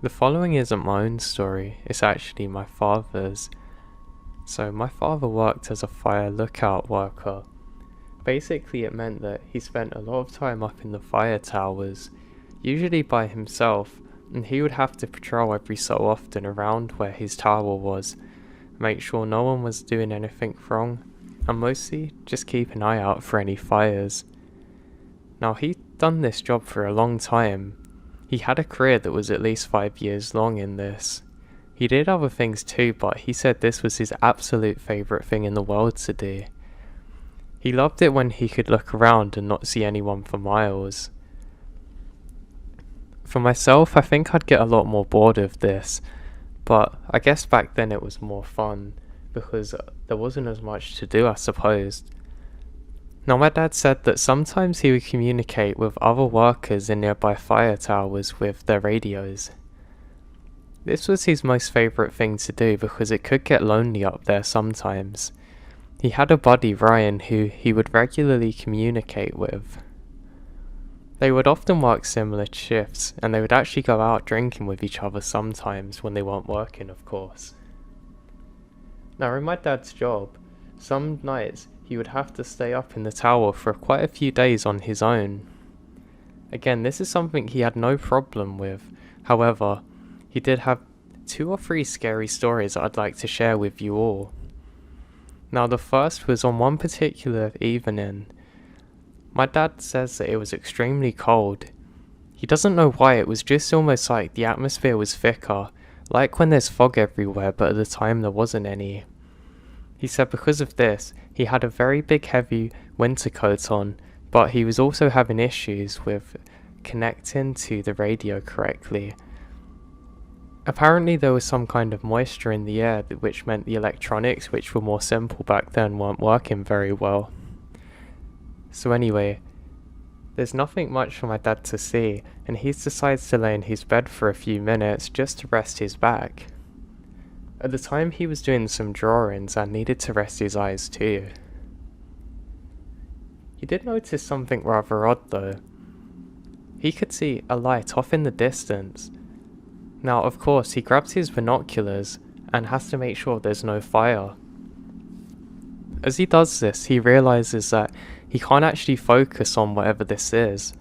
The following isn't my own story, it's actually my father's. So my father worked as a fire lookout worker. Basically it meant that he spent a lot of time up in the fire towers, usually by himself, and he would have to patrol every so often around where his tower was, make sure no one was doing anything wrong, and mostly just keep an eye out for any fires. Now he'd done this job for a long time. He had a career that was at least 5 years long in this. He did other things too, but he said this was his absolute favourite thing in the world to do. He loved it when he could look around and not see anyone for miles. For myself, I think I'd get a lot more bored of this, but I guess back then it was more fun, because there wasn't as much to do, I suppose. Now my dad said that sometimes he would communicate with other workers in nearby fire towers with their radios. This was his most favourite thing to do because it could get lonely up there sometimes. He had a buddy, Ryan, who he would regularly communicate with. They would often work similar shifts, and they would actually go out drinking with each other sometimes when they weren't working, of course. Now in my dad's job, some nights he would have to stay up in the tower for quite a few days on his own. Again, this is something he had no problem with. However, he did have 2 or 3 scary stories that I'd like to share with you all. Now the first was on one particular evening. My dad says that it was extremely cold. He doesn't know why, it was just almost like the atmosphere was thicker, like when there's fog everywhere, but at the time there wasn't any. He said because of this, he had a very big heavy winter coat on, but he was also having issues with connecting to the radio correctly. Apparently there was some kind of moisture in the air, which meant the electronics, which were more simple back then, weren't working very well. So anyway, there's nothing much for my dad to see, and he decides to lay in his bed for a few minutes just to rest his back. At the time he was doing some drawings and needed to rest his eyes too. He did notice something rather odd though. He could see a light off in the distance. Now of course he grabs his binoculars and has to make sure there's no fire. As he does this, he realizes that he can't actually focus on whatever this is.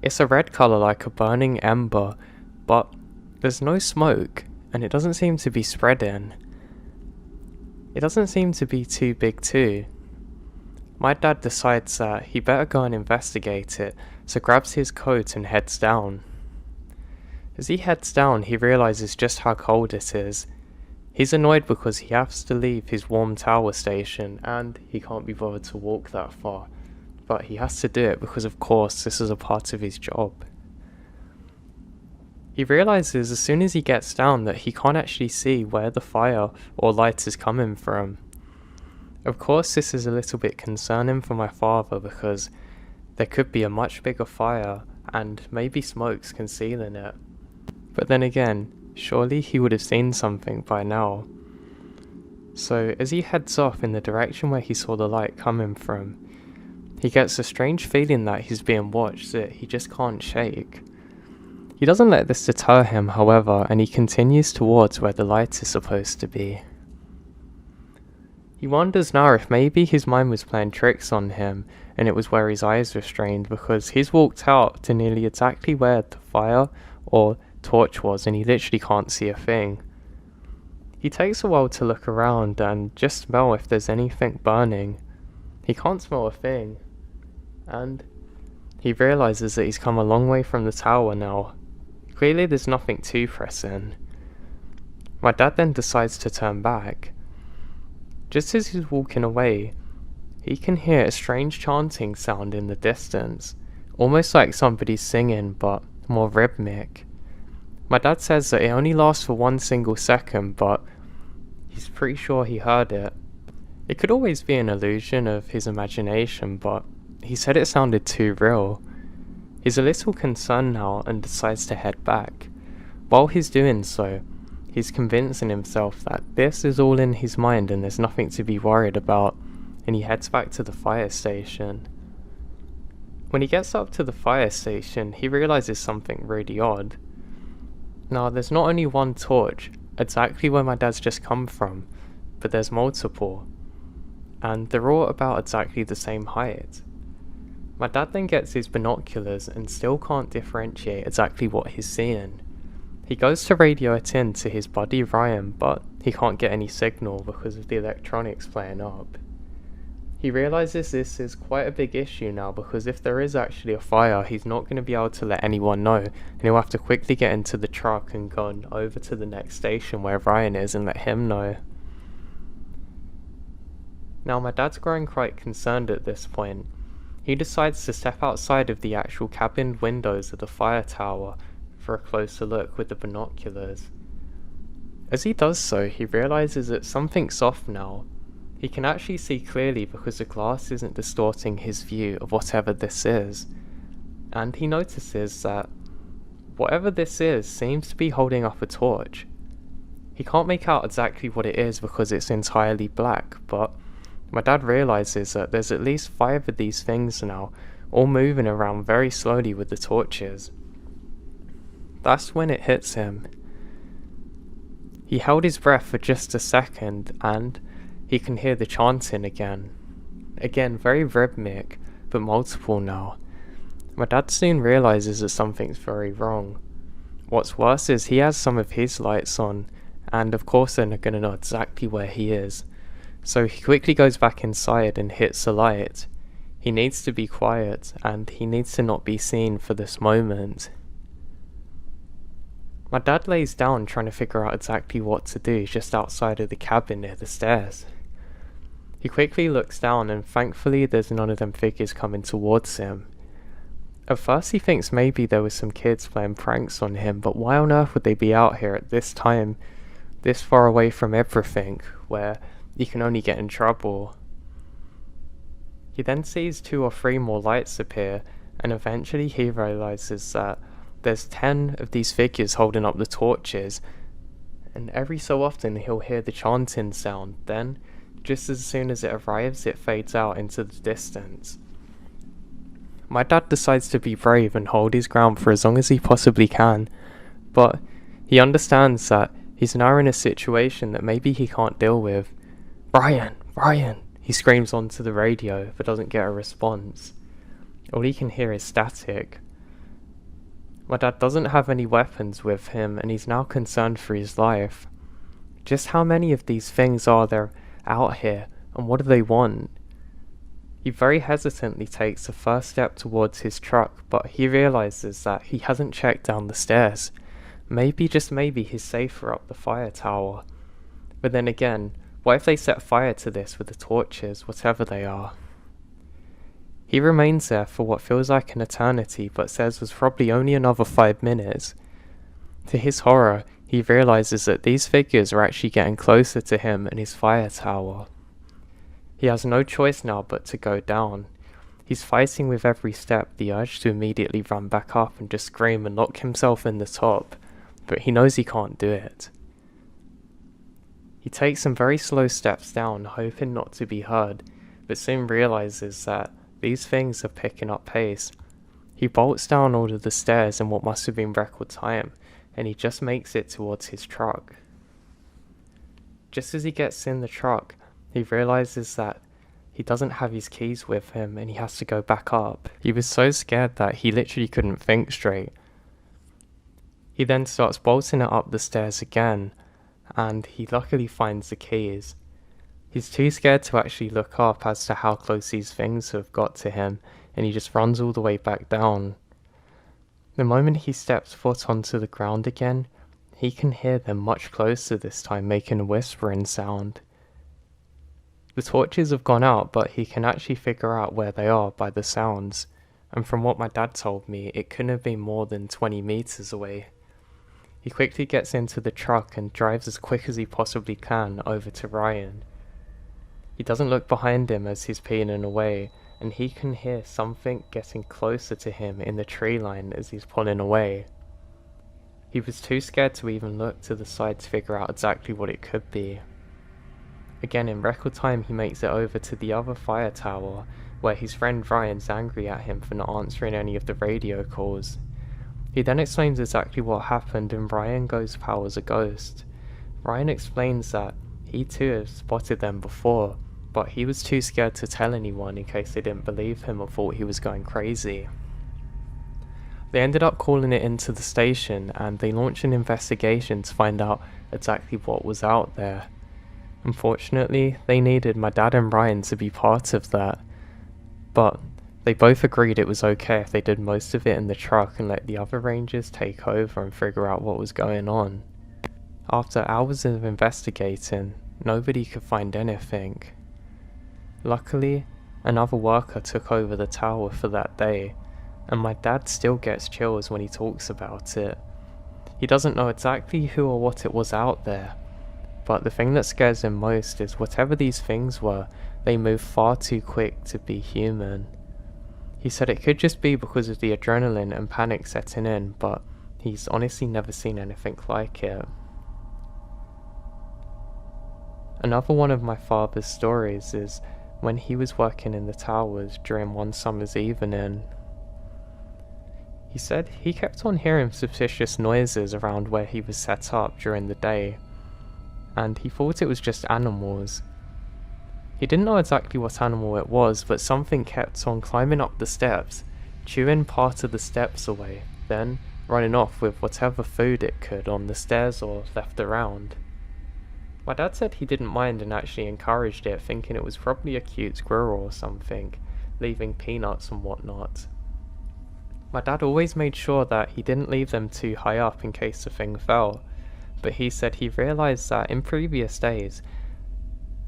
It's a red colour like a burning ember, but there's no smoke. And it doesn't seem to be spreading. It doesn't seem to be too big too. My dad decides that he better go and investigate it, so grabs his coat and heads down. As he heads down, he realizes just how cold it is. He's annoyed because he has to leave his warm tower station and he can't be bothered to walk that far, but he has to do it because of course this is a part of his job. He realizes as soon as he gets down that he can't actually see where the fire or light is coming from. Of course this is a little bit concerning for my father because there could be a much bigger fire and maybe smoke's concealing it. But then again, surely he would have seen something by now. So as he heads off in the direction where he saw the light coming from, he gets a strange feeling that he's being watched that he just can't shake. He doesn't let this deter him, however, and he continues towards where the light is supposed to be. He wonders now if maybe his mind was playing tricks on him, and it was where his eyes were strained, because he's walked out to nearly exactly where the fire or torch was, and he literally can't see a thing. He takes a while to look around and just smell if there's anything burning. He can't smell a thing, and he realizes that he's come a long way from the tower now. Clearly there's nothing too pressing. My dad then decides to turn back. Just as he's walking away, he can hear a strange chanting sound in the distance, almost like somebody singing but more rhythmic. My dad says that it only lasts for 1 single second, but he's pretty sure he heard it. It could always be an illusion of his imagination, but he said it sounded too real. He's a little concerned now and decides to head back. While he's doing so, he's convincing himself that this is all in his mind and there's nothing to be worried about, and he heads back to the fire station. When he gets up to the fire station, he realizes something really odd. Now, there's not only one torch, exactly where my dad's just come from, but there's multiple, and they're all about exactly the same height. My dad then gets his binoculars and still can't differentiate exactly what he's seeing. He goes to radio it in to his buddy Ryan, but he can't get any signal because of the electronics playing up. He realises this is quite a big issue now, because if there is actually a fire, he's not going to be able to let anyone know, and he'll have to quickly get into the truck and go over to the next station where Ryan is and let him know. Now, my dad's growing quite concerned at this point. He decides to step outside of the actual cabin windows of the fire tower for a closer look with the binoculars. As he does so, he realises that something's off now. He can actually see clearly because the glass isn't distorting his view of whatever this is, and he notices that whatever this is seems to be holding up a torch. He can't make out exactly what it is because it's entirely black, but my dad realises that there's at least 5 of these things now, all moving around very slowly with the torches. That's when it hits him. He held his breath for just a second, and he can hear the chanting again. Again, very rhythmic, but multiple now. My dad soon realises that something's very wrong. What's worse is he has some of his lights on, and of course they're not going to know exactly where he is. So he quickly goes back inside and hits the light. He needs to be quiet, and he needs to not be seen for this moment. My dad lays down trying to figure out exactly what to do just outside of the cabin near the stairs. He quickly looks down, and thankfully there's none of them figures coming towards him. At first he thinks maybe there was some kids playing pranks on him, but why on earth would they be out here at this time, this far away from everything, where you can only get in trouble? He then sees 2 or 3 more lights appear, and eventually he realises that there's 10 of these figures holding up the torches, and every so often he'll hear the chanting sound. Then, just as soon as it arrives, it fades out into the distance. My dad decides to be brave and hold his ground for as long as he possibly can, but he understands that he's now in a situation that maybe he can't deal with. "Ryan! Ryan!" he screams onto the radio, but doesn't get a response. All he can hear is static. My dad doesn't have any weapons with him, and he's now concerned for his life. Just how many of these things are there out here, and what do they want? He very hesitantly takes the first step towards his truck, but he realises that he hasn't checked down the stairs. Maybe, just maybe, he's safer up the fire tower. But then again, what if they set fire to this with the torches, whatever they are? He remains there for what feels like an eternity, but says was probably only another 5 minutes. To his horror, he realises that these figures are actually getting closer to him and his fire tower. He has no choice now but to go down. He's fighting with every step the urge to immediately run back up and just scream and lock himself in the top, but he knows he can't do it. He takes some very slow steps down, hoping not to be heard, but soon realises that these things are picking up pace. He bolts down all of the stairs in what must have been record time, and he just makes it towards his truck. Just as he gets in the truck, he realises that he doesn't have his keys with him and he has to go back up. He was so scared that he literally couldn't think straight. He then starts bolting it up the stairs again, and he luckily finds the keys. He's too scared to actually look up as to how close these things have got to him, and he just runs all the way back down. The moment he steps foot onto the ground again, he can hear them much closer this time, making a whispering sound. The torches have gone out, but he can actually figure out where they are by the sounds, and from what my dad told me, it couldn't have been more than 20 meters away. He quickly gets into the truck and drives as quick as he possibly can over to Ryan. He doesn't look behind him as he's peeling away, and he can hear something getting closer to him in the tree line as he's pulling away. He was too scared to even look to the side to figure out exactly what it could be. Again, in record time, he makes it over to the other fire tower, where his friend Ryan's angry at him for not answering any of the radio calls. He then explains exactly what happened and Ryan goes pale as a ghost. Ryan explains that he too has spotted them before, but he was too scared to tell anyone in case they didn't believe him or thought he was going crazy. They ended up calling it into the station and they launched an investigation to find out exactly what was out there. Unfortunately, they needed my dad and Ryan to be part of that, but they both agreed it was okay if they did most of it in the truck and let the other rangers take over and figure out what was going on. After hours of investigating, nobody could find anything. Luckily, another worker took over the tower for that day, and my dad still gets chills when he talks about it. He doesn't know exactly who or what it was out there, but the thing that scares him most is whatever these things were, they move far too quick to be human. He said it could just be because of the adrenaline and panic setting in, but he's honestly never seen anything like it. Another one of my father's stories is when he was working in the towers during one summer's evening. He said he kept on hearing suspicious noises around where he was set up during the day, and he thought it was just animals. He didn't know exactly what animal it was, but something kept on climbing up the steps, chewing part of the steps away, then running off with whatever food it could on the stairs or left around. My dad said he didn't mind and actually encouraged it, thinking it was probably a cute squirrel or something, leaving peanuts and whatnot. My dad always made sure that he didn't leave them too high up in case the thing fell, but he said he realised that in previous days,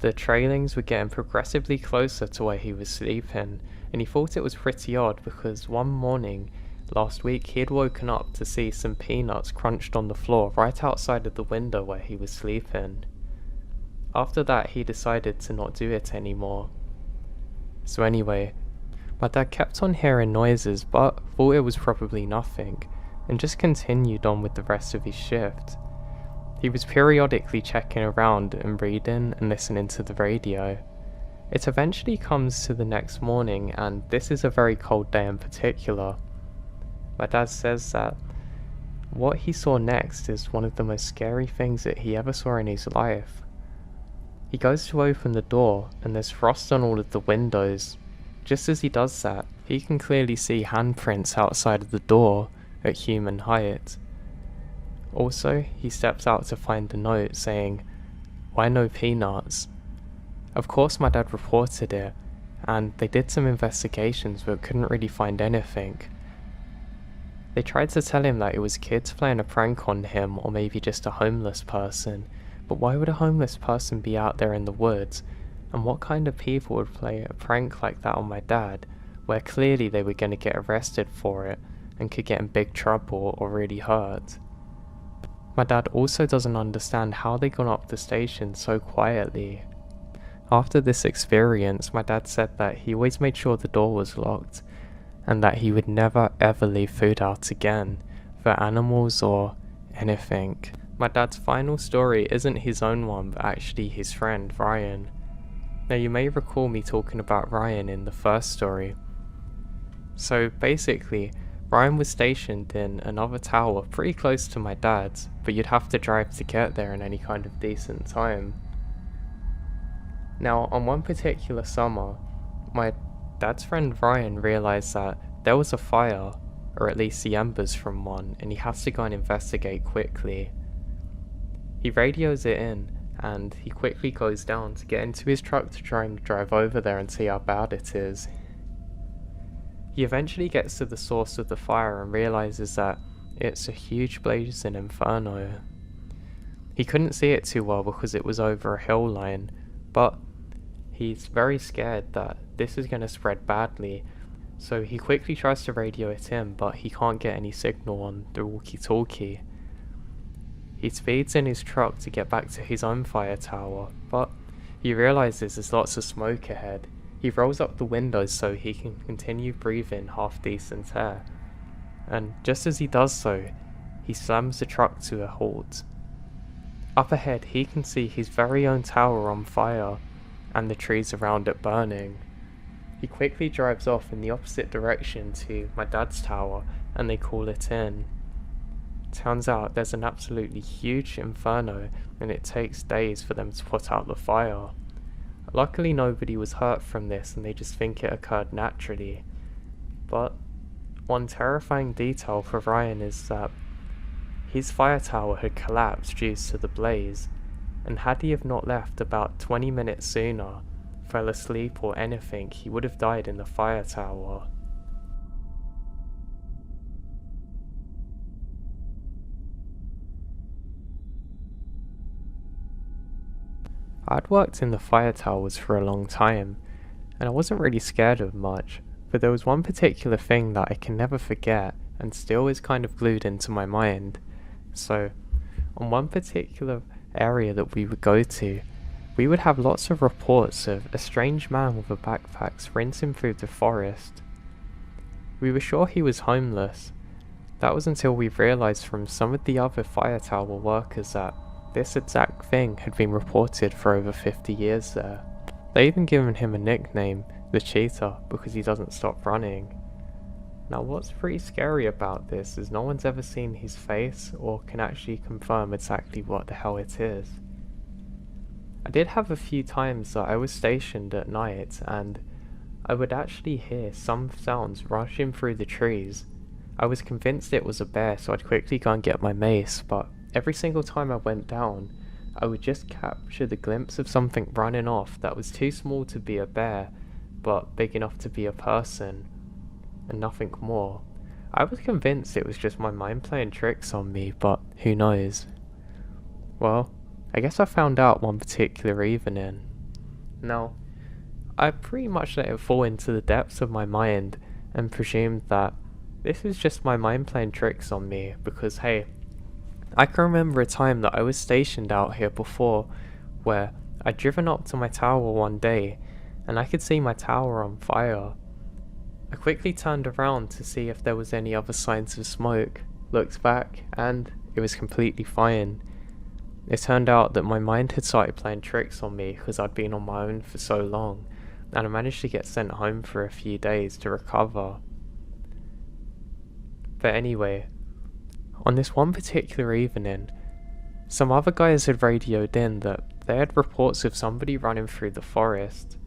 the trailings were getting progressively closer to where he was sleeping, and he thought it was pretty odd because one morning last week he had woken up to see some peanuts crunched on the floor right outside of the window where he was sleeping. After that he decided to not do it anymore. So anyway, my dad kept on hearing noises but thought it was probably nothing, and just continued on with the rest of his shift. He was periodically checking around and reading and listening to the radio. It eventually comes to the next morning, and this is a very cold day in particular. My dad says that what he saw next is one of the most scary things that he ever saw in his life. He goes to open the door and there's frost on all of the windows. Just as he does that, he can clearly see handprints outside of the door at human height. Also, he steps out to find a note saying, "Why no peanuts?" Of course my dad reported it, and they did some investigations but couldn't really find anything. They tried to tell him that it was kids playing a prank on him or maybe just a homeless person, but why would a homeless person be out there in the woods, and what kind of people would play a prank like that on my dad, where clearly they were going to get arrested for it and could get in big trouble or really hurt? My dad also doesn't understand how they got up the station so quietly. After this experience, my dad said that he always made sure the door was locked, and that he would never ever leave food out again, for animals or anything. My dad's final story isn't his own one, but actually his friend, Ryan. Now you may recall me talking about Ryan in the first story. So basically, Ryan was stationed in another tower pretty close to my dad's, but you'd have to drive to get there in any kind of decent time. Now, on one particular summer, my dad's friend Ryan realised that there was a fire, or at least the embers from one, and he has to go and investigate quickly. He radios it in, and he quickly goes down to get into his truck to try and drive over there and see how bad it is. He eventually gets to the source of the fire and realises that it's a huge blazing inferno. He couldn't see it too well because it was over a hill line, but he's very scared that this is going to spread badly, so he quickly tries to radio it in, but he can't get any signal on the walkie-talkie. He speeds in his truck to get back to his own fire tower, but he realises there's lots of smoke ahead. He rolls up the windows so he can continue breathing half-decent air, and just as he does so, he slams the truck to a halt. Up ahead he can see his very own tower on fire, and the trees around it burning. He quickly drives off in the opposite direction to my dad's tower, and they call it in. Turns out there's an absolutely huge inferno and it takes days for them to put out the fire. Luckily nobody was hurt from this and they just think it occurred naturally. But one terrifying detail for Ryan is that his fire tower had collapsed due to the blaze, and had he have not left about 20 minutes sooner, fell asleep or anything, he would have died in the fire tower. I'd worked in the fire towers for a long time, and I wasn't really scared of much, but there was one particular thing that I can never forget and still is kind of glued into my mind. So, on one particular area that we would go to, we would have lots of reports of a strange man with a backpack sprinting through the forest. We were sure he was homeless. That was until we realised from some of the other fire tower workers that this exact thing had been reported for over 50 years there. They even given him a nickname, the cheetah, because he doesn't stop running. Now what's pretty scary about this is no one's ever seen his face or can actually confirm exactly what the hell it is. I did have a few times that I was stationed at night and I would actually hear some sounds rushing through the trees. I was convinced it was a bear, so I'd quickly go and get my mace, but every single time I went down, I would just capture the glimpse of something running off that was too small to be a bear, but big enough to be a person, and nothing more. I was convinced it was just my mind playing tricks on me, but who knows. Well, I guess I found out one particular evening. Now, I pretty much let it fall into the depths of my mind and presumed that this is just my mind playing tricks on me because hey, I can remember a time that I was stationed out here before where I'd driven up to my tower one day and I could see my tower on fire. I quickly turned around to see if there was any other signs of smoke, looked back and it was completely fine. It turned out that my mind had started playing tricks on me because I'd been on my own for so long and I managed to get sent home for a few days to recover. But anyway, on this one particular evening, some other guys had radioed in that they had reports of somebody running through the forest.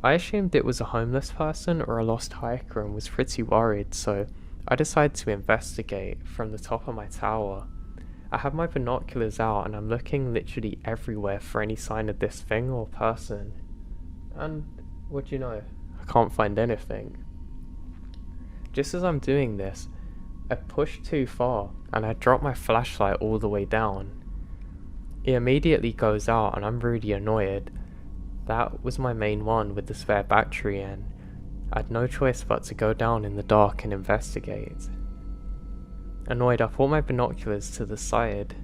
I assumed it was a homeless person or a lost hiker and was pretty worried, so I decided to investigate from the top of my tower. I have my binoculars out and I'm looking literally everywhere for any sign of this thing or person. And what do you know? I can't find anything. Just as I'm doing this, I pushed too far and I dropped my flashlight all the way down. It immediately goes out and I'm really annoyed. That was my main one with the spare battery in. I had no choice but to go down in the dark and investigate. Annoyed, I put my binoculars to the side.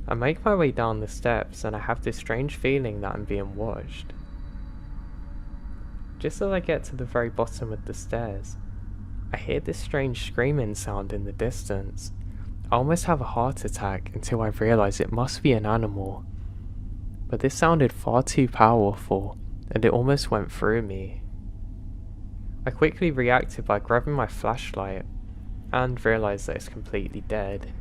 I make my way down the steps and I have this strange feeling that I'm being watched. Just as I get to the very bottom of the stairs, I hear this strange screaming sound in the distance. I almost have a heart attack until I realise it must be an animal. But this sounded far too powerful and it almost went through me. I quickly reacted by grabbing my flashlight and realised that it's completely dead.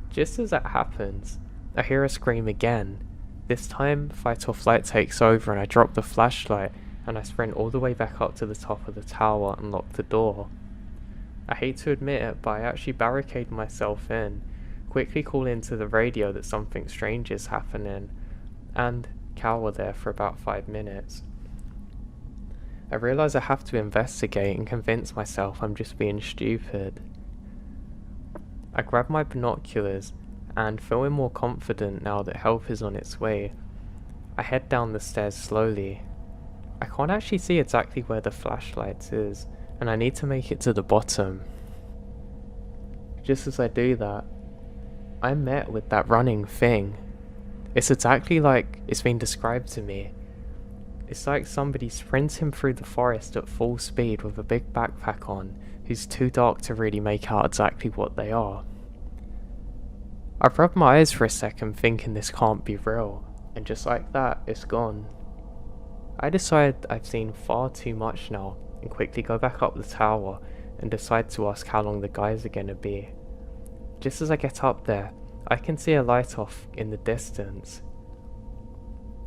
Just as that happens, I hear a scream again. This time, fight or flight takes over and I drop the flashlight and I sprint all the way back up to the top of the tower and lock the door. I hate to admit it, but I actually barricade myself in, quickly call into the radio that something strange is happening, and cower there for about 5 minutes. I realise I have to investigate and convince myself I'm just being stupid. I grab my binoculars and, feeling more confident now that help is on its way, I head down the stairs slowly. I can't actually see exactly where the flashlight is and I need to make it to the bottom. Just as I do that, I'm met with that running thing. It's exactly like it's been described to me. It's like somebody sprinting through the forest at full speed with a big backpack on, who's too dark to really make out exactly what they are. I rub my eyes for a second thinking this can't be real, and just like that, it's gone. I decide I've seen far too much now, and quickly go back up the tower, and decide to ask how long the guys are gonna be. Just as I get up there, I can see a light off in the distance.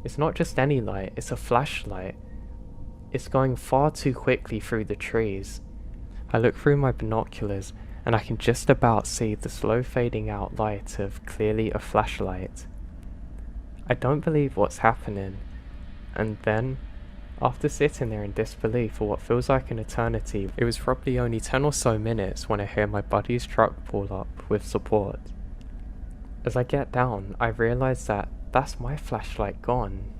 It's not just any light, it's a flashlight. It's going far too quickly through the trees. I look through my binoculars and I can just about see the slow fading out light of clearly a flashlight. I don't believe what's happening, and then, after sitting there in disbelief for what feels like an eternity, it was probably only 10 or so minutes when I hear my buddy's truck pull up with support. As I get down, I realise that that's my flashlight gone.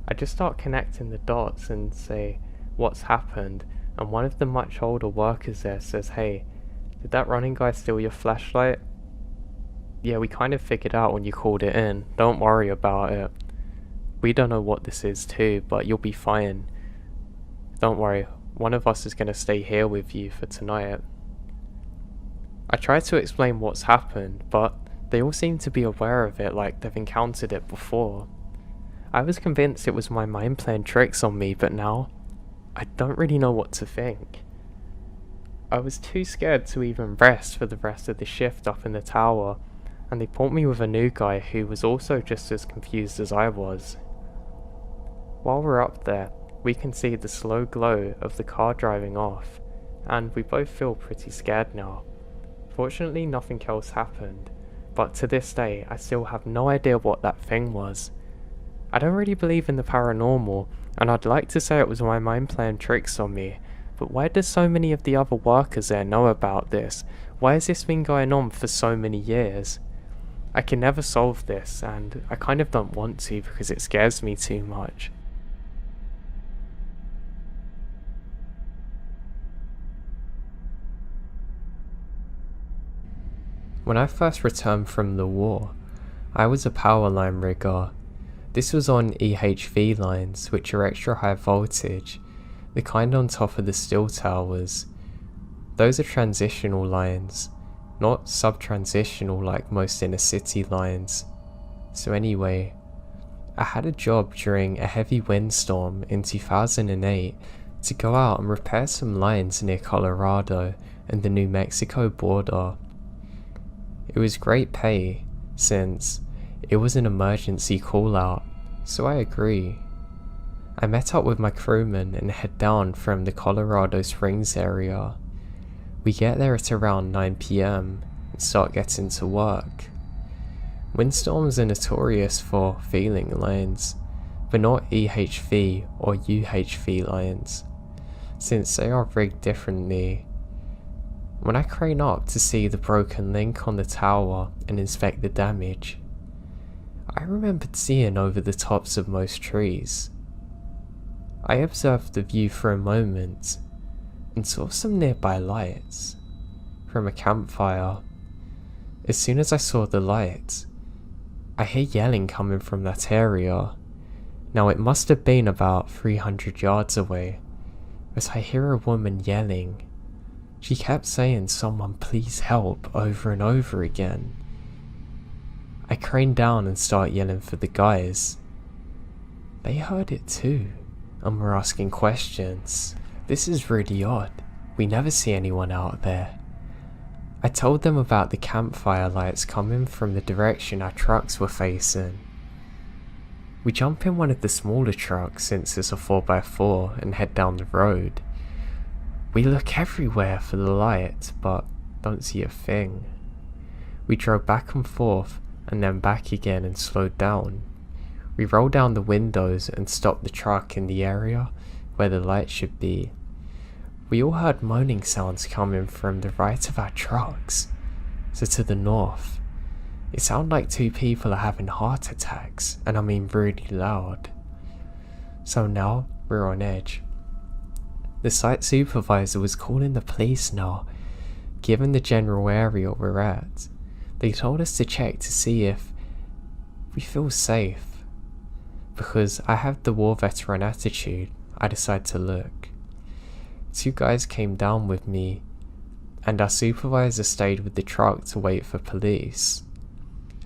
I just start connecting the dots and say what's happened, and one of the much older workers there says, "Hey, did that running guy steal your flashlight?" "Yeah, we kind of figured out when you called it in, don't worry about it. We don't know what this is too, but you'll be fine. Don't worry, one of us is going to stay here with you for tonight." I try to explain what's happened, but they all seem to be aware of it like they've encountered it before. I was convinced it was my mind playing tricks on me, but now, I don't really know what to think. I was too scared to even rest for the rest of the shift up in the tower, and they put me with a new guy who was also just as confused as I was. While we're up there, we can see the slow glow of the car driving off, and we both feel pretty scared now. Fortunately, nothing else happened, but to this day, I still have no idea what that thing was. I don't really believe in the paranormal, and I'd like to say it was my mind playing tricks on me, but why does so many of the other workers there know about this? Why has this been going on for so many years? I can never solve this, and I kind of don't want to because it scares me too much. When I first returned from the war, I was a power line rigger. This was on EHV lines, which are extra high voltage, the kind on top of the steel towers. Those are transitional lines, not sub-transitional like most inner city lines. So anyway, I had a job during a heavy windstorm in 2008 to go out and repair some lines near Colorado and the New Mexico border. It was great pay, since it was an emergency call out, so I agree. I met up with my crewman and head down from the Colorado Springs area. We get there at around 9 PM and start getting to work. Windstorms are notorious for feeling lines, but not EHV or UHV lines, since they are rigged differently. When I crane up to see the broken link on the tower and inspect the damage, I remembered seeing over the tops of most trees. I observed the view for a moment and saw some nearby lights from a campfire. As soon as I saw the lights, I hear yelling coming from that area. Now it must have been about 300 yards away, as I hear a woman yelling. She kept saying, "Someone please help," over and over again. I crane down and start yelling for the guys. They heard it too, and were asking questions. This is really odd. We never see anyone out there. I told them about the campfire lights coming from the direction our trucks were facing. We jump in one of the smaller trucks, since it's a 4x4, and head down the road. We look everywhere for the light, but don't see a thing. We drove back and forth, and then back again and slowed down. We rolled down the windows and stopped the truck in the area where the light should be. We all heard moaning sounds coming from the right of our trucks, so to the north. It sounded like two people are having heart attacks, and I mean really loud. So now we're on edge. The site supervisor was calling the police now. Given the general area we're at, they told us to check to see if we feel safe. Because I have the war veteran attitude, I decided to look. Two guys came down with me, and our supervisor stayed with the truck to wait for police.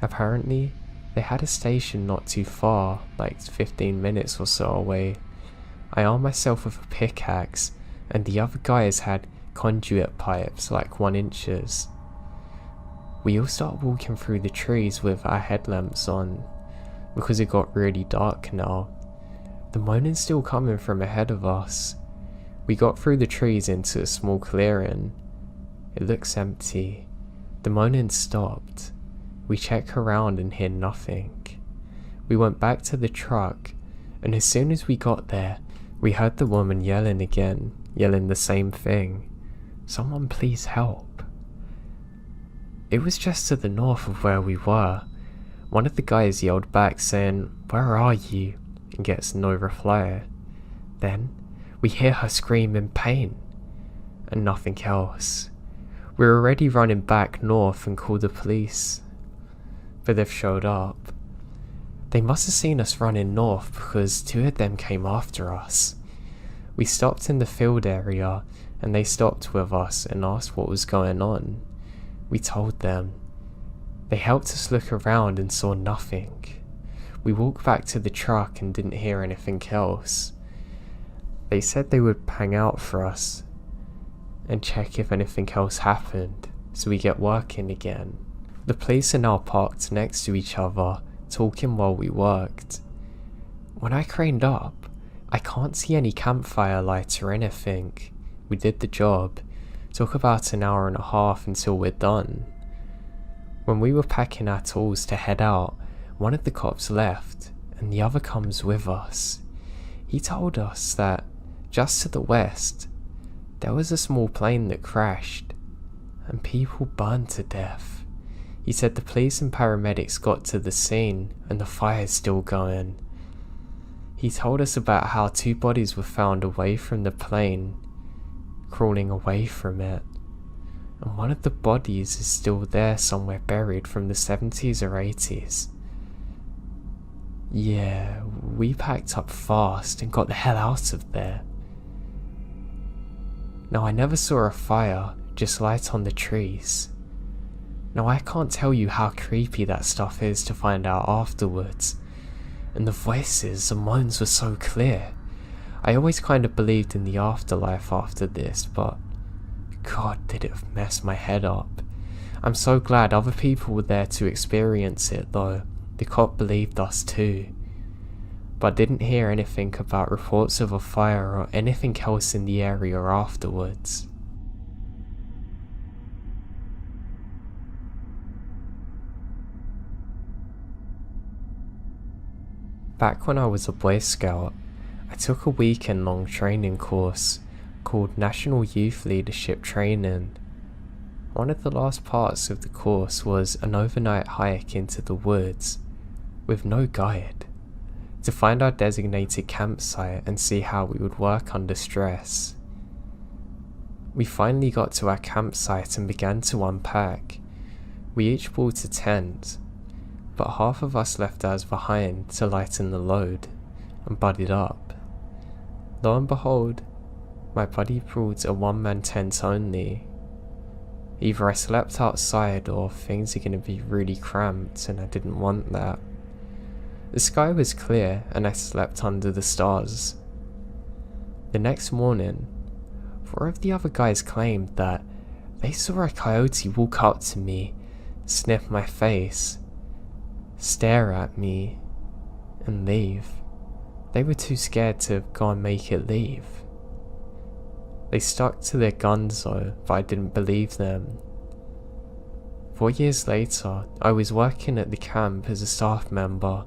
Apparently, they had a station not too far, like 15 minutes or so away. I armed myself with a pickaxe, and the other guys had conduit pipes like 1 inches. We all start walking through the trees with our headlamps on, because it got really dark now. The moaning's still coming from ahead of us. We got through the trees into a small clearing. It looks empty. The moaning stopped. We check around and hear nothing. We went back to the truck, and as soon as we got there, we heard the woman yelling again, yelling the same thing. "Someone please help." It was just to the north of where we were. One of the guys yelled back saying, "Where are you?" and gets no reply. Then we hear her scream in pain, and nothing else. We're already running back north and called the police, but they've showed up. They must have seen us running north because 2 of them came after us. We stopped in the field area and they stopped with us and asked what was going on. We told them. They helped us look around and saw nothing. We walked back to the truck and didn't hear anything else. They said they would hang out for us and check if anything else happened, so we get working again. The police are now parked next to each other, talking while we worked. When I craned up, I can't see any campfire lights or anything. We did the job. Took about an hour and a half until we're done. When we were packing our tools to head out, one of the cops left and the other comes with us. He told us that just to the west, there was a small plane that crashed and people burned to death. He said the police and paramedics got to the scene and the fire's still going. He told us about how 2 bodies were found away from the plane, crawling away from it, and one of the bodies is still there somewhere buried from the 70s or 80s. Yeah, we packed up fast and got the hell out of there. Now I never saw a fire, just light on the trees. Now I can't tell you how creepy that stuff is to find out afterwards, and the voices and moans were so clear. I always kind of believed in the afterlife after this, but God did it mess my head up. I'm so glad other people were there to experience it though. The cop believed us too, but didn't hear anything about reports of a fire or anything else in the area afterwards. Back when I was a Boy Scout, I took a weekend-long training course called National Youth Leadership Training. One of the last parts of the course was an overnight hike into the woods, with no guide, to find our designated campsite and see how we would work under stress. We finally got to our campsite and began to unpack. We each bought a tent, but half of us left ours behind to lighten the load and buddied up. Lo and behold, my buddy brought a 1-man tent only. Either I slept outside or things are going to be really cramped and I didn't want that. The sky was clear and I slept under the stars. The next morning, 4 of the other guys claimed that they saw a coyote walk up to me, sniff my face, stare at me, and leave. They were too scared to go and make it leave. They stuck to their guns though, but I didn't believe them. 4 years later, I was working at the camp as a staff member,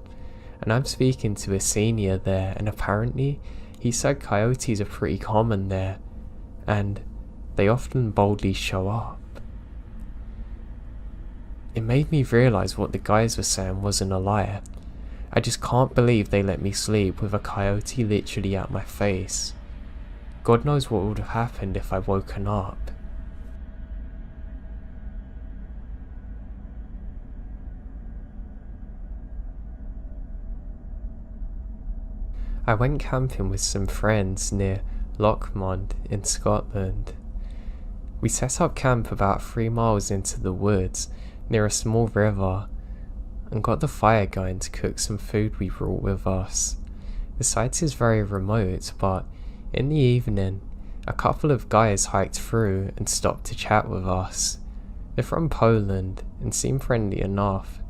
and I'm speaking to a senior there, and apparently he said coyotes are pretty common there, and they often boldly show up. It made me realise what the guys were saying wasn't a lie. I just can't believe they let me sleep with a coyote literally at my face. God knows what would have happened if I'd woken up. I went camping with some friends near Loch Lomond in Scotland. We set up camp about 3 miles into the woods near a small river and got the fire going to cook some food we brought with us. The site is very remote, but in the evening A couple of guys hiked through and stopped to chat with us. They're from Poland and seem friendly enough,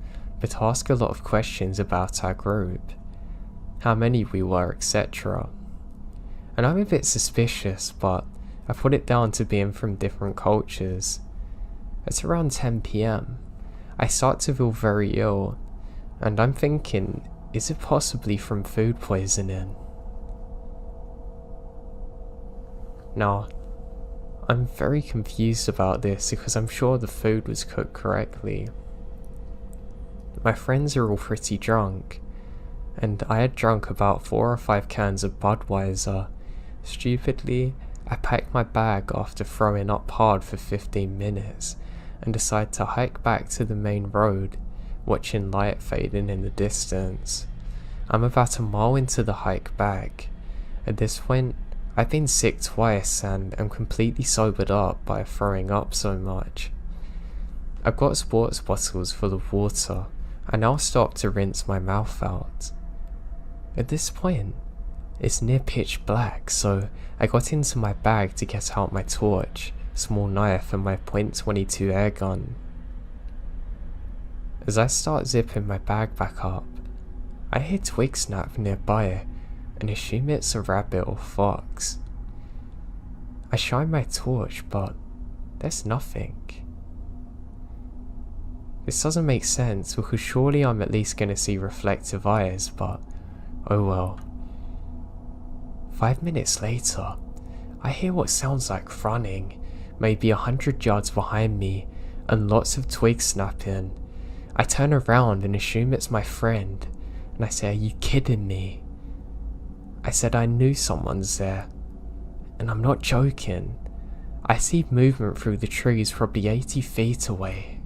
but ask a lot of questions about our group, how many we were, etc. And I'm a bit suspicious, but I put it down to being from different cultures. It's around 10 PM. I start to feel very ill, and I'm thinking, is it possibly from food poisoning? Now, I'm very confused about this because I'm sure the food was cooked correctly. My friends are all pretty drunk, and I had drunk about 4 or 5 cans of Budweiser. Stupidly, I packed my bag after throwing up hard for 15 minutes and decided to hike back to the main road, watching light fading in the distance. I'm about a mile into the hike back. At this point, I've been sick twice and am completely sobered up by throwing up so much. I've got sports bottles full of water. I now stop to rinse my mouth out. At this point, it's near pitch black, so I got into my bag to get out my torch, small knife and my .22 air gun. As I start zipping my bag back up, I hear twig snap nearby and assume it's a rabbit or fox. I shine my torch, but there's nothing. This doesn't make sense because surely I'm at least going to see reflective eyes, but oh well. 5 minutes later, I hear what sounds like running, maybe 100 yards behind me, and lots of twigs snapping. I turn around and assume it's my friend, and I say, "Are you kidding me?" I said I knew someone's there, and I'm not joking. I see movement through the trees probably 80 feet away.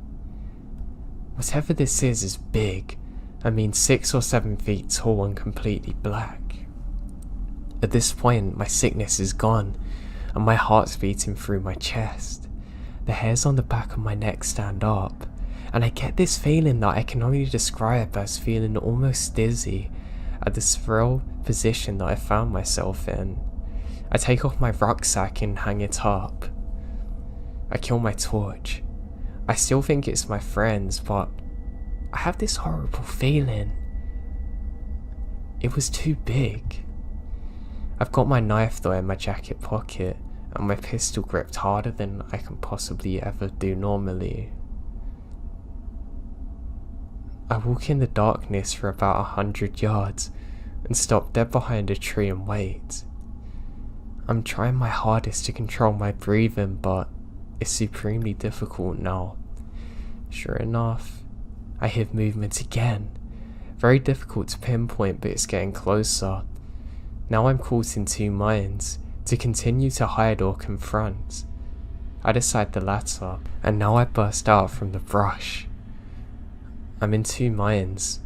Whatever this is big. I mean 6 or 7 feet tall and completely black. At this point, my sickness is gone, and my heart's beating through my chest. The hairs on the back of my neck stand up, and I get this feeling that I can only describe as feeling almost dizzy at the surreal position that I found myself in. I take off my rucksack and hang it up. I kill my torch. I still think it's my friends, but I have this horrible feeling. It was too big. I've got my knife though in my jacket pocket, and my pistol gripped harder than I can possibly ever do normally. I walk in the darkness for about 100 yards and stop dead behind a tree and wait. I'm trying my hardest to control my breathing, but it's supremely difficult now. Sure enough, I hear movement again. Very difficult to pinpoint, but it's getting closer. Now I'm caught in two minds, to continue to hide or confront. I decide the latter, and now I burst out from the brush. I'm in two minds,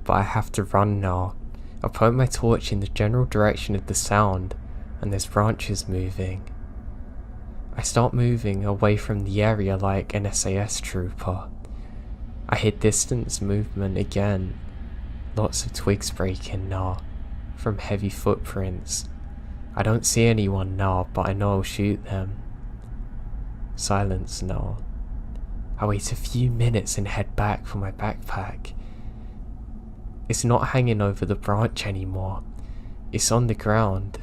but I have to run now. I point my torch in the general direction of the sound, and there's branches moving. I start moving away from the area like an SAS trooper. I hear distance movement again. Lots of twigs breaking now, from heavy footprints. I don't see anyone now, but I know I'll shoot them. Silence now. I wait a few minutes and head back for my backpack. It's not hanging over the branch anymore. It's on the ground.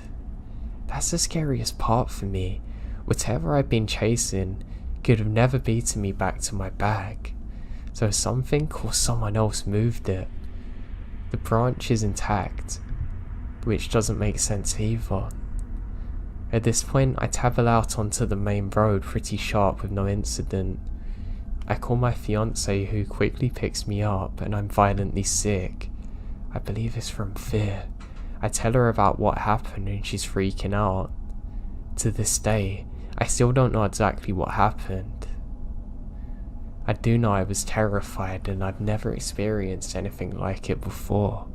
That's the scariest part for me. Whatever I've been chasing could have never beaten me back to my bag. So something or someone else moved it. The branch is intact, which doesn't make sense either. At this point, I tabble out onto the main road pretty sharp with no incident. I call my fiancée, who quickly picks me up, and I'm violently sick. I believe it's from fear. I tell her about what happened and she's freaking out. To this day, I still don't know exactly what happened. I do know I was terrified, and I've never experienced anything like it before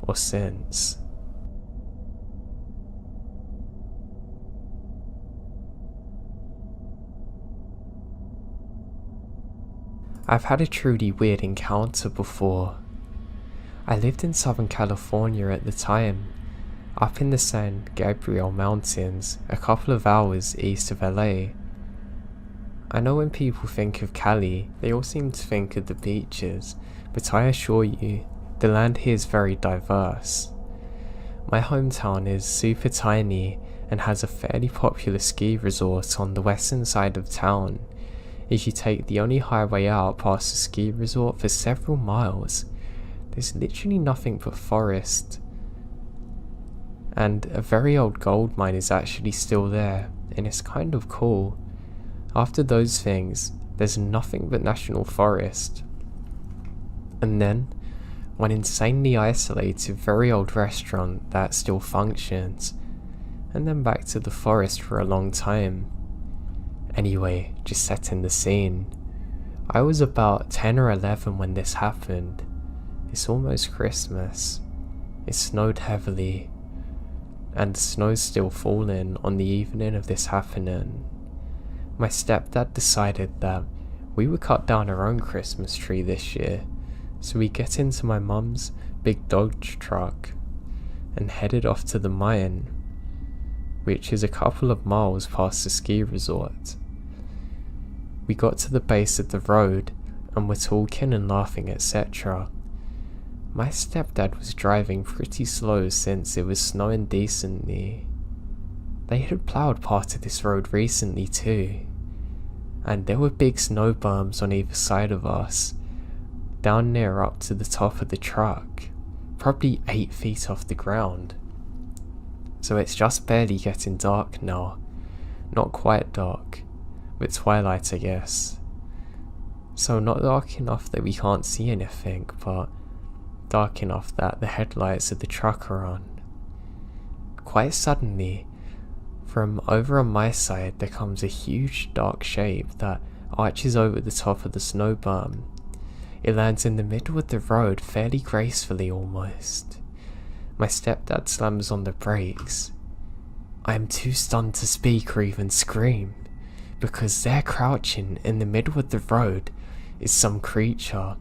or since. I've had a truly weird encounter before. I lived in Southern California at the time, up in the San Gabriel Mountains, a couple of hours east of LA. I know when people think of Cali, they all seem to think of the beaches, but I assure you, the land here is very diverse. My hometown is super tiny and has a fairly popular ski resort on the western side of town. If you take the only highway out past the ski resort for several miles, there's literally nothing but forest. And a very old gold mine is actually still there, and it's kind of cool. After those things, there's nothing but national forest. And then, one insanely isolated, very old restaurant that still functions, and then back to the forest for a long time. Anyway, just setting the scene. I was about 10 or 11 when this happened. It's almost Christmas. It snowed heavily, and the snow's still falling on the evening of this happening. My stepdad decided that we would cut down our own Christmas tree this year, so we get into my mum's big Dodge truck and headed off to the mine, which is a couple of miles past the ski resort. We got to the base of the road and were talking and laughing, etc. My stepdad was driving pretty slow since it was snowing decently. They had ploughed part of this road recently too, and there were big snow berms on either side of us, down near up to the top of the truck, probably 8 feet off the ground. So it's just barely getting dark now. Not quite dark, but twilight I guess. So not dark enough that we can't see anything, but dark enough that the headlights of the truck are on. Quite suddenly, from over on my side there comes a huge dark shape that arches over the top of the snow berm. It lands in the middle of the road fairly gracefully almost. My stepdad slams on the brakes. I am too stunned to speak or even scream, because there crouching in the middle of the road is some creature.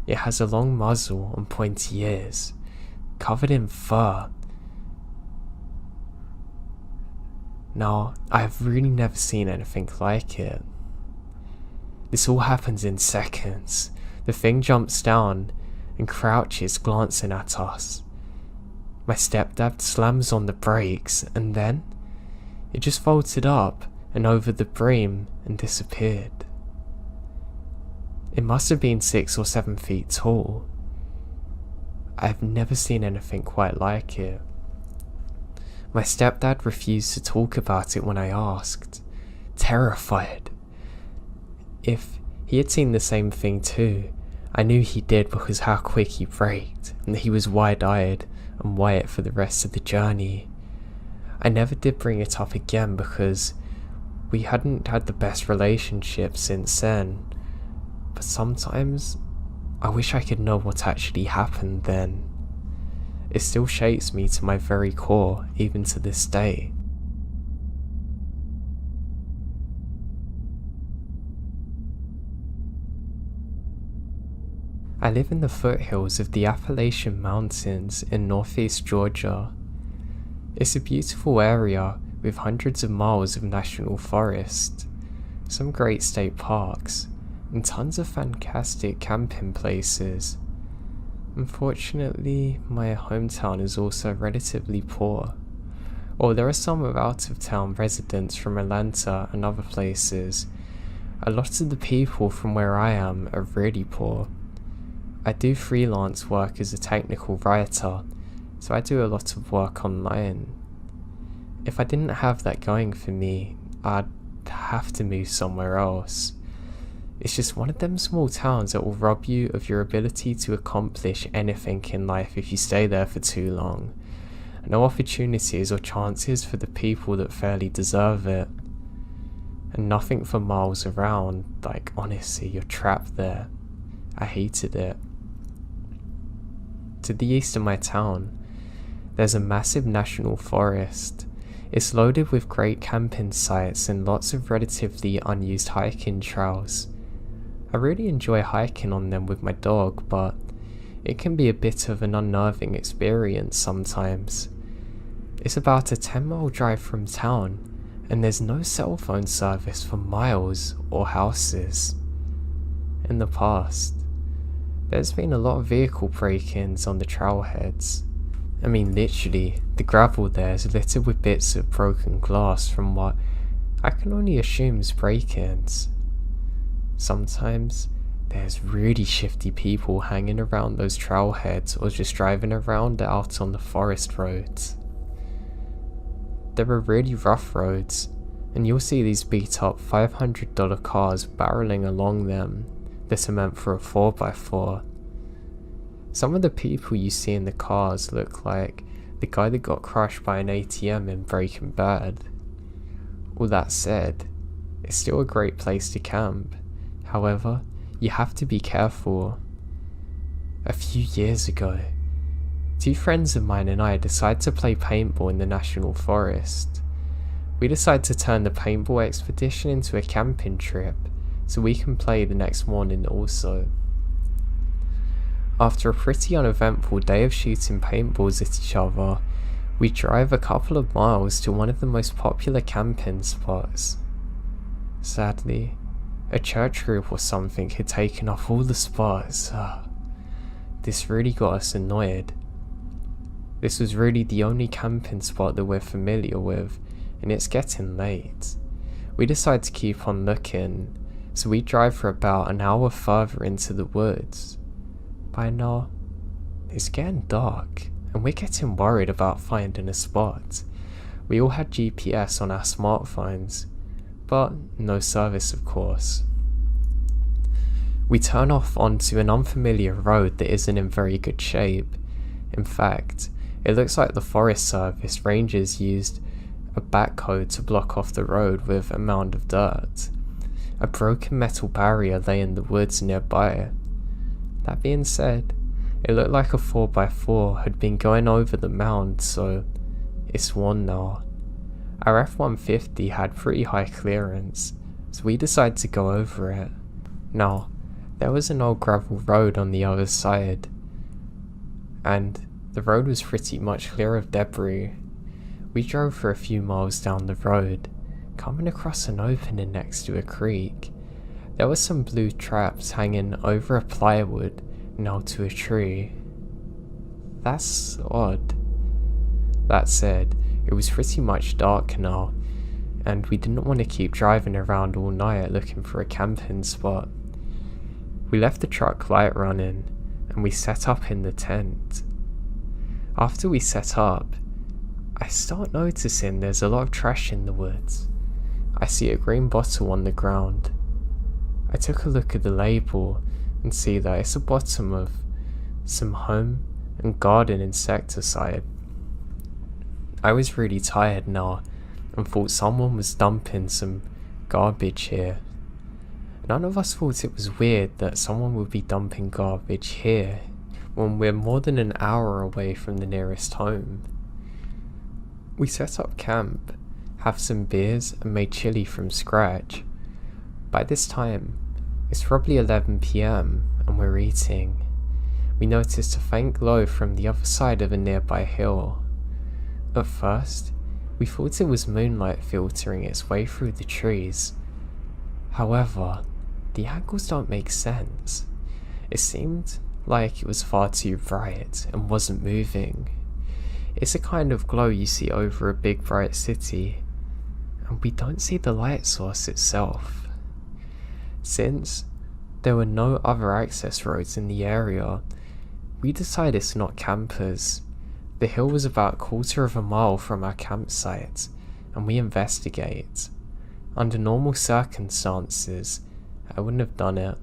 It has a long muzzle and pointy ears, covered in fur. Now, I have really never seen anything like it. This all happens in seconds. The thing jumps down and crouches, glancing at us. My stepdad slams on the brakes, and then it just vaulted up and over the beam and disappeared. It must have been 6 or 7 feet tall. I have never seen anything quite like it. My stepdad refused to talk about it when I asked, terrified. If he had seen the same thing too, I knew he did because how quick he braked, and that he was wide-eyed and white for the rest of the journey. I never did bring it up again because we hadn't had the best relationship since then, but sometimes I wish I could know what actually happened then. It still shakes me to my very core, even to this day. I live in the foothills of the Appalachian Mountains in northeast Georgia. It's a beautiful area with hundreds of miles of national forest, some great state parks, and tons of fantastic camping places. Unfortunately, my hometown is also relatively poor. Or there are some out-of-town residents from Atlanta and other places. A lot of the people from where I am are really poor. I do freelance work as a technical writer, so I do a lot of work online. If I didn't have that going for me, I'd have to move somewhere else. It's just one of them small towns that will rob you of your ability to accomplish anything in life if you stay there for too long. No opportunities or chances for the people that fairly deserve it. And nothing for miles around, like honestly, you're trapped there. I hated it. To the east of my town, there's a massive national forest. It's loaded with great camping sites and lots of relatively unused hiking trails. I really enjoy hiking on them with my dog, but it can be a bit of an unnerving experience sometimes, It's about a 10-mile drive from town, and there's no cell phone service for miles or houses. In the past, there's been a lot of vehicle break-ins on the trailheads. I mean, literally, the gravel there is littered with bits of broken glass from what I can only assume is break-ins. Sometimes, there's really shifty people hanging around those trailheads or just driving around out on the forest roads. There are really rough roads, and you'll see these beat up $500 cars barreling along them that are meant for a 4x4. Some of the people you see in the cars look like the guy that got crushed by an ATM in Breaking Bad. All that said, it's still a great place to camp. However, you have to be careful. A few years ago, 2 friends of mine and I decided to play paintball in the National Forest. We decided to turn the paintball expedition into a camping trip, so we can play the next morning also. After a pretty uneventful day of shooting paintballs at each other, we drive a couple of miles to one of the most popular camping spots. Sadly, a church group or something had taken off all the spots. This really got us annoyed. This was really the only camping spot that we're familiar with, and it's getting late. We decide to keep on looking, so we drive for about an hour further into the woods. By now, it's getting dark, and we're getting worried about finding a spot. We all had GPS on our smartphones, but no service of course. We turn off onto an unfamiliar road that isn't in very good shape. In fact, it looks like the Forest Service rangers used a backhoe to block off the road with a mound of dirt. A broken metal barrier lay in the woods nearby. That being said, it looked like a 4x4 had been going over the mound, so it's worn now. Our F-150 had pretty high clearance, so we decided to go over it. Now, there was an old gravel road on the other side, and the road was pretty much clear of debris. We drove for a few miles down the road, coming across an opening next to a creek. There were some blue traps hanging over a plywood nailed to a tree. That's odd. That said, it was pretty much dark now, and we didn't want to keep driving around all night looking for a camping spot. We left the truck light running, and we set up in the tent. After we set up, I start noticing there's a lot of trash in the woods. I see a green bottle on the ground. I took a look at the label and see that it's a bottle of some home and garden insecticide. I was really tired now and thought someone was dumping some garbage here. None of us thought it was weird that someone would be dumping garbage here when we're more than an hour away from the nearest home. We set up camp, have some beers and made chili from scratch. By this time, it's probably 11 PM and we're eating. We noticed a faint glow from the other side of a nearby hill. At first, we thought it was moonlight filtering its way through the trees. However, the angles don't make sense. It seemed like it was far too bright and wasn't moving. It's a kind of glow you see over a big bright city, and we don't see the light source itself. Since there were no other access roads in the area, we decided to not campers. The hill was about a quarter of a mile from our campsite, and we investigate. Under normal circumstances, I wouldn't have done it.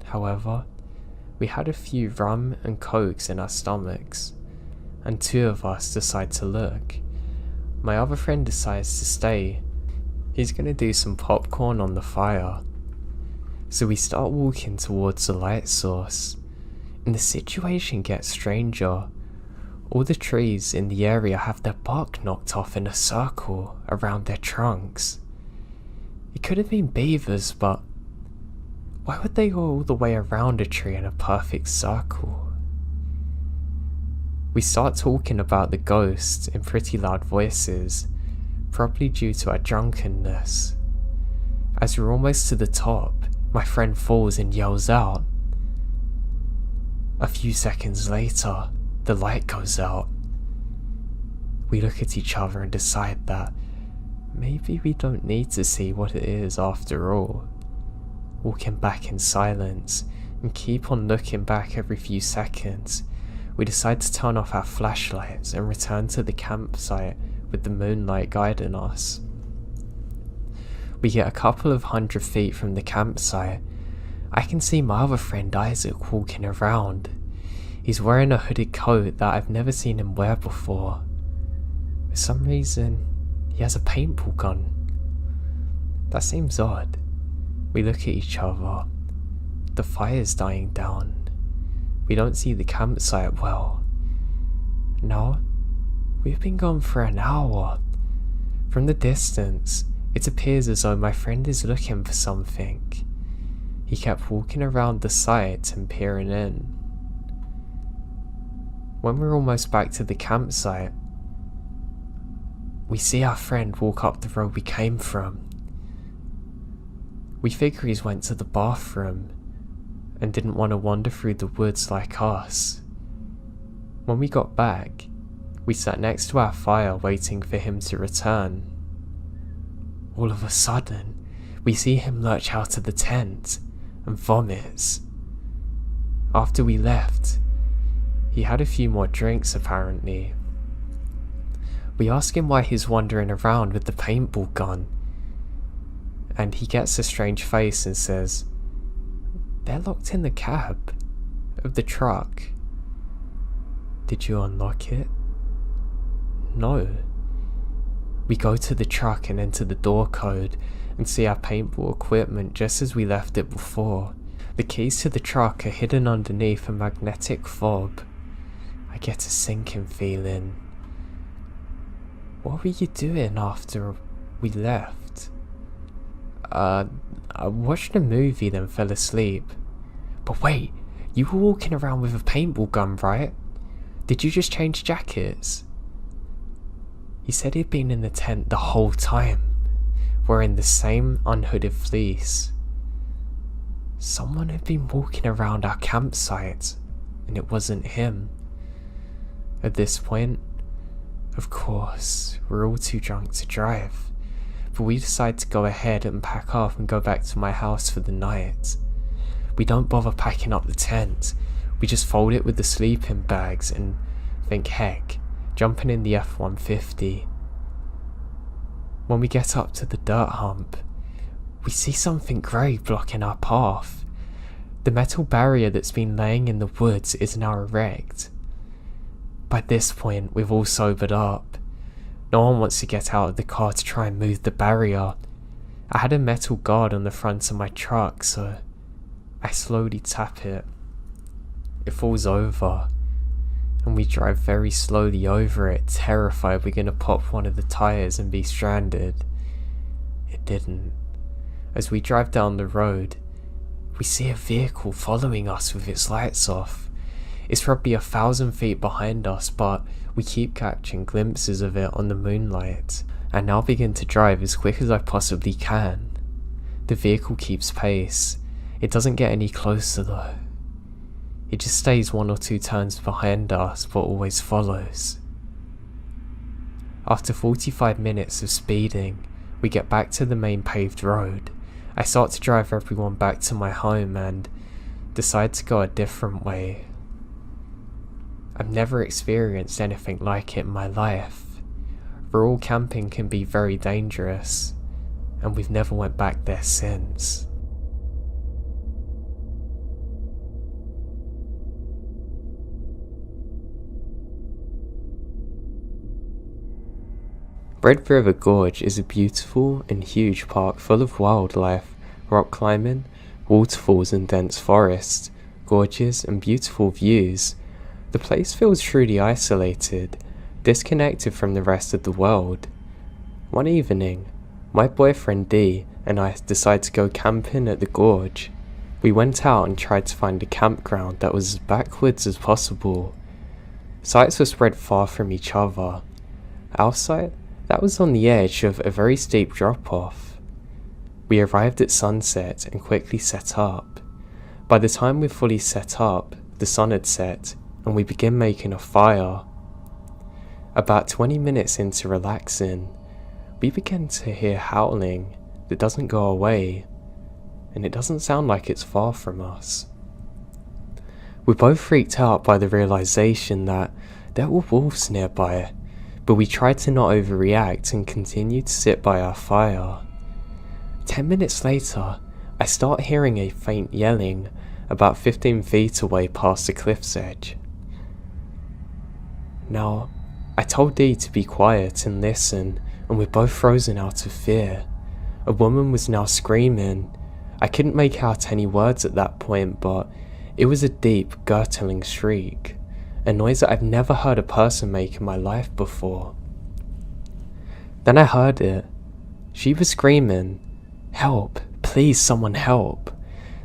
However, we had a few rum and cokes in our stomachs, and 2 of us decide to look. My other friend decides to stay. He's gonna do some popcorn on the fire. So we start walking towards the light source, and the situation gets stranger. All the trees in the area have their bark knocked off in a circle around their trunks. It could have been beavers, but why would they go all the way around a tree in a perfect circle? We start talking about the ghost in pretty loud voices, probably due to our drunkenness. As we're almost to the top, my friend falls and yells out. A few seconds later, the light goes out. We look at each other and decide that maybe we don't need to see what it is after all. Walking back in silence and keep on looking back every few seconds, we decide to turn off our flashlights and return to the campsite with the moonlight guiding us. We get a couple of 100 feet from the campsite. I can see my other friend Isaac walking around. He's wearing a hooded coat that I've never seen him wear before. For some reason, he has a paintball gun. That seems odd. We look at each other. The fire's dying down. We don't see the campsite well. Now, we've been gone for an hour. From the distance, it appears as though my friend is looking for something. He kept walking around the site and peering in. When we're almost back to the campsite, we see our friend walk up the road we came from. We figure he's went to the bathroom and didn't want to wander through the woods like us. When we got back, we sat next to our fire waiting for him to return. All of a sudden, we see him lurch out of the tent and vomits. After we left, he had a few more drinks apparently. We ask him why he's wandering around with the paintball gun, and he gets a strange face and says, "They're locked in the cab of the truck." "Did you unlock it?" "No." We go to the truck and enter the door code and see our paintball equipment just as we left it before. The keys to the truck are hidden underneath a magnetic fob. I get a sinking feeling. What were you doing after we left? I watched a movie then fell asleep. But wait, you were walking around with a paintball gun, right? Did you just change jackets? He said he'd been in the tent the whole time, wearing the same unhooded fleece. Someone had been walking around our campsite, and it wasn't him. At this point, of course, we're all too drunk to drive, but we decide to go ahead and pack up and go back to my house for the night. We don't bother packing up the tent, we just fold it with the sleeping bags and think, heck, jumping in the F-150. When we get up to the dirt hump, we see something grey blocking our path. The metal barrier that's been laying in the woods is now erect. By this point, we've all sobered up. No one wants to get out of the car to try and move the barrier. I had a metal guard on the front of my truck, so I slowly tap it. It falls over, and we drive very slowly over it, terrified we're gonna pop one of the tires and be stranded. It didn't. As we drive down the road, we see a vehicle following us with its lights off. It's probably 1,000 feet behind us, but we keep catching glimpses of it on the moonlight. I now begin to drive as quick as I possibly can. The vehicle keeps pace. It doesn't get any closer though. It just stays 1 or 2 turns behind us, but always follows. After 45 minutes of speeding, we get back to the main paved road. I start to drive everyone back to my home and decide to go a different way. I've never experienced anything like it in my life. Rural camping can be very dangerous, and we've never went back there since. Red River Gorge is a beautiful and huge park full of wildlife, rock climbing, waterfalls and dense forests, gorges and beautiful views. The place feels truly isolated, disconnected from the rest of the world. One evening, my boyfriend D and I decided to go camping at the gorge. We went out and tried to find a campground that was as backwoods as possible. Sites were spread far from each other. Our site, that was on the edge of a very steep drop-off. We arrived at sunset and quickly set up. By the time we fully set up, the sun had set, and we began making a fire. About 20 minutes into relaxing, we began to hear howling that doesn't go away, and it doesn't sound like it's far from us. We both freaked out by the realization that there were wolves nearby, but we tried to not overreact and continued to sit by our fire. 10 minutes later, I start hearing a faint yelling about 15 feet away past the cliff's edge. Now, I told Dee to be quiet and listen, and we're both frozen out of fear. A woman was now screaming. I couldn't make out any words at that point, but it was a deep, gurgling shriek, a noise that I've never heard a person make in my life before. Then I heard it. She was screaming, "Help, please someone help.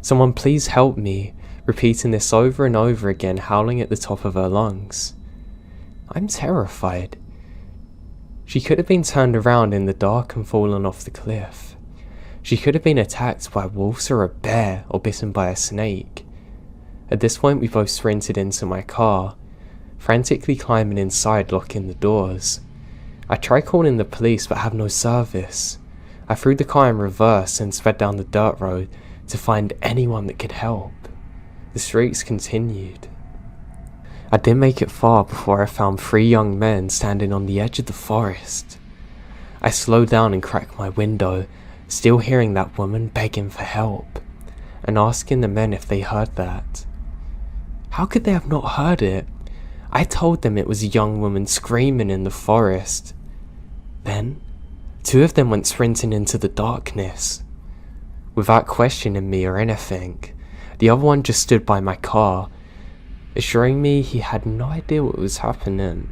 Someone please help me," repeating this over and over again, howling at the top of her lungs. I'm terrified. She could have been turned around in the dark and fallen off the cliff. She could have been attacked by wolves or a bear or bitten by a snake. At this point we both sprinted into my car, frantically climbing inside, locking the doors. I tried calling the police but have no service. I threw the car in reverse and sped down the dirt road to find anyone that could help. The shrieks continued. I didn't make it far before I found 3 young men standing on the edge of the forest. I slowed down and cracked my window, still hearing that woman begging for help, and asking the men if they heard that. How could they have not heard it? I told them it was a young woman screaming in the forest. Then, 2 of them went sprinting into the darkness. Without questioning me or anything, the other one just stood by my car, assuring me he had no idea what was happening.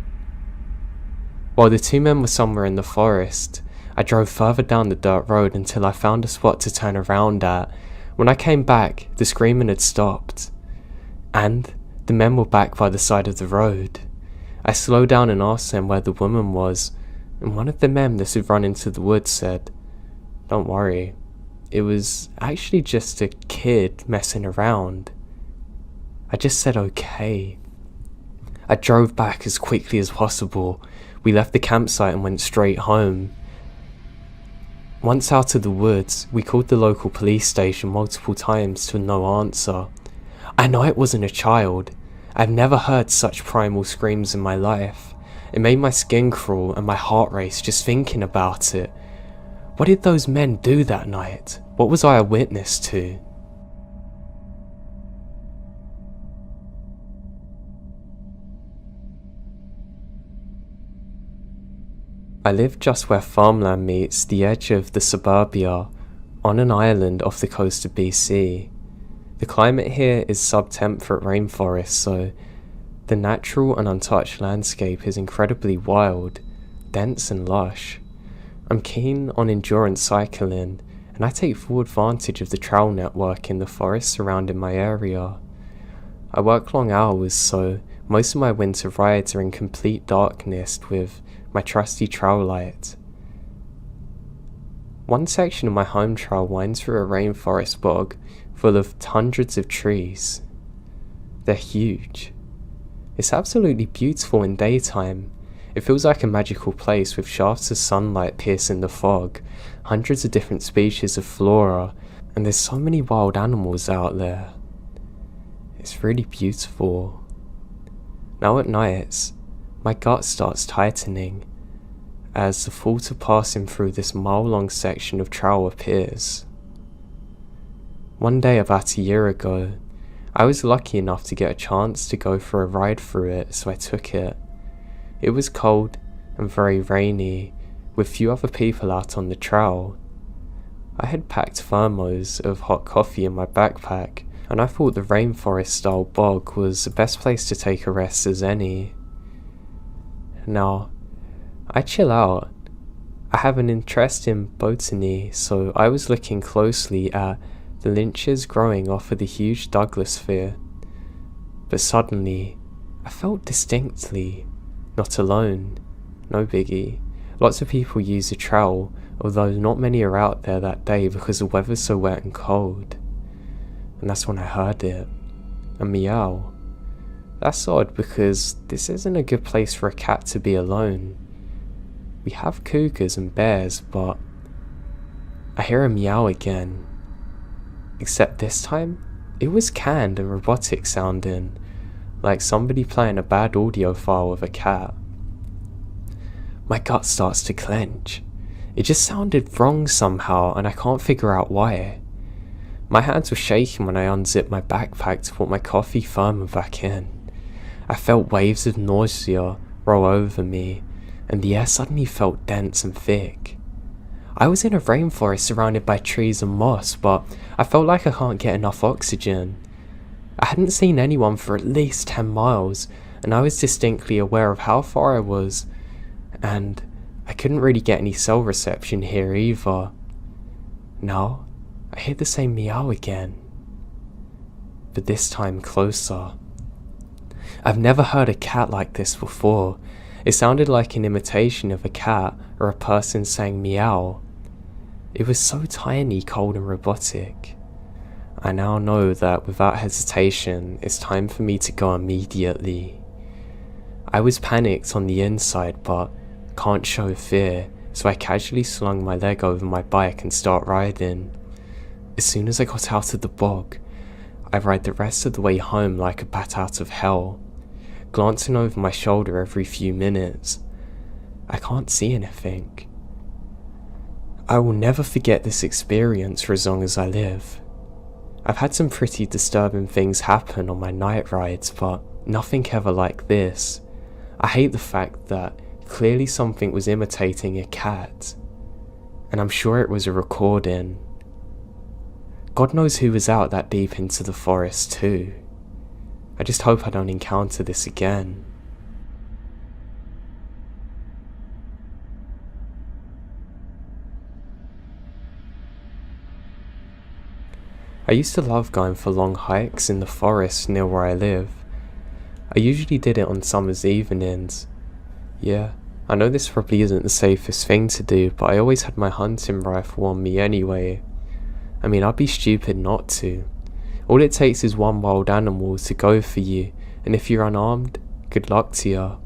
While the 2 men were somewhere in the forest, I drove further down the dirt road until I found a spot to turn around at. When I came back, the screaming had stopped, and the men were back by the side of the road. I slowed down and asked them where the woman was, and one of the men that had run into the woods said, "Don't worry, it was actually just a kid messing around." I just said okay. I drove back as quickly as possible. We left the campsite and went straight home. Once out of the woods, we called the local police station multiple times to no answer. I know it wasn't a child. I've never heard such primal screams in my life. It made my skin crawl and my heart race just thinking about it. What did those men do that night? What was I a witness to? I live just where farmland meets the edge of the suburbia, on an island off the coast of BC. The climate here is sub-temperate rainforest, so the natural and untouched landscape is incredibly wild, dense and lush. I'm keen on endurance cycling, and I take full advantage of the trail network in the forest surrounding my area. I work long hours, so most of my winter rides are in complete darkness with my trusty trail light. One section of my home trail winds through a rainforest bog full of hundreds of trees. They're huge. It's absolutely beautiful in daytime. It feels like a magical place with shafts of sunlight piercing the fog, hundreds of different species of flora, and there's so many wild animals out there. It's really beautiful. Now at nights, my gut starts tightening as the thought of passing through this mile-long section of trail appears. One day about a year ago, I was lucky enough to get a chance to go for a ride through it, so I took it. It was cold and very rainy, with few other people out on the trail. I had packed thermos of hot coffee in my backpack, and I thought the rainforest-style bog was the best place to take a rest as any. Now, I chill out. I have an interest in botany, so I was looking closely at the lynches growing off of the huge Douglas fir. But suddenly, I felt distinctly not alone. No biggie. Lots of people use a trowel, although not many are out there that day because the weather's so wet and cold. And that's when I heard it. A meow. That's odd because this isn't a good place for a cat to be alone. We have cougars and bears, but I hear a meow again. Except this time, it was canned and robotic sounding, like somebody playing a bad audio file with a cat. My gut starts to clench. It just sounded wrong somehow and I can't figure out why. My hands were shaking when I unzipped my backpack to put my coffee thermos back in. I felt waves of nausea roll over me, and the air suddenly felt dense and thick. I was in a rainforest surrounded by trees and moss, but I felt like I can't get enough oxygen. I hadn't seen anyone for at least 10 miles, and I was distinctly aware of how far I was, and I couldn't really get any cell reception here either. Now, I hear the same meow again, but this time closer. I've never heard a cat like this before. It sounded like an imitation of a cat or a person saying meow. It was so tiny, cold and robotic. I now know that without hesitation, it's time for me to go immediately. I was panicked on the inside, but can't show fear, so I casually slung my leg over my bike and start riding. As soon as I got out of the bog, I ride the rest of the way home like a bat out of hell, glancing over my shoulder every few minutes. I can't see anything. I will never forget this experience for as long as I live. I've had some pretty disturbing things happen on my night rides, but nothing ever like this. I hate the fact that clearly something was imitating a cat, and I'm sure it was a recording. God knows who was out that deep into the forest too. I just hope I don't encounter this again. I used to love going for long hikes in the forest near where I live. I usually did it on summer's evenings. Yeah, I know this probably isn't the safest thing to do, but I always had my hunting rifle on me anyway. I mean, I'd be stupid not to. All it takes is one wild animal to go for you, and if you're unarmed, good luck to you.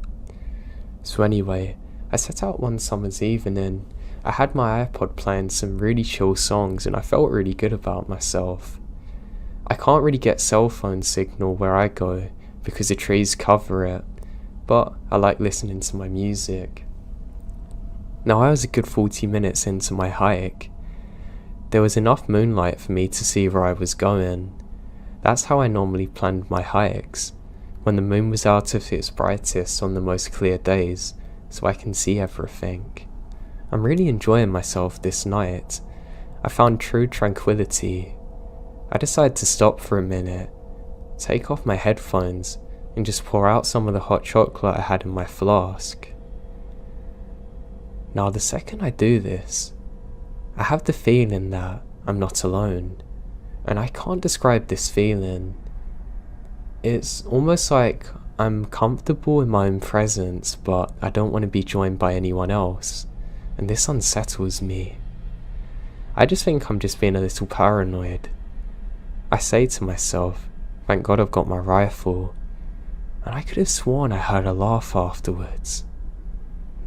So anyway, I set out one summer's evening. I had my iPod playing some really chill songs and I felt really good about myself. I can't really get cell phone signal where I go because the trees cover it, but I like listening to my music. Now I was a good 40 minutes into my hike. There was enough moonlight for me to see where I was going. That's how I normally planned my hikes, when the moon was out of its brightest on the most clear days, so I can see everything. I'm really enjoying myself this night. I found true tranquility. I decided to stop for a minute, take off my headphones, and just pour out some of the hot chocolate I had in my flask. Now the second I do this, I have the feeling that I'm not alone, and I can't describe this feeling. It's almost like I'm comfortable in my own presence, but I don't want to be joined by anyone else, and this unsettles me. I just think I'm just being a little paranoid. I say to myself, thank God I've got my rifle, and I could have sworn I heard a laugh afterwards.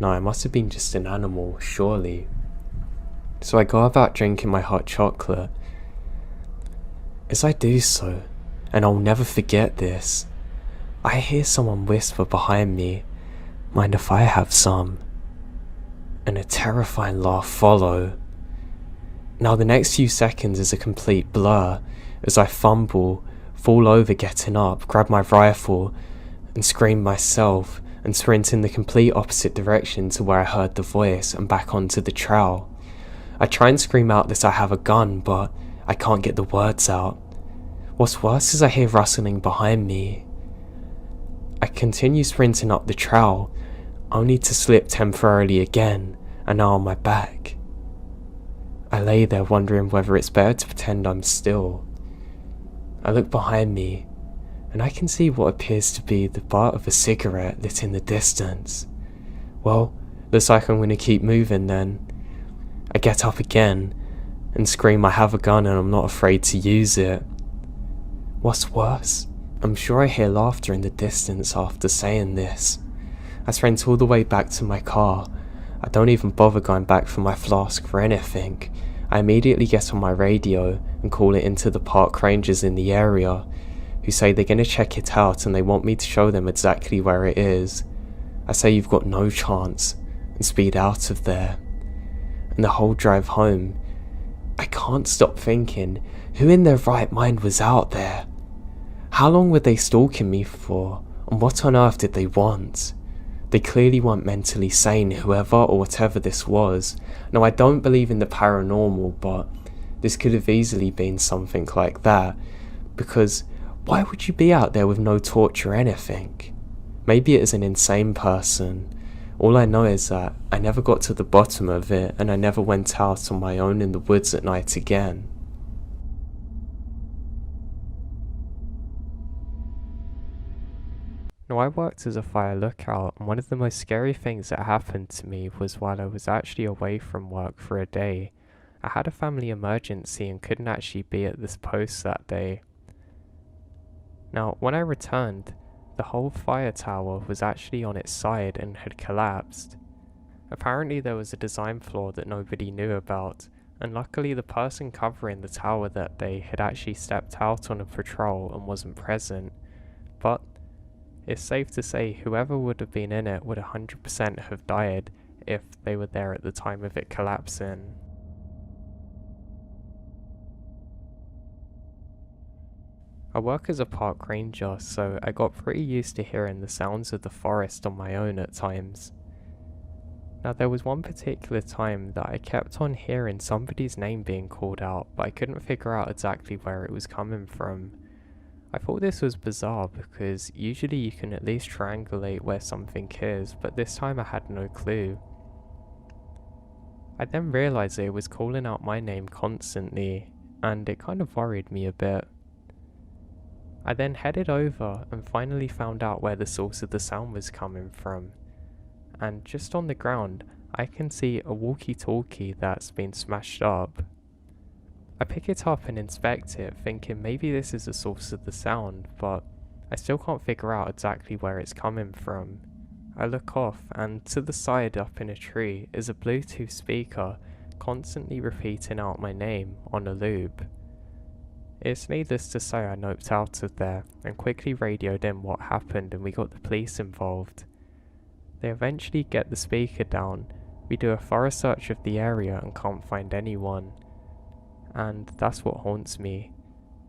No, it must have been just an animal, surely. So I go about drinking my hot chocolate. As I do so, and I'll never forget this, I hear someone whisper behind me, "Mind if I have some?" And a terrifying laugh follow. Now the next few seconds is a complete blur as I fumble, fall over getting up, grab my rifle, and scream myself and sprint in the complete opposite direction to where I heard the voice and back onto the trail. I try and scream out that I have a gun, but I can't get the words out. What's worse is I hear rustling behind me. I continue sprinting up the trail, only to slip temporarily again, and now on my back. I lay there wondering whether it's better to pretend I'm still. I look behind me, and I can see what appears to be the butt of a cigarette lit in the distance. Well, looks like I'm going to keep moving then. I get up again and scream I have a gun and I'm not afraid to use it. What's worse, I'm sure I hear laughter in the distance after saying this. I sprint all the way back to my car. I don't even bother going back for my flask for anything. I immediately get on my radio and call it into the park rangers in the area, who say they're going to check it out and they want me to show them exactly where it is. I say you've got no chance and speed out of there. And the whole drive home, I can't stop thinking, who in their right mind was out there? How long were they stalking me for, and what on earth did they want? They clearly weren't mentally sane, whoever or whatever this was. Now, I don't believe in the paranormal, but this could have easily been something like that, because why would you be out there with no torch or anything? Maybe it is an insane person. All I know is that I never got to the bottom of it, and I never went out on my own in the woods at night again. Now, I worked as a fire lookout, and one of the most scary things that happened to me was while I was actually away from work for a day. I had a family emergency and couldn't actually be at this post that day. Now, when I returned, the whole fire tower was actually on its side and had collapsed. Apparently there was a design flaw that nobody knew about, and luckily the person covering the tower that day had actually stepped out on a patrol and wasn't present. But it's safe to say whoever would have been in it would 100% have died if they were there at the time of it collapsing. I work as a park ranger, so I got pretty used to hearing the sounds of the forest on my own at times. Now, there was one particular time that I kept on hearing somebody's name being called out, but I couldn't figure out exactly where it was coming from. I thought this was bizarre because usually you can at least triangulate where something is, but this time I had no clue. I then realised that it was calling out my name constantly, and it kind of worried me a bit. I then headed over and finally found out where the source of the sound was coming from, and just on the ground I can see a walkie-talkie that's been smashed up. I pick it up and inspect it, thinking maybe this is the source of the sound, but I still can't figure out exactly where it's coming from. I look off, and to the side up in a tree is a Bluetooth speaker constantly repeating out my name on a loop. It's needless to say I noped out of there and quickly radioed in what happened, and we got the police involved. They eventually get the speaker down, we do a thorough search of the area and can't find anyone. And that's what haunts me.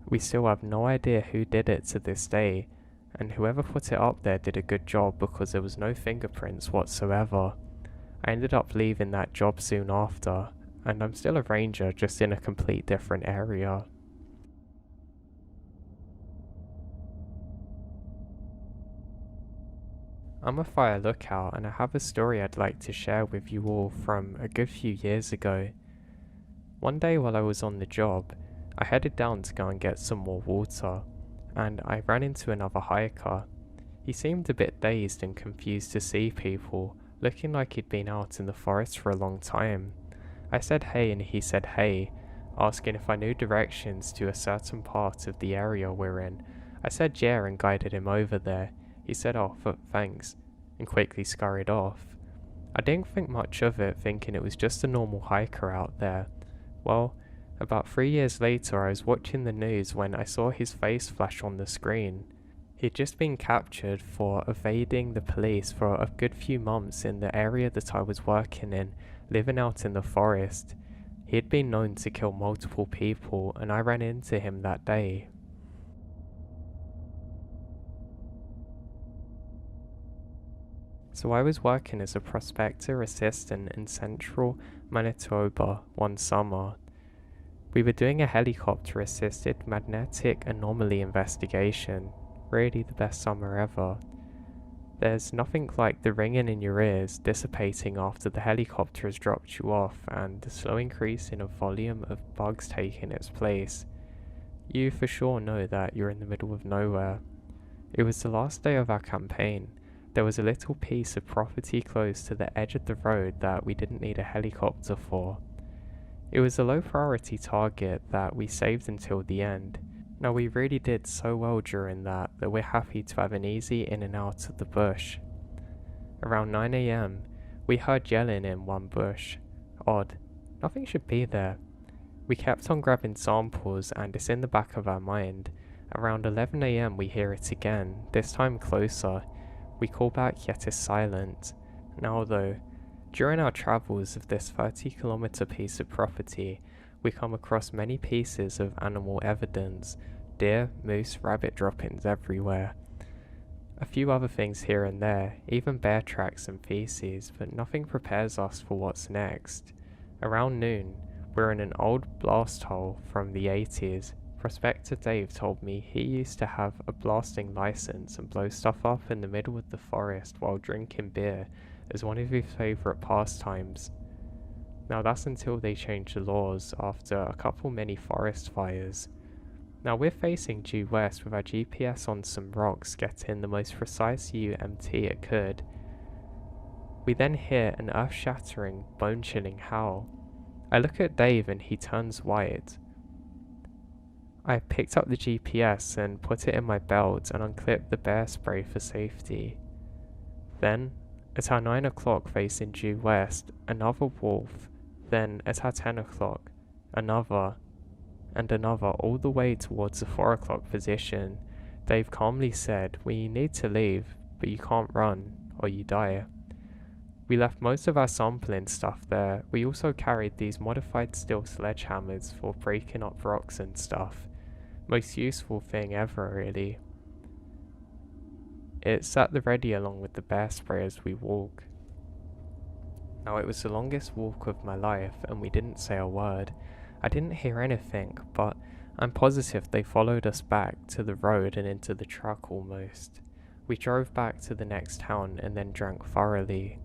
We still have no idea who did it to this day, and whoever put it up there did a good job because there was no fingerprints whatsoever. I ended up leaving that job soon after, and I'm still a ranger, just in a complete different area. I'm a fire lookout, and I have a story I'd like to share with you all from a good few years ago. One day while I was on the job, I headed down to go and get some more water, and I ran into another hiker. He seemed a bit dazed and confused to see people, looking like he'd been out in the forest for a long time. I said hey and he said hey, asking if I knew directions to a certain part of the area we're in. I said yeah and guided him over there. He said oh thanks, and quickly scurried off. I didn't think much of it, thinking it was just a normal hiker out there. Well, about 3 years later I was watching the news when I saw his face flash on the screen. He'd just been captured for evading the police for a good few months in the area that I was working in, living out in the forest. He had been known to kill multiple people, and I ran into him that day. So I was working as a prospector assistant in central Manitoba one summer. We were doing a helicopter-assisted magnetic anomaly investigation. Really the best summer ever. There's nothing like the ringing in your ears dissipating after the helicopter has dropped you off, and the slow increase in a volume of bugs taking its place. You for sure know that you're in the middle of nowhere. It was the last day of our campaign. There was a little piece of property close to the edge of the road that we didn't need a helicopter for. It was a low priority target that we saved until the end. Now we really did so well during that we're happy to have an easy in and out of the bush. Around 9 AM, we heard yelling in one bush. Odd, nothing should be there. We kept on grabbing samples and it's in the back of our mind. Around 11 AM we hear it again, this time closer. We call back yet it's silent. Now though, during our travels of this 30-kilometer piece of property, we come across many pieces of animal evidence, deer, moose, rabbit droppings everywhere. A few other things here and there, even bear tracks and feces, but nothing prepares us for what's next. Around noon, we're in an old blast hole from the 80s. Prospector Dave told me he used to have a blasting license and blow stuff up in the middle of the forest while drinking beer as one of his favourite pastimes. Now that's until they changed the laws after a couple many forest fires. Now we're facing due west with our GPS on some rocks getting the most precise UMT it could. We then hear an earth-shattering, bone-chilling howl. I look at Dave and he turns white. I picked up the GPS and put it in my belt and unclipped the bear spray for safety. Then, at our 9 o'clock facing due west, another wolf. Then, at our 10 o'clock, another, and another all the way towards the 4 o'clock position. Dave calmly said, "We need to leave, but you can't run, or you die." We left most of our sampling stuff there. We also carried these modified steel sledgehammers for breaking up rocks and stuff. Most useful thing ever, really. It's at the ready along with the bear spray as we walk. Now it was the longest walk of my life and we didn't say a word. I didn't hear anything, but I'm positive they followed us back to the road and into the truck almost. We drove back to the next town and then drank thoroughly.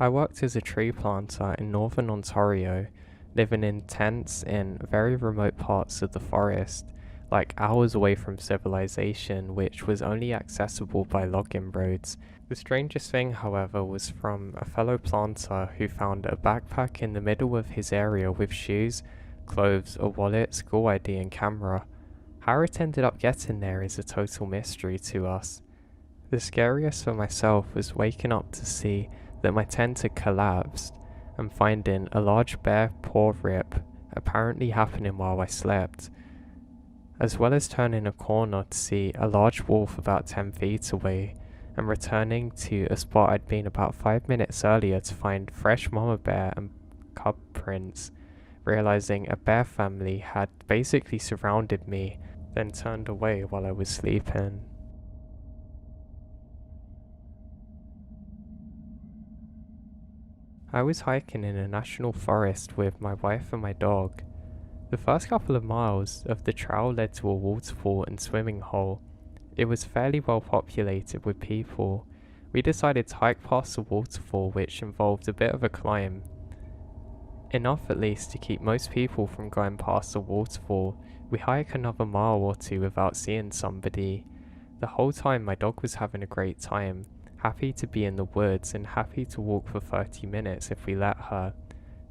I worked as a tree planter in northern Ontario, living in tents in very remote parts of the forest, like hours away from civilization, which was only accessible by logging roads. The strangest thing, however, was from a fellow planter who found a backpack in the middle of his area with shoes, clothes, a wallet, school ID and camera. How it ended up getting there is a total mystery to us. The scariest for myself was waking up to see that my tent had collapsed and finding a large bear paw rip apparently happening while I slept, as well as turning a corner to see a large wolf about 10 feet away and returning to a spot I'd been about 5 minutes earlier to find fresh mama bear and cub prints, realizing a bear family had basically surrounded me, then turned away while I was sleeping. I was hiking in a national forest with my wife and my dog. The first couple of miles of the trail led to a waterfall and swimming hole. It was fairly well populated with people. We decided to hike past the waterfall, which involved a bit of a climb. Enough at least to keep most people from going past the waterfall. We hike another mile or two without seeing somebody. The whole time my dog was having a great time, happy to be in the woods and happy to walk for 30 minutes if we let her.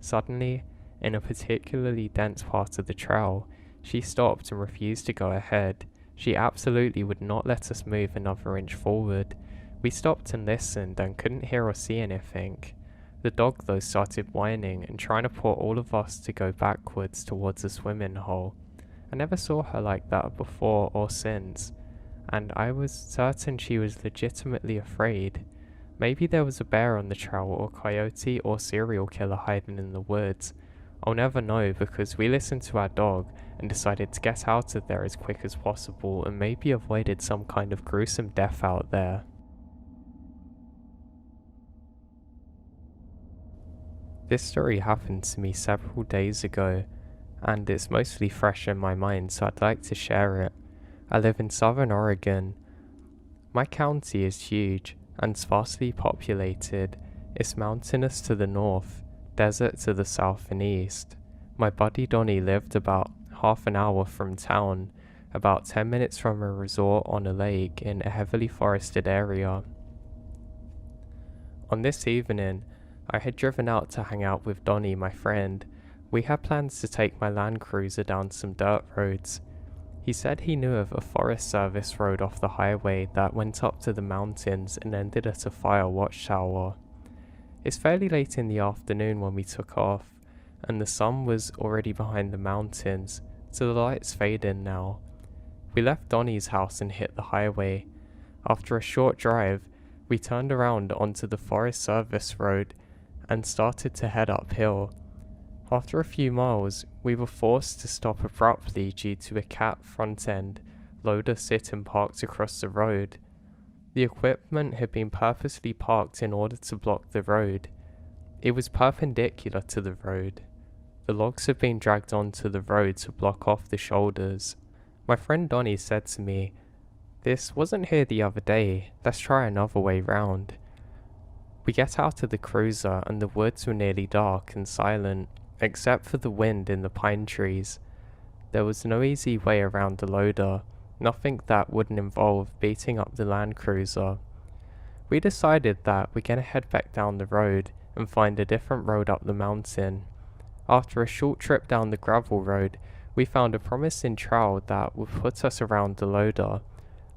Suddenly, in a particularly dense part of the trail, she stopped and refused to go ahead. She absolutely would not let us move another inch forward. We stopped and listened and couldn't hear or see anything. The dog though started whining and trying to pull all of us to go backwards towards the swimming hole. I never saw her like that before or since, and I was certain she was legitimately afraid. Maybe there was a bear on the trail or coyote or serial killer hiding in the woods. I'll never know because we listened to our dog and decided to get out of there as quick as possible and maybe avoided some kind of gruesome death out there. This story happened to me several days ago and it's mostly fresh in my mind, so I'd like to share it. I live in southern Oregon. My county is huge and sparsely populated. It's mountainous to the north, desert to the south and east. My buddy Donnie lived about half an hour from town, about 10 minutes from a resort on a lake in a heavily forested area. On this evening, I had driven out to hang out with Donnie, my friend. We had plans to take my Land Cruiser down some dirt roads. He said he knew of a Forest Service road off the highway that went up to the mountains and ended at a fire watchtower. It's fairly late in the afternoon when we took off, and the sun was already behind the mountains, so the lights fade in now. We left Donnie's house and hit the highway. After a short drive, we turned around onto the Forest Service road and started to head uphill. After a few miles, we were forced to stop abruptly due to a cat front-end loader sitting parked across the road. The equipment had been purposely parked in order to block the road. It was perpendicular to the road. The logs had been dragged onto the road to block off the shoulders. My friend Donnie said to me, "This wasn't here the other day, let's try another way round." We get out of the cruiser and the woods were nearly dark and silent, except for the wind in the pine trees. There was no easy way around the loader, nothing that wouldn't involve beating up the Land Cruiser. We decided that we're gonna head back down the road and find a different road up the mountain. After a short trip down the gravel road, we found a promising trail that would put us around the loader,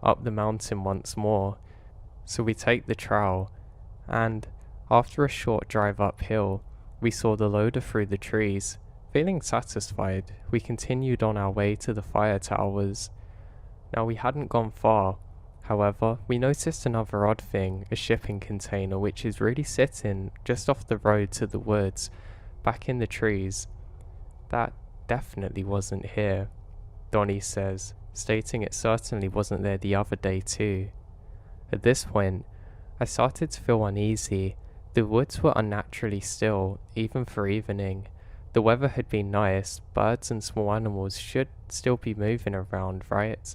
up the mountain once more. So we take the trail, and after a short drive uphill, we saw the loader through the trees. Feeling satisfied, we continued on our way to the fire towers. Now we hadn't gone far. However, we noticed another odd thing, a shipping container which is really sitting just off the road to the woods, back in the trees. That definitely wasn't here, Donnie says, stating it certainly wasn't there the other day too. At this point, I started to feel uneasy. The woods were unnaturally still, even for evening. The weather had been nice, birds and small animals should still be moving around, right?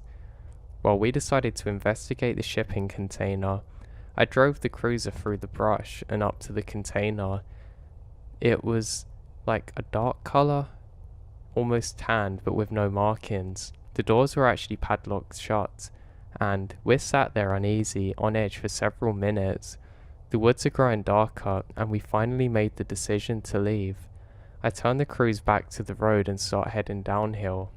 Well, we decided to investigate the shipping container. I drove the cruiser through the brush and up to the container. It was like a dark colour, almost tanned but with no markings. The doors were actually padlocked shut, and we sat there uneasy, on edge for several minutes. The woods are growing darker, and we finally made the decision to leave. I turned the cruise back to the road and start heading downhill.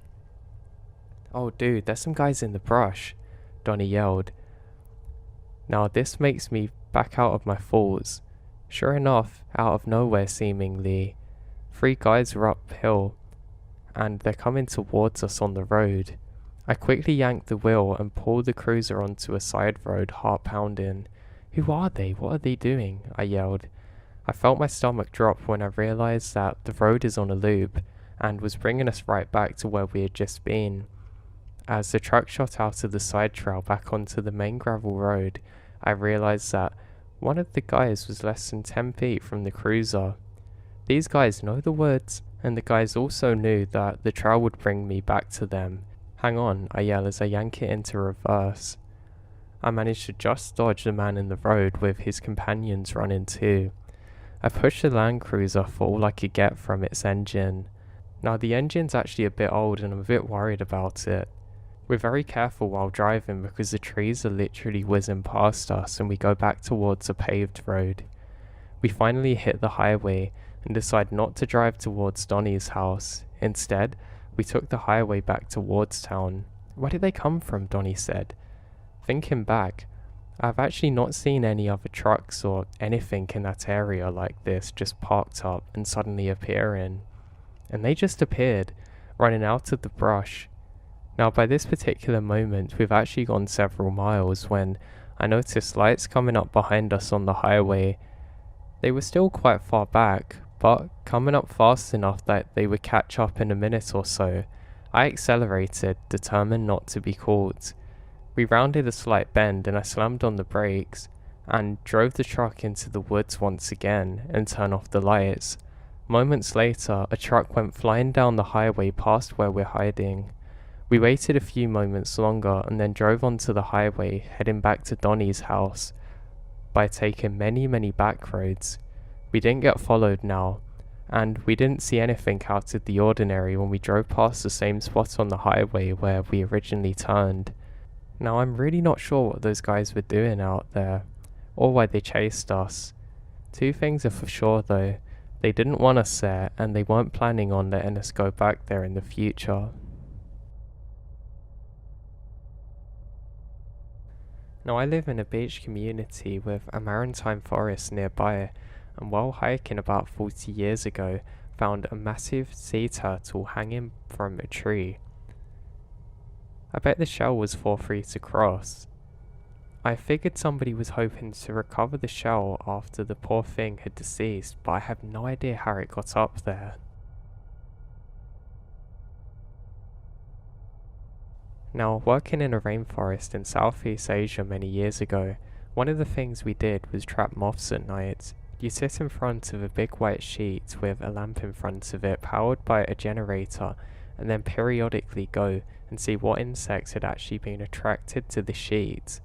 "Oh dude, there's some guys in the brush," Donnie yelled. Now this makes me back out of my thoughts. Sure enough, out of nowhere seemingly, 3 guys were uphill, and they're coming towards us on the road. I quickly yanked the wheel and pulled the cruiser onto a side road, heart pounding. "Who are they? What are they doing?" I yelled. I felt my stomach drop when I realized that the road is on a loop and was bringing us right back to where we had just been. As the truck shot out of the side trail back onto the main gravel road, I realized that one of the guys was less than 10 feet from the cruiser. These guys know the woods, and the guys also knew that the trail would bring me back to them. "Hang on," I yell as I yank it into reverse. I managed to just dodge the man in the road with his companions running too. I pushed the Land Cruiser for all I could get from its engine. Now the engine's actually a bit old and I'm a bit worried about it. We're very careful while driving because the trees are literally whizzing past us and we go back towards a paved road. We finally hit the highway and decide not to drive towards Donnie's house. Instead, we took the highway back towards town. "Where did they come from?" Donnie said. Thinking back, I've actually not seen any other trucks or anything in that area like this just parked up and suddenly appearing. And they just appeared, running out of the brush. Now by this particular moment, we've actually gone several miles when I noticed lights coming up behind us on the highway. They were still quite far back, but coming up fast enough that they would catch up in a minute or so. I accelerated, determined not to be caught. We rounded a slight bend and I slammed on the brakes and drove the truck into the woods once again and turned off the lights. Moments later, a truck went flying down the highway past where we're hiding. We waited a few moments longer and then drove onto the highway, heading back to Donnie's house by taking many back roads. We didn't get followed now, and we didn't see anything out of the ordinary when we drove past the same spot on the highway where we originally turned. Now I'm really not sure what those guys were doing out there, or why they chased us. Two things are for sure though, they didn't want us there and they weren't planning on letting us go back there in the future. Now I live in a beach community with a maritime forest nearby, and while hiking about 40 years ago, found a massive sea turtle hanging from a tree. I bet the shell was 4 feet across. I figured somebody was hoping to recover the shell after the poor thing had deceased, but I have no idea how it got up there. Now, working in a rainforest in Southeast Asia many years ago, one of the things we did was trap moths at night. You sit in front of a big white sheet with a lamp in front of it powered by a generator, and then periodically go and see what insects had actually been attracted to the sheet.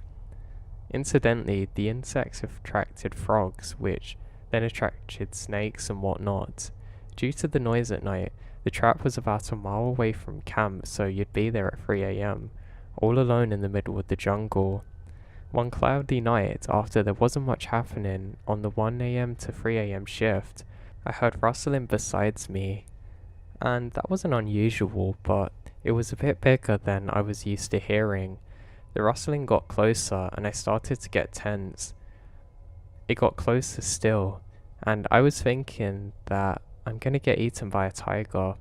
Incidentally, the insects attracted frogs, which then attracted snakes and whatnot. Due to the noise at night, the trap was about a mile away from camp, so you'd be there at 3 AM, all alone in the middle of the jungle. One cloudy night, after there wasn't much happening on the 1 AM to 3 AM shift, I heard rustling besides me. And that wasn't unusual, but it was a bit bigger than I was used to hearing. The rustling got closer and I started to get tense. It got closer still, and I was thinking that I'm gonna get eaten by a tiger.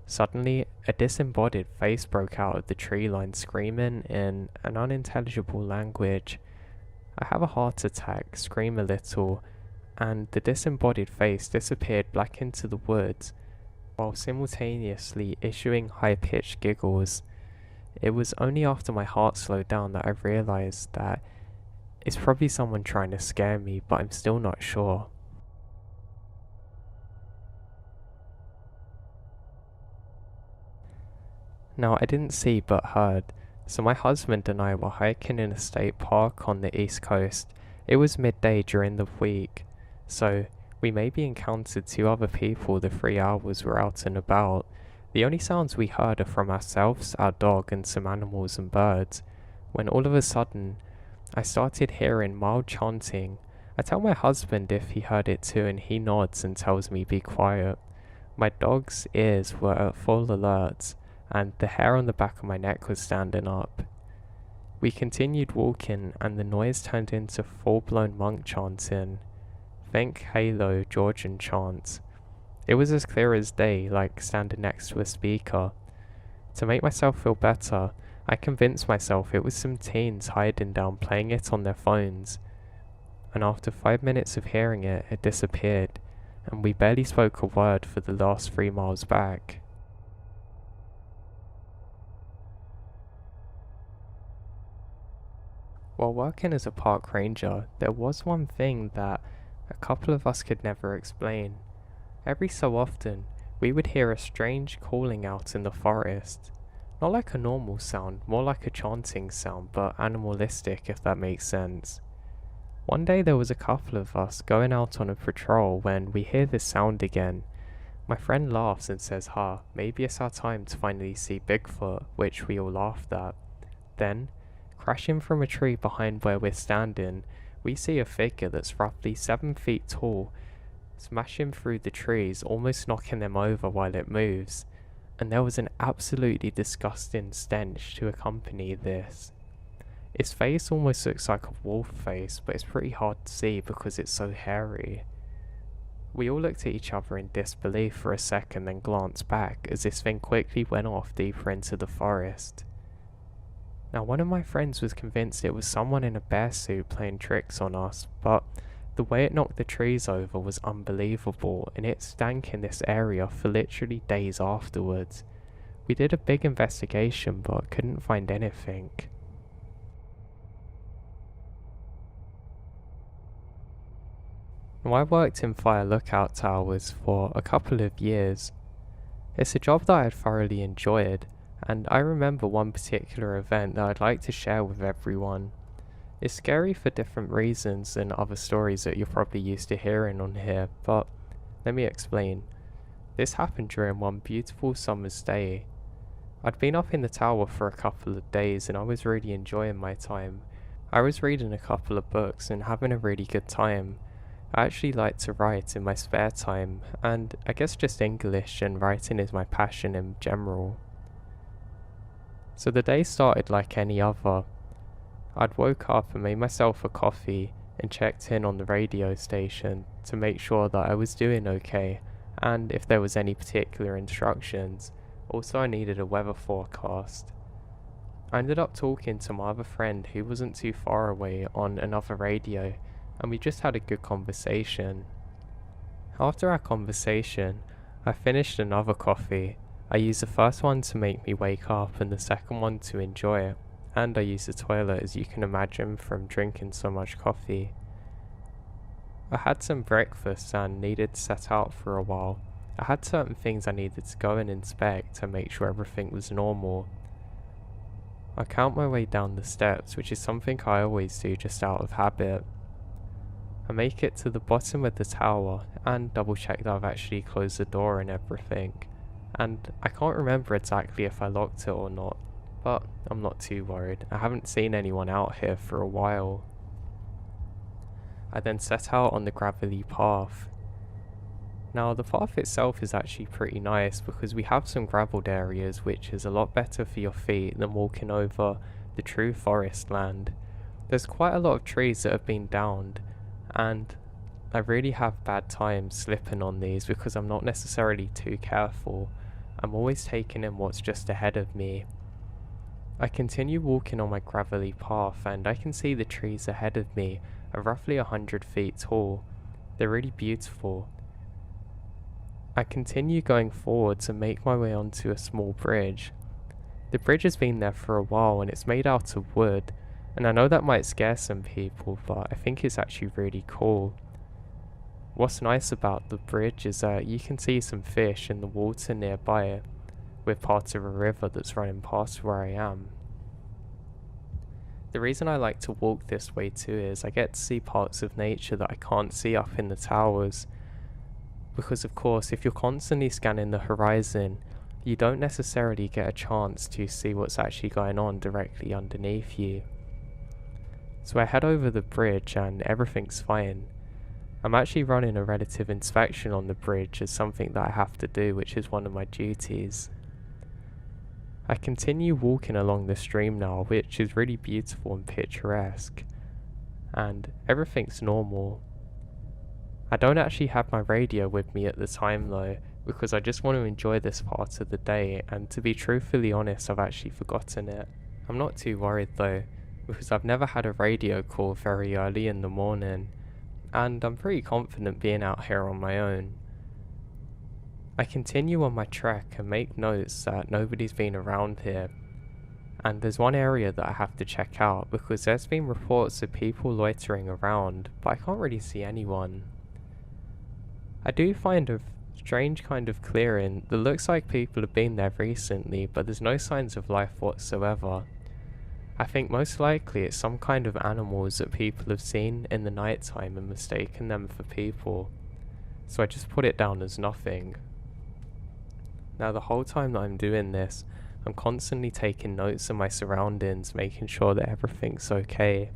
Suddenly, a disembodied face broke out of the tree line screaming in an unintelligible language. I have a heart attack, scream a little, and the disembodied face disappeared back into the woods, while simultaneously issuing high-pitched giggles. It was only after my heart slowed down that I realized that it's probably someone trying to scare me, but I'm still not sure. Now, I didn't see but heard, so my husband and I were hiking in a state park on the east coast. It was midday during the week, so we maybe encountered 2 other people the 3 hours we're out and about. The only sounds we heard are from ourselves, our dog, and some animals and birds, when all of a sudden, I started hearing mild chanting. I tell my husband if he heard it too, and he nods and tells me be quiet. My dog's ears were at full alert, and the hair on the back of my neck was standing up. We continued walking, and the noise turned into full-blown monk chanting. Think Halo Georgian chants. It was as clear as day, like standing next to a speaker. To make myself feel better, I convinced myself it was some teens hiding down playing it on their phones. And after 5 minutes of hearing it, it disappeared, and we barely spoke a word for the last 3 miles back. While working as a park ranger, there was one thing that a couple of us could never explain. Every so often, we would hear a strange calling out in the forest. Not like a normal sound, more like a chanting sound, but animalistic, if that makes sense. One day there was a couple of us going out on a patrol when we hear this sound again. My friend laughs and says, maybe it's our time to finally see Bigfoot, which we all laughed at. Then, crashing from a tree behind where we're standing, we see a figure that's roughly 7 feet tall, smashing through the trees, almost knocking them over while it moves, and there was an absolutely disgusting stench to accompany this. Its face almost looks like a wolf face, but it's pretty hard to see because it's so hairy. We all looked at each other in disbelief for a second, then glanced back as this thing quickly went off deeper into the forest. Now, one of my friends was convinced it was someone in a bear suit playing tricks on us, but the way it knocked the trees over was unbelievable, and it stank in this area for literally days afterwards. We did a big investigation, but couldn't find anything. Now, I worked in fire lookout towers for a couple of years. It's a job that I had thoroughly enjoyed, and I remember one particular event that I'd like to share with everyone. It's scary for different reasons than other stories that you're probably used to hearing on here, but let me explain. This happened during one beautiful summer's day. I'd been up in the tower for a couple of days and I was really enjoying my time. I was reading a couple of books and having a really good time. I actually like to write in my spare time, and I guess just English and writing is my passion in general. So the day started like any other. I'd woke up and made myself a coffee and checked in on the radio station to make sure that I was doing okay and if there was any particular instructions. Also, I needed a weather forecast. I ended up talking to my other friend who wasn't too far away on another radio, and we just had a good conversation. After our conversation, I finished another coffee. I used the first one to make me wake up and the second one to enjoy it, and I used the toilet as you can imagine from drinking so much coffee. I had some breakfast and needed to set out for a while. I had certain things I needed to go and inspect to make sure everything was normal. I count my way down the steps, which is something I always do just out of habit. I make it to the bottom of the tower and double check that I've actually closed the door and everything. And I can't remember exactly if I locked it or not, but I'm not too worried. I haven't seen anyone out here for a while. I then set out on the gravelly path. Now the path itself is actually pretty nice because we have some gravelled areas which is a lot better for your feet than walking over the true forest land. There's quite a lot of trees that have been downed, and I really have bad times slipping on these because I'm not necessarily too careful. I'm always taking in what's just ahead of me. I continue walking on my gravelly path and I can see the trees ahead of me are roughly 100 feet tall. They're really beautiful. I continue going forward to make my way onto a small bridge. The bridge has been there for a while and it's made out of wood, and I know that might scare some people, but I think it's actually really cool. What's nice about the bridge is that you can see some fish in the water nearby it, with parts of a river that's running past where I am. The reason I like to walk this way too is I get to see parts of nature that I can't see up in the towers. Because of course, if you're constantly scanning the horizon, you don't necessarily get a chance to see what's actually going on directly underneath you. So I head over the bridge and everything's fine. I'm actually running a relative inspection on the bridge as something that I have to do, which is one of my duties. I continue walking along the stream now, which is really beautiful and picturesque, and everything's normal. I don't actually have my radio with me at the time though, because I just want to enjoy this part of the day, and to be truthfully honest, I've actually forgotten it. I'm not too worried though, because I've never had a radio call very early in the morning, and I'm pretty confident being out here on my own. I continue on my trek and make notes that nobody's been around here, and there's one area that I have to check out because there's been reports of people loitering around, but I can't really see anyone. I do find a strange kind of clearing that looks like people have been there recently, but there's no signs of life whatsoever. I think most likely it's some kind of animals that people have seen in the night time and mistaken them for people, so I just put it down as nothing. Now the whole time that I'm doing this, I'm constantly taking notes of my surroundings, making sure that everything's okay.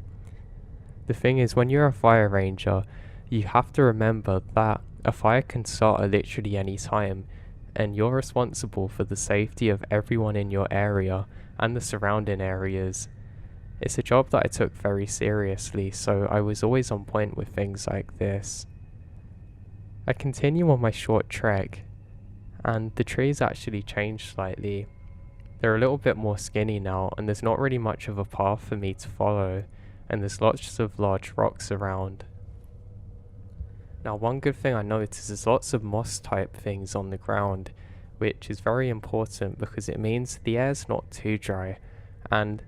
The thing is, when you're a fire ranger, you have to remember that a fire can start at literally any time, and you're responsible for the safety of everyone in your area and the surrounding areas. It's a job that I took very seriously, so I was always on point with things like this. I continue on my short trek, and the trees actually changed slightly. They're a little bit more skinny now, and there's not really much of a path for me to follow, and there's lots of large rocks around. Now one good thing I noticed is there's lots of moss type things on the ground, which is very important because it means the air's not too dry, and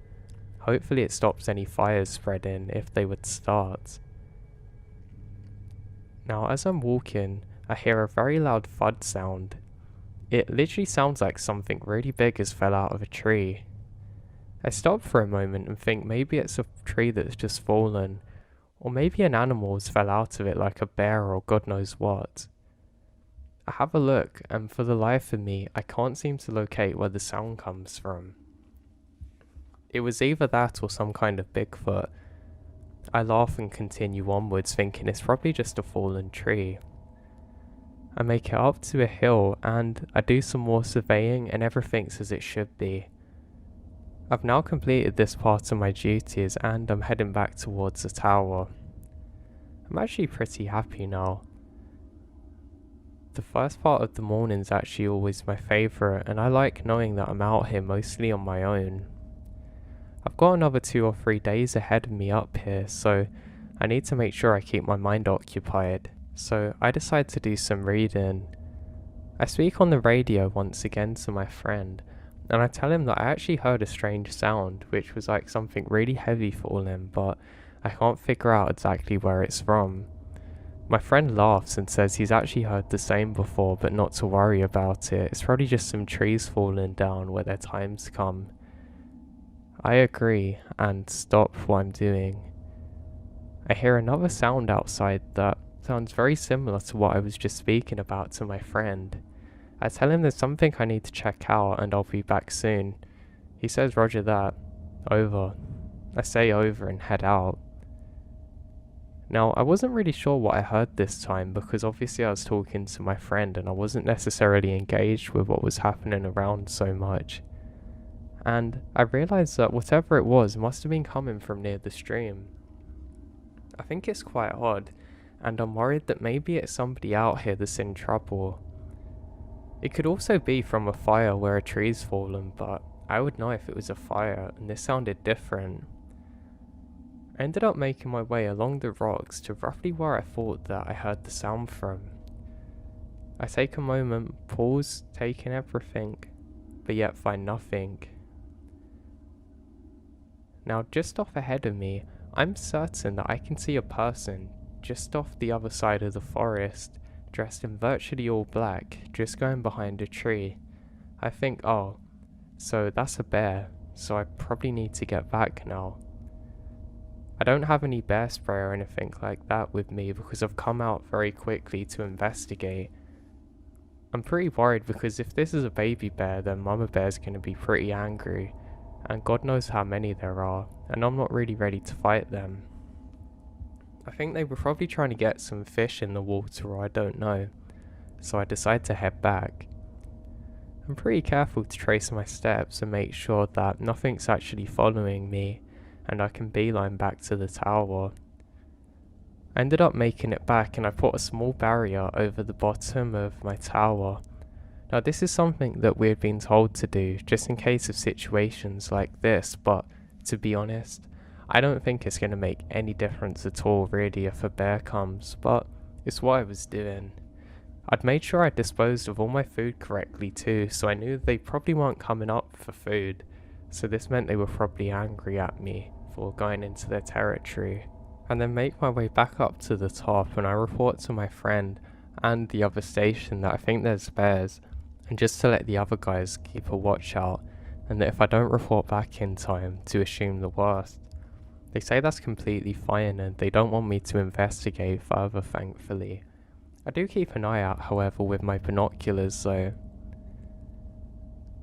hopefully it stops any fires spreading if they would start. Now as I'm walking, I hear a very loud thud sound. It literally sounds like something really big has fell out of a tree. I stop for a moment and think maybe it's a tree that's just fallen, or maybe an animal has fell out of it like a bear or God knows what. I have a look, and for the life of me, I can't seem to locate where the sound comes from. It was either that or some kind of Bigfoot. I laugh and continue onwards, thinking it's probably just a fallen tree. I make it up to a hill, and I do some more surveying, and everything's as it should be. I've now completed this part of my duties, and I'm heading back towards the tower. I'm actually pretty happy now. The first part of the morning's actually always my favourite, and I like knowing that I'm out here mostly on my own. I've got another 2 or 3 days ahead of me up here, so I need to make sure I keep my mind occupied. So I decide to do some reading. I speak on the radio once again to my friend, and I tell him that I actually heard a strange sound, which was like something really heavy falling, but I can't figure out exactly where it's from. My friend laughs and says he's actually heard the same before, but not to worry about it. It's probably just some trees falling down where their time's come. I agree and stop what I'm doing. I hear another sound outside that sounds very similar to what I was just speaking about to my friend. I tell him there's something I need to check out and I'll be back soon. He says roger that. Over. I say over and head out. Now, I wasn't really sure what I heard this time because obviously I was talking to my friend and I wasn't necessarily engaged with what was happening around so much. And I realised that whatever it was must have been coming from near the stream. I think it's quite odd, and I'm worried that maybe it's somebody out here that's in trouble. It could also be from a fire where a tree's fallen, but I would know if it was a fire, and this sounded different. I ended up making my way along the rocks to roughly where I thought that I heard the sound from. I take a moment, pause, taking everything, but yet find nothing. Now, just off ahead of me, I'm certain that I can see a person just off the other side of the forest, dressed in virtually all black, just going behind a tree. I think, oh, so that's a bear, so I probably need to get back now. I don't have any bear spray or anything like that with me because I've come out very quickly to investigate. I'm pretty worried because if this is a baby bear, then mama bear's going to be pretty angry. And God knows how many there are, and I'm not really ready to fight them. I think they were probably trying to get some fish in the water, or I don't know, so I decide to head back. I'm pretty careful to trace my steps and make sure that nothing's actually following me, and I can beeline back to the tower. I ended up making it back and I put a small barrier over the bottom of my tower. Now this is something that we had been told to do just in case of situations like this, but to be honest, I don't think it's going to make any difference at all really if a bear comes, but it's what I was doing. I'd made sure I disposed of all my food correctly too, so I knew they probably weren't coming up for food, so this meant they were probably angry at me for going into their territory. And then make my way back up to the top and I report to my friend and the other station that I think there's bears, and just to let the other guys keep a watch out, and that if I don't report back in time, to assume the worst. They say that's completely fine and they don't want me to investigate further, thankfully. I do keep an eye out, however, with my binoculars though.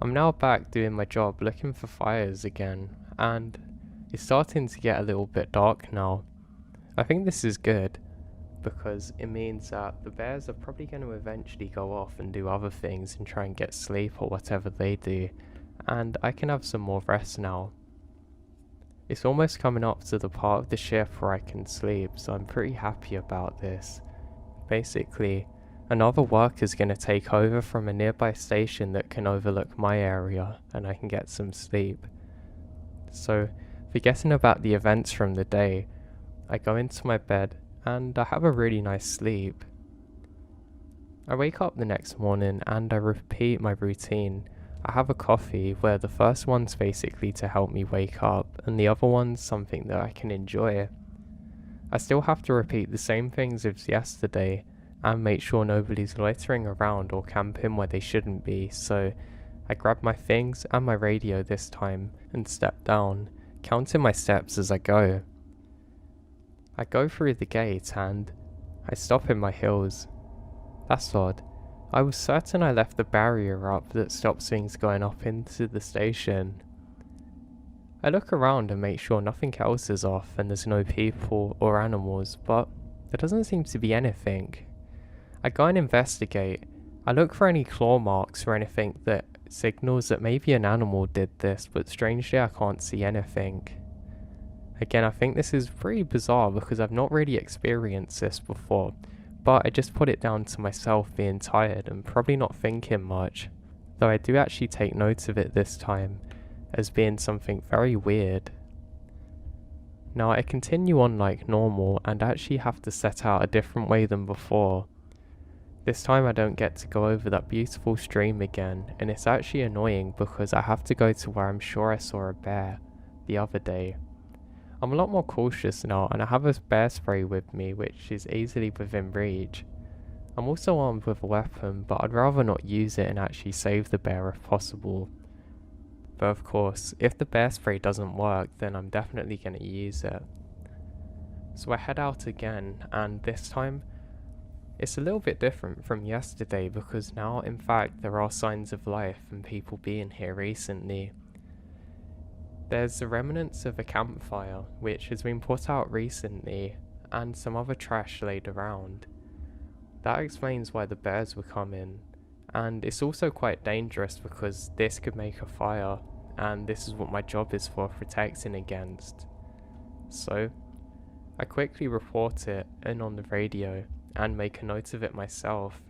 I'm now back doing my job looking for fires again, and it's starting to get a little bit dark now. I think this is good, because it means that the bears are probably going to eventually go off and do other things and try and get sleep or whatever they do, and I can have some more rest now. It's almost coming up to the part of the shift where I can sleep, so I'm pretty happy about this. Basically, another worker's going to take over from a nearby station that can overlook my area, and I can get some sleep. So, forgetting about the events from the day, I go into my bed and I have a really nice sleep. I wake up the next morning and I repeat my routine. I have a coffee where the first one's basically to help me wake up and the other one's something that I can enjoy. I still have to repeat the same things as yesterday and make sure nobody's loitering around or camping where they shouldn't be, so I grab my things and my radio this time and step down, counting my steps as I go. I go through the gate and I stop in my heels. That's odd. I was certain I left the barrier up that stops things going up into the station. I look around and make sure nothing else is off and there's no people or animals, but there doesn't seem to be anything. I go and investigate. I look for any claw marks or anything that signals that maybe an animal did this, but strangely I can't see anything. Again, I think this is pretty bizarre because I've not really experienced this before, but I just put it down to myself being tired and probably not thinking much, though I do actually take note of it this time as being something very weird. Now I continue on like normal and actually have to set out a different way than before. This time I don't get to go over that beautiful stream again, and it's actually annoying because I have to go to where I'm sure I saw a bear the other day. I'm a lot more cautious now and I have a bear spray with me which is easily within reach. I'm also armed with a weapon, but I'd rather not use it and actually save the bear if possible. But of course, if the bear spray doesn't work, then I'm definitely going to use it. So I head out again, and this time, it's a little bit different from yesterday because now, in fact, there are signs of life and people being here recently. There's the remnants of a campfire, which has been put out recently, and some other trash laid around. That explains why the bears were coming. And it's also quite dangerous because this could make a fire, and this is what my job is for, protecting against. So, I quickly report it in on the radio and make a note of it myself.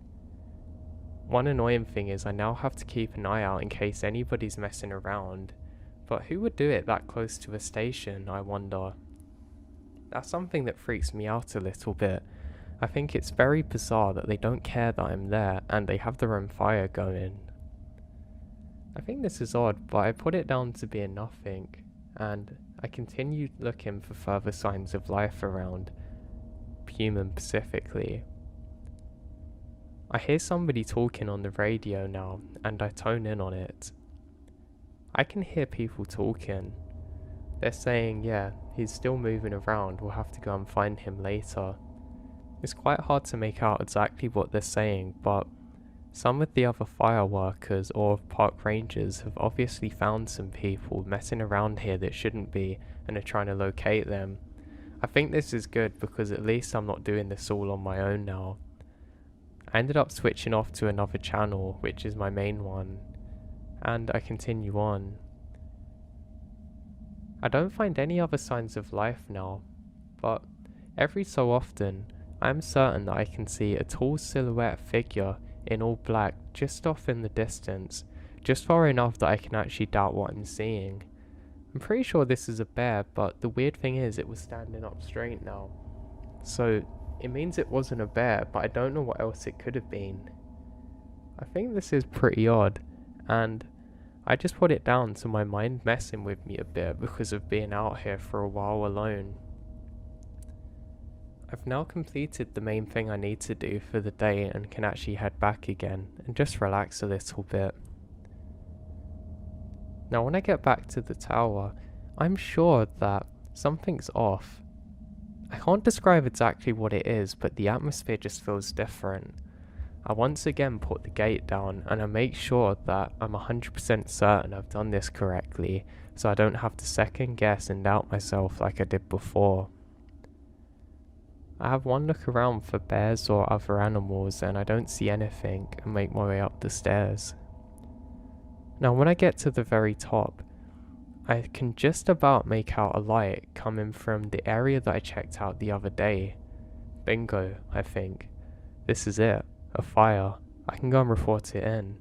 One annoying thing is I now have to keep an eye out in case anybody's messing around, but who would do it that close to a station, I wonder? That's something that freaks me out a little bit. I think it's very bizarre that they don't care that I'm there and they have their own fire going. I think this is odd, but I put it down to being nothing, and I continue looking for further signs of life around, human specifically. I hear somebody talking on the radio now, and I tone in on it. I can hear people talking. They're saying, yeah, he's still moving around, we'll have to go and find him later. It's quite hard to make out exactly what they're saying, but some of the other fire workers or park rangers have obviously found some people messing around here that shouldn't be and are trying to locate them. I think this is good because at least I'm not doing this all on my own now. I ended up switching off to another channel, which is my main one, and I continue on. I don't find any other signs of life now, but every so often I am certain that I can see a tall silhouette figure in all black just off in the distance, just far enough that I can actually doubt what I'm seeing. I'm pretty sure this is a bear, but the weird thing is it was standing up straight now. So it means it wasn't a bear, but I don't know what else it could have been. I think this is pretty odd, and I just put it down to my mind messing with me a bit because of being out here for a while alone. I've now completed the main thing I need to do for the day and can actually head back again and just relax a little bit. Now when I get back to the tower, I'm sure that something's off. I can't describe exactly what it is, but the atmosphere just feels different. I once again put the gate down and I make sure that I'm 100% certain I've done this correctly, so I don't have to second guess and doubt myself like I did before. I have one look around for bears or other animals and I don't see anything and make my way up the stairs. Now when I get to the very top, I can just about make out a light coming from the area that I checked out the other day. Bingo, I think. This is it, a fire. I can go and report it in.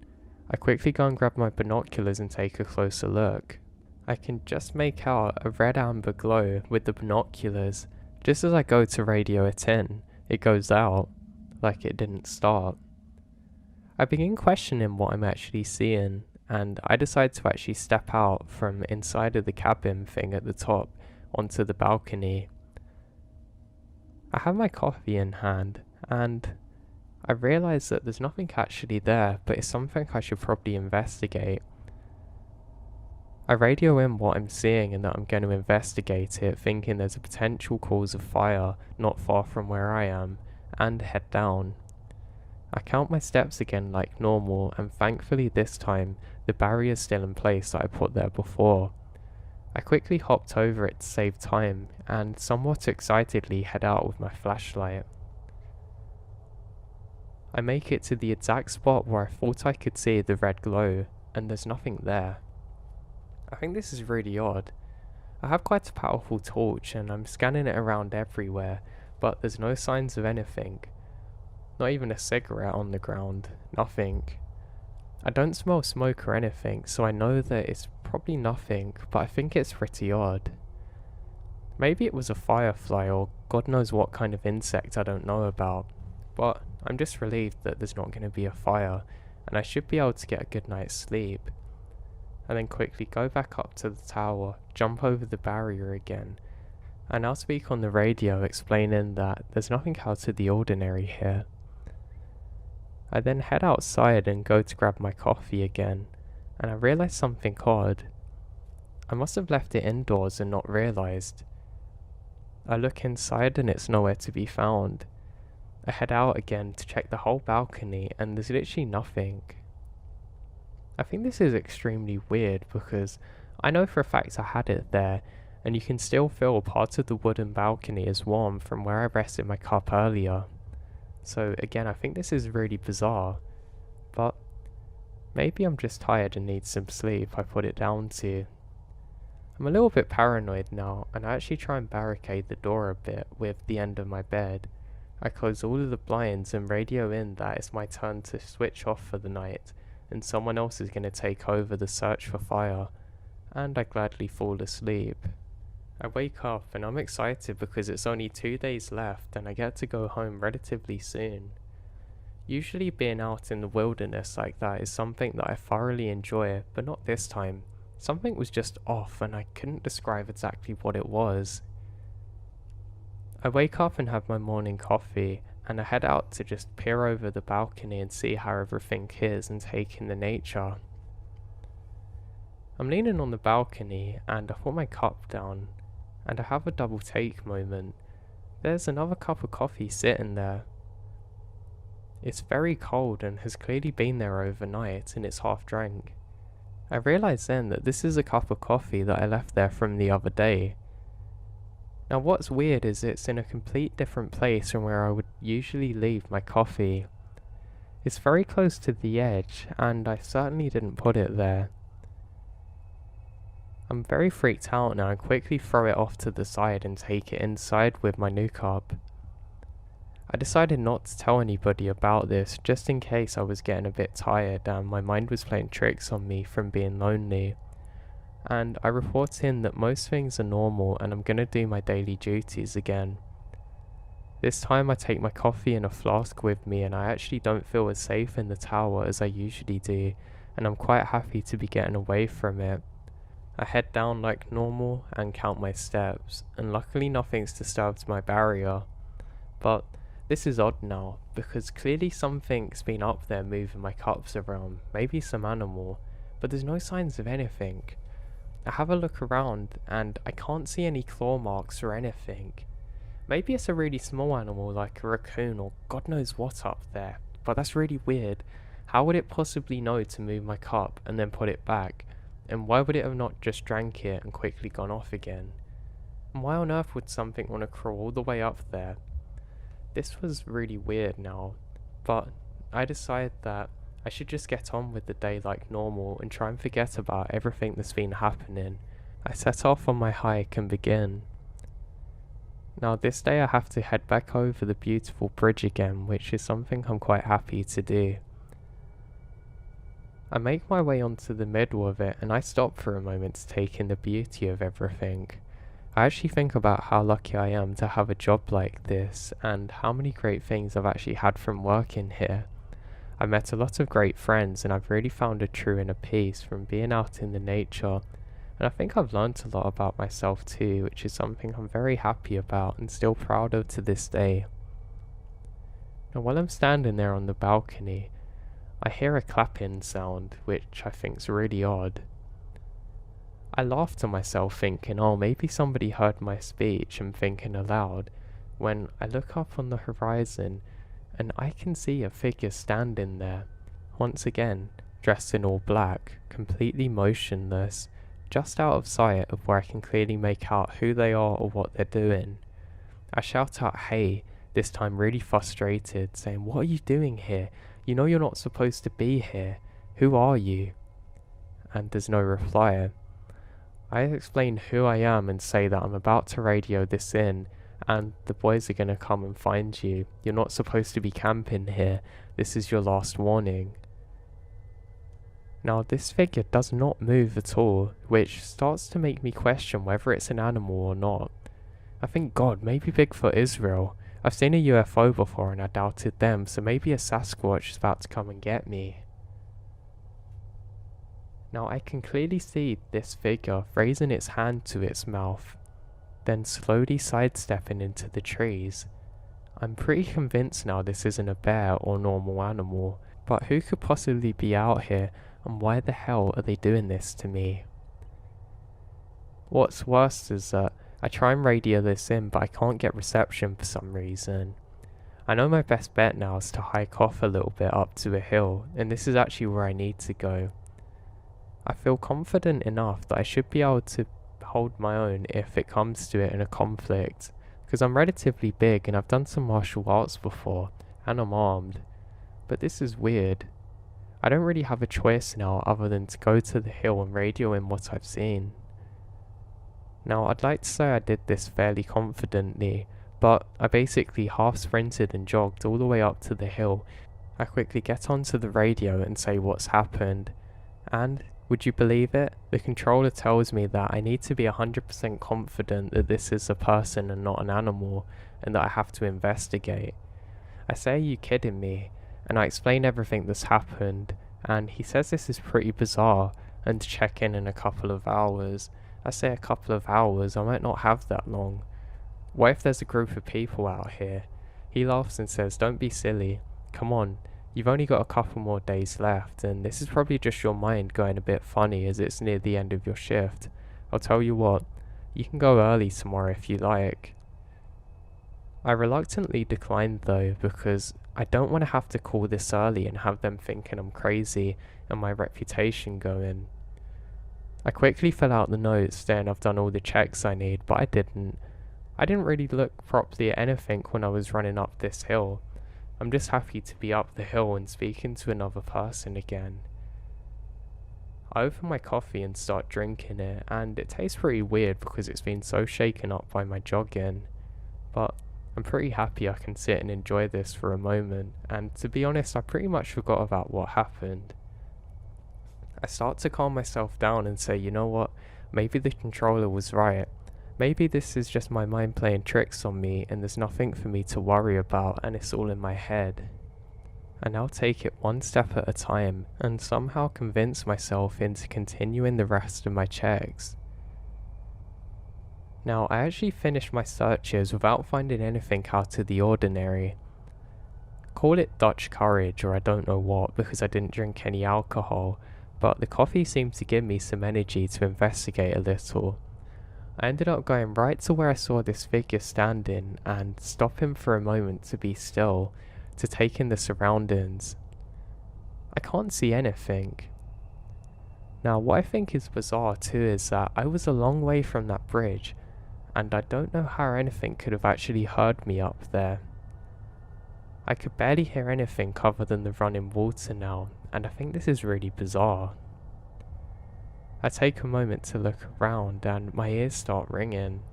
I quickly go and grab my binoculars and take a closer look. I can just make out a red amber glow with the binoculars. Just as I go to radio it in, it goes out, like it didn't start. I begin questioning what I'm actually seeing, and I decide to actually step out from inside of the cabin thing at the top onto the balcony. I have my coffee in hand, and I realise that there's nothing actually there, but it's something I should probably investigate. I radio in what I'm seeing and that I'm going to investigate it, thinking there's a potential cause of fire not far from where I am, and head down. I count my steps again like normal, and thankfully this time the barrier's still in place that I put there before. I quickly hopped over it to save time, and somewhat excitedly head out with my flashlight. I make it to the exact spot where I thought I could see the red glow, and there's nothing there. I think this is really odd. I have quite a powerful torch and I'm scanning it around everywhere, but there's no signs of anything. Not even a cigarette on the ground, nothing. I don't smell smoke or anything, so I know that it's probably nothing, but I think it's pretty odd. Maybe it was a firefly or God knows what kind of insect I don't know about, but I'm just relieved that there's not going to be a fire, and I should be able to get a good night's sleep. And then quickly go back up to the tower, jump over the barrier again, and I'll speak on the radio explaining that there's nothing out of the ordinary here. I then head outside and go to grab my coffee again, and I realise something odd. I must have left it indoors and not realised. I look inside and it's nowhere to be found. I head out again to check the whole balcony and there's literally nothing. I think this is extremely weird because I know for a fact I had it there, and you can still feel part of the wooden balcony is warm from where I rested my cup earlier. So again, I think this is really bizarre, but maybe I'm just tired and need some sleep, I put it down to. I'm a little bit paranoid now, and I actually try and barricade the door a bit with the end of my bed. I close all of the blinds and radio in that it's my turn to switch off for the night, and someone else is going to take over the search for fire, and I gladly fall asleep. I wake up and I'm excited because it's only 2 days left and I get to go home relatively soon. Usually being out in the wilderness like that is something that I thoroughly enjoy, but not this time. Something was just off and I couldn't describe exactly what it was. I wake up and have my morning coffee, and I head out to just peer over the balcony and see how everything is and take in the nature. I'm leaning on the balcony and I put my cup down, and I have a double take moment. There's another cup of coffee sitting there. It's very cold and has clearly been there overnight and it's half drank. I realise then that this is a cup of coffee that I left there from the other day. Now what's weird is it's in a complete different place from where I would usually leave my coffee. It's very close to the edge and I certainly didn't put it there. I'm very freaked out now and quickly throw it off to the side and take it inside with my new cup. I decided not to tell anybody about this just in case I was getting a bit tired and my mind was playing tricks on me from being lonely. And I report in that most things are normal and I'm gonna do my daily duties again. This time I take my coffee in a flask with me and I actually don't feel as safe in the tower as I usually do, and I'm quite happy to be getting away from it. I head down like normal and count my steps, and luckily nothing's disturbed my barrier. But this is odd now, because clearly something's been up there moving my cups around, maybe some animal, but there's no signs of anything. I have a look around and I can't see any claw marks or anything. Maybe it's a really small animal like a raccoon or God knows what up there, but that's really weird. How would it possibly know to move my cup and then put it back? And why would it have not just drank it and quickly gone off again? And why on earth would something want to crawl all the way up there? This was really weird now, but I decided that I should just get on with the day like normal and try and forget about everything that's been happening. I set off on my hike and begin. Now this day I have to head back over the beautiful bridge again, which is something I'm quite happy to do. I make my way onto the middle of it and I stop for a moment to take in the beauty of everything. I actually think about how lucky I am to have a job like this and how many great things I've actually had from working here. I met a lot of great friends and I've really found a true inner peace from being out in the nature, and I think I've learnt a lot about myself too, which is something I'm very happy about and still proud of to this day. Now while I'm standing there on the balcony, I hear a clapping sound, which I think's really odd. I laugh to myself thinking, oh, maybe somebody heard my speech and thinking aloud, when I look up on the horizon and I can see a figure standing there, once again, dressed in all black, completely motionless, just out of sight of where I can clearly make out who they are or what they're doing. I shout out, "Hey," this time really frustrated, saying, "What are you doing here? You know you're not supposed to be here. Who are you?" And there's no reply. I explain who I am and say that I'm about to radio this in, and the boys are gonna come and find you. You're not supposed to be camping here. This is your last warning. Now this figure does not move at all, which starts to make me question whether it's an animal or not. I think, God, maybe Bigfoot is real. I've seen a UFO before and I doubted them, so maybe a Sasquatch is about to come and get me. Now I can clearly see this figure raising its hand to its mouth, then slowly sidestepping into the trees. I'm pretty convinced now this isn't a bear or normal animal, but who could possibly be out here, and why the hell are they doing this to me? What's worse is that I try and radio this in, but I can't get reception for some reason. I know my best bet now is to hike off a little bit up to a hill, and this is actually where I need to go. I feel confident enough that I should be able to hold my own if it comes to it in a conflict, because I'm relatively big and I've done some martial arts before, and I'm armed. But this is weird. I don't really have a choice now other than to go to the hill and radio in what I've seen. Now I'd like to say I did this fairly confidently, but I basically half sprinted and jogged all the way up to the hill. I quickly get onto the radio and say what's happened, and would you believe it? The controller tells me that I need to be 100% confident that this is a person and not an animal, and that I have to investigate. I say, "Are you kidding me?" And I explain everything that's happened, and he says this is pretty bizarre, and to check in a couple of hours. I say a couple of hours, I might not have that long. What if there's a group of people out here? He laughs and says, "Don't be silly. Come on. You've only got a couple more days left, and this is probably just your mind going a bit funny as it's near the end of your shift. I'll tell you what, you can go early tomorrow if you like." I reluctantly declined though, because I don't want to have to call this early and have them thinking I'm crazy and my reputation going. I quickly fill out the notes saying I've done all the checks I need, but I didn't. I didn't really look properly at anything when I was running up this hill. I'm just happy to be up the hill and speaking to another person again. I open my coffee and start drinking it, and it tastes pretty weird because it's been so shaken up by my jogging. But I'm pretty happy I can sit and enjoy this for a moment, and to be honest, I pretty much forgot about what happened. I start to calm myself down and say, you know what, maybe the controller was right. Maybe this is just my mind playing tricks on me and there's nothing for me to worry about and it's all in my head. I now take it one step at a time and somehow convince myself into continuing the rest of my checks. Now, I actually finished my searches without finding anything out of the ordinary. Call it Dutch courage or I don't know what, because I didn't drink any alcohol, but the coffee seemed to give me some energy to investigate a little. I ended up going right to where I saw this figure standing and stopping for a moment to be still, to take in the surroundings. I can't see anything. Now, what I think is bizarre too is that I was a long way from that bridge, and I don't know how anything could have actually heard me up there. I could barely hear anything other than the running water now, and I think this is really bizarre. I take a moment to look around and my ears start ringing.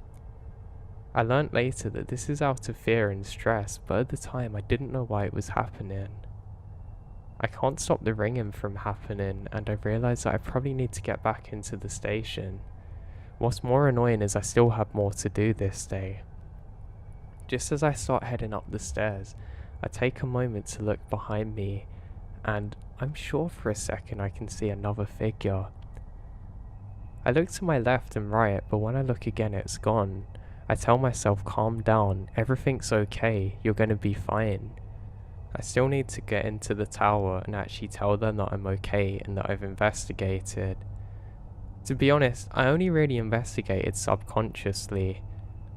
I learnt later that this is out of fear and stress, but at the time I didn't know why it was happening. I can't stop the ringing from happening, and I realise that I probably need to get back into the station. What's more annoying is I still have more to do this day. Just as I start heading up the stairs, I take a moment to look behind me, and I'm sure for a second I can see another figure. I look to my left and right, but when I look again it's gone. I tell myself, calm down, everything's okay, you're gonna be fine. I still need to get into the tower and actually tell them that I'm okay and that I've investigated. To be honest, I only really investigated subconsciously.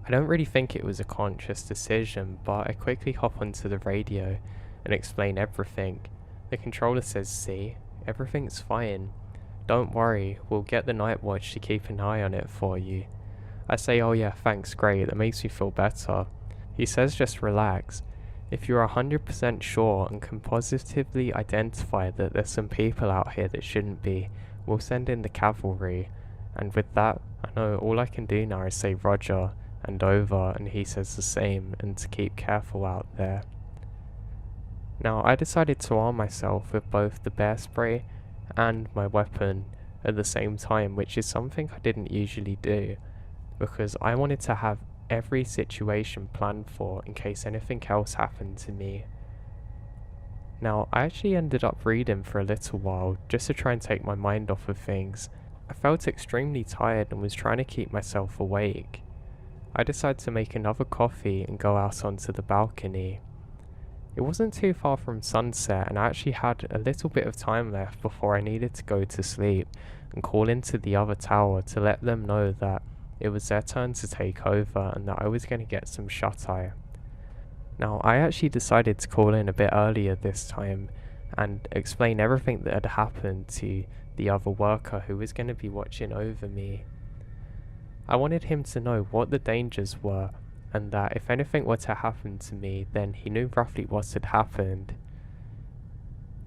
I don't really think it was a conscious decision, but I quickly hop onto the radio and explain everything. The controller says, "See, everything's fine. Don't worry, we'll get the night watch to keep an eye on it for you." I say, "Oh yeah, thanks, great, that makes me feel better." He says, "Just relax. If you're 100% sure and can positively identify that there's some people out here that shouldn't be, we'll send in the cavalry." And with that, I know all I can do now is say Roger and over, and he says the same, and to keep careful out there. Now, I decided to arm myself with both the bear spray and my weapon at the same time, which is something I didn't usually do, because I wanted to have every situation planned for in case anything else happened to me. Now, I actually ended up reading for a little while just to try and take my mind off of things. I felt extremely tired and was trying to keep myself awake. I decided to make another coffee and go out onto the balcony. It wasn't too far from sunset, and I actually had a little bit of time left before I needed to go to sleep and call into the other tower to let them know that it was their turn to take over and that I was going to get some shut-eye. Now, I actually decided to call in a bit earlier this time and explain everything that had happened to the other worker who was going to be watching over me. I wanted him to know what the dangers were, and that if anything were to happen to me, then he knew roughly what had happened.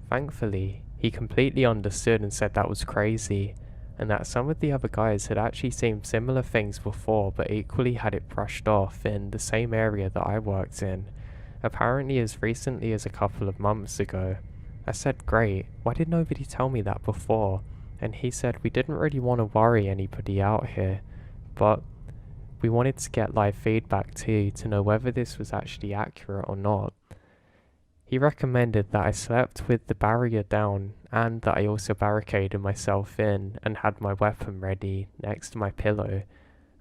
Thankfully, he completely understood and said that was crazy, and that some of the other guys had actually seen similar things before but equally had it brushed off in the same area that I worked in, apparently as recently as a couple of months ago. I said, "Great, why did nobody tell me that before?" And he said, "We didn't really want to worry anybody out here, but we wanted to get live feedback too to know whether this was actually accurate or not." He recommended that I slept with the barrier down and that I also barricaded myself in and had my weapon ready next to my pillow,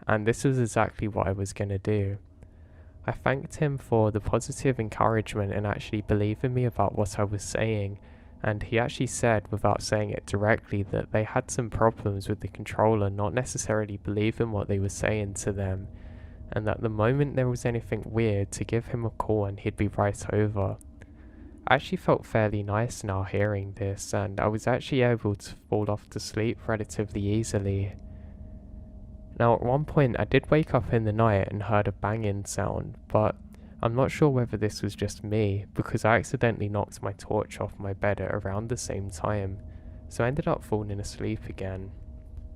and this was exactly what I was going to do. I thanked him for the positive encouragement and actually believing me about what I was saying, and he actually said, without saying it directly, that they had some problems with the controller not necessarily believing what they were saying to them, and that the moment there was anything weird to give him a call and he'd be right over. I actually felt fairly nice now hearing this, and I was actually able to fall off to sleep relatively easily. Now, at one point I did wake up in the night and heard a banging sound, but I'm not sure whether this was just me, because I accidentally knocked my torch off my bed at around the same time, so I ended up falling asleep again.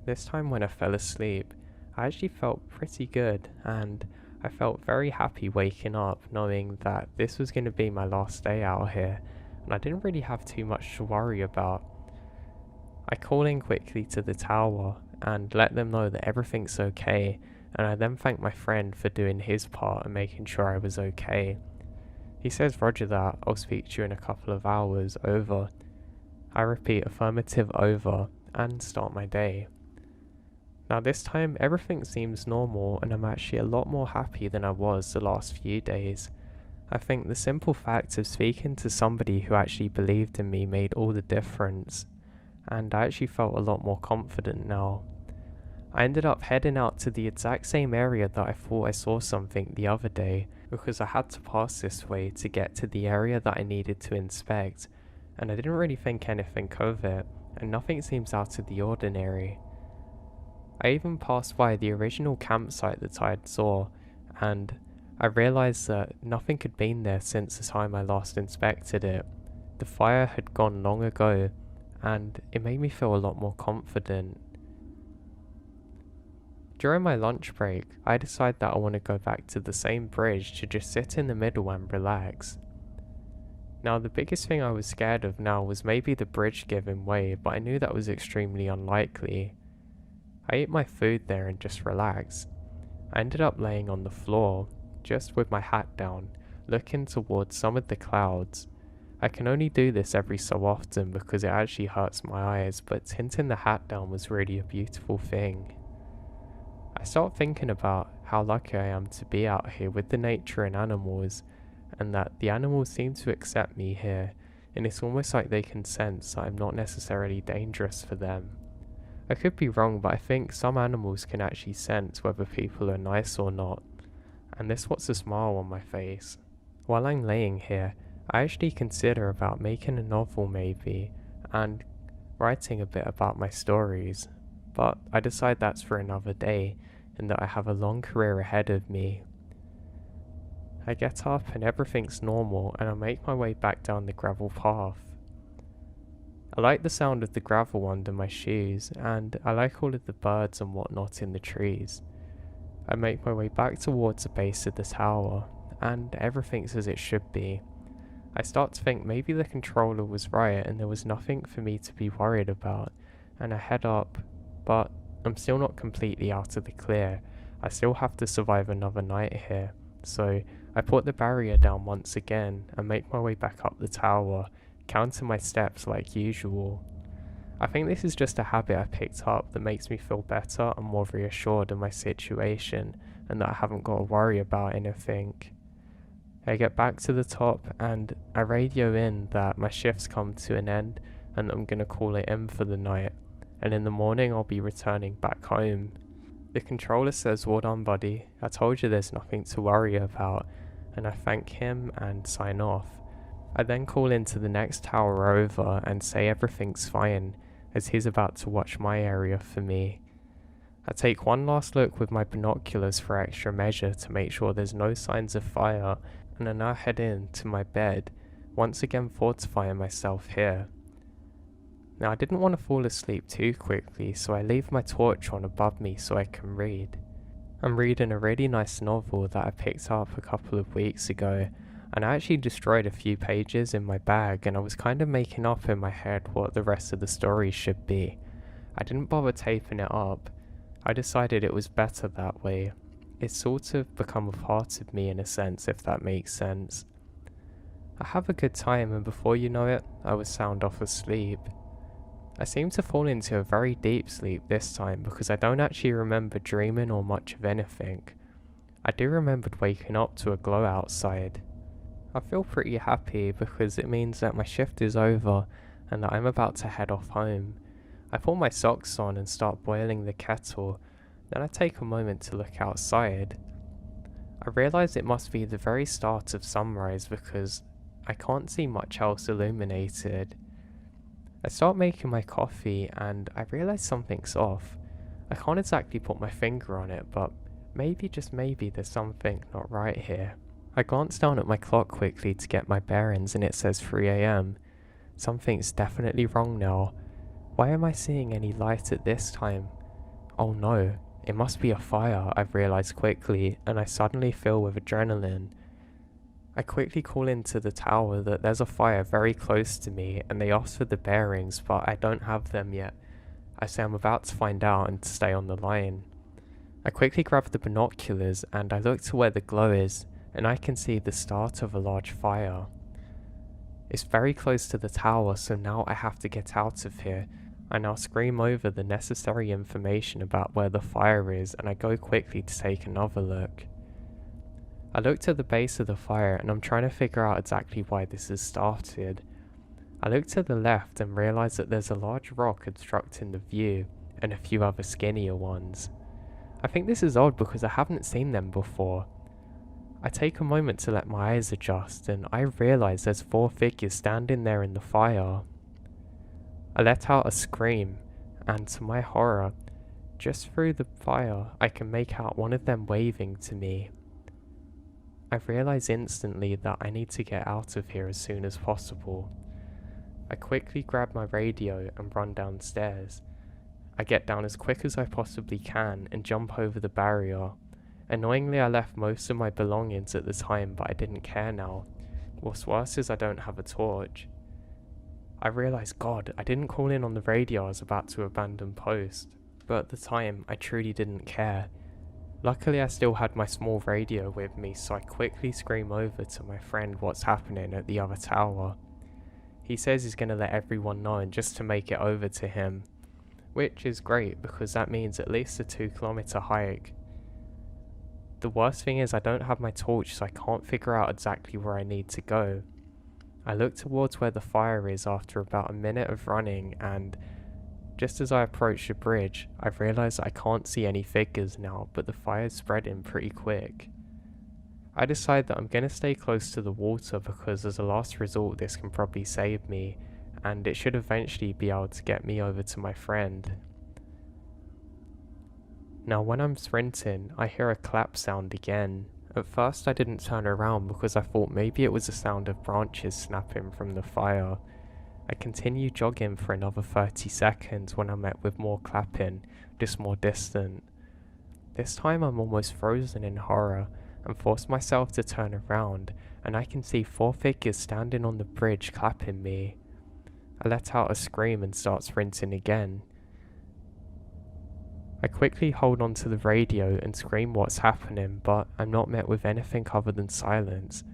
This time when I fell asleep, I actually felt pretty good, and I felt very happy waking up knowing that this was going to be my last day out here, and I didn't really have too much to worry about. I call in quickly to the tower and let them know that everything's okay, and I then thank my friend for doing his part and making sure I was okay. He says, "Roger that, I'll speak to you in a couple of hours, over." I repeat affirmative over and start my day. Now this time everything seems normal, and I'm actually a lot more happy than I was the last few days. I think the simple fact of speaking to somebody who actually believed in me made all the difference, and I actually felt a lot more confident now. I ended up heading out to the exact same area that I thought I saw something the other day, because I had to pass this way to get to the area that I needed to inspect, and I didn't really think anything of it, and nothing seems out of the ordinary. I even passed by the original campsite that I had saw, and I realised that nothing had been there since the time I last inspected it. The fire had gone long ago, and it made me feel a lot more confident. During my lunch break, I decided that I want to go back to the same bridge to just sit in the middle and relax. Now, the biggest thing I was scared of now was maybe the bridge giving way, but I knew that was extremely unlikely. I ate my food there and just relaxed. I ended up laying on the floor, just with my hat down, looking towards some of the clouds. I can only do this every so often because it actually hurts my eyes, but tinting the hat down was really a beautiful thing. I started thinking about how lucky I am to be out here with the nature and animals, and that the animals seem to accept me here, and it's almost like they can sense that I'm not necessarily dangerous for them. I could be wrong, but I think some animals can actually sense whether people are nice or not, and this puts a smile on my face. While I'm laying here, I actually consider about making a novel maybe, and writing a bit about my stories, but I decide that's for another day, and that I have a long career ahead of me. I get up and everything's normal, and I make my way back down the gravel path. I like the sound of the gravel under my shoes, and I like all of the birds and whatnot in the trees. I make my way back towards the base of the tower, and everything's as it should be. I start to think maybe the controller was right and there was nothing for me to be worried about, and I head up, but I'm still not completely out of the clear. I still have to survive another night here, so I put the barrier down once again and make my way back up the tower, counting my steps like usual. I think this is just a habit I picked up that makes me feel better and more reassured in my situation, and that I haven't got to worry about anything. I get back to the top and I radio in that my shift's come to an end and I'm gonna call it in for the night, and in the morning I'll be returning back home. The controller says, "Well done, buddy. I told you there's nothing to worry about," and I thank him and sign off. I then call into the next tower over and say everything's fine, as he's about to watch my area for me. I take one last look with my binoculars for extra measure to make sure there's no signs of fire, and I now head in to my bed, once again fortifying myself here. Now I didn't want to fall asleep too quickly, so I leave my torch on above me so I can read. I'm reading a really nice novel that I picked up a couple of weeks ago, and I actually destroyed a few pages in my bag, and I was kind of making up in my head what the rest of the story should be. I didn't bother taping it up. I decided it was better that way. It's sort of become a part of me in a sense, if that makes sense. I have a good time, and before you know it, I was sound off asleep. I seem to fall into a very deep sleep this time because I don't actually remember dreaming or much of anything. I do remember waking up to a glow outside. I feel pretty happy because it means that my shift is over and that I'm about to head off home. I put my socks on and start boiling the kettle, then I take a moment to look outside. I realise it must be the very start of sunrise because I can't see much else illuminated. I start making my coffee and I realise something's off. I can't exactly put my finger on it, but maybe, just maybe, there's something not right here. I glance down at my clock quickly to get my bearings and it says 3 AM. Something's definitely wrong now. Why am I seeing any light at this time? Oh no, it must be a fire, I've realised quickly, and I suddenly fill with adrenaline. I quickly call into the tower that there's a fire very close to me and they ask for the bearings, but I don't have them yet. I say I'm about to find out and to stay on the line. I quickly grab the binoculars and I look to where the glow is, and I can see the start of a large fire. It's very close to the tower, so now I have to get out of here. I now scream over the necessary information about where the fire is, and I go quickly to take another look. I look to the base of the fire and I'm trying to figure out exactly why this has started. I look to the left and realise that there's a large rock obstructing the view, and a few other skinnier ones. I think this is odd because I haven't seen them before. I take a moment to let my eyes adjust and I realise there's 4 figures standing there in the fire. I let out a scream, and to my horror, just through the fire I can make out one of them waving to me. I realise instantly that I need to get out of here as soon as possible. I quickly grab my radio and run downstairs. I get down as quick as I possibly can and jump over the barrier. Annoyingly, I left most of my belongings at the time, but I didn't care now. What's worse is I don't have a torch. I realise, God, I didn't call in on the radio I was about to abandon post, but at the time I truly didn't care. Luckily I still had my small radio with me, so I quickly scream over to my friend what's happening at the other tower. He says he's going to let everyone know and just to make it over to him, which is great because that means at least a 2-kilometer hike. The worst thing is I don't have my torch, so I can't figure out exactly where I need to go. I look towards where the fire is after about a minute of running, and just as I approach the bridge, I realise I can't see any figures now, but the fire's spreading pretty quick. I decide that I'm going to stay close to the water because as a last resort this can probably save me, and it should eventually be able to get me over to my friend. Now when I'm sprinting, I hear a clap sound again. At first I didn't turn around because I thought maybe it was the sound of branches snapping from the fire. I continue jogging for another 30 seconds when I'm met with more clapping, just more distant. This time I'm almost frozen in horror and force myself to turn around, and I can see 4 figures standing on the bridge clapping me. I let out a scream and start sprinting again. I quickly hold onto the radio and scream what's happening, but I'm not met with anything other than silence.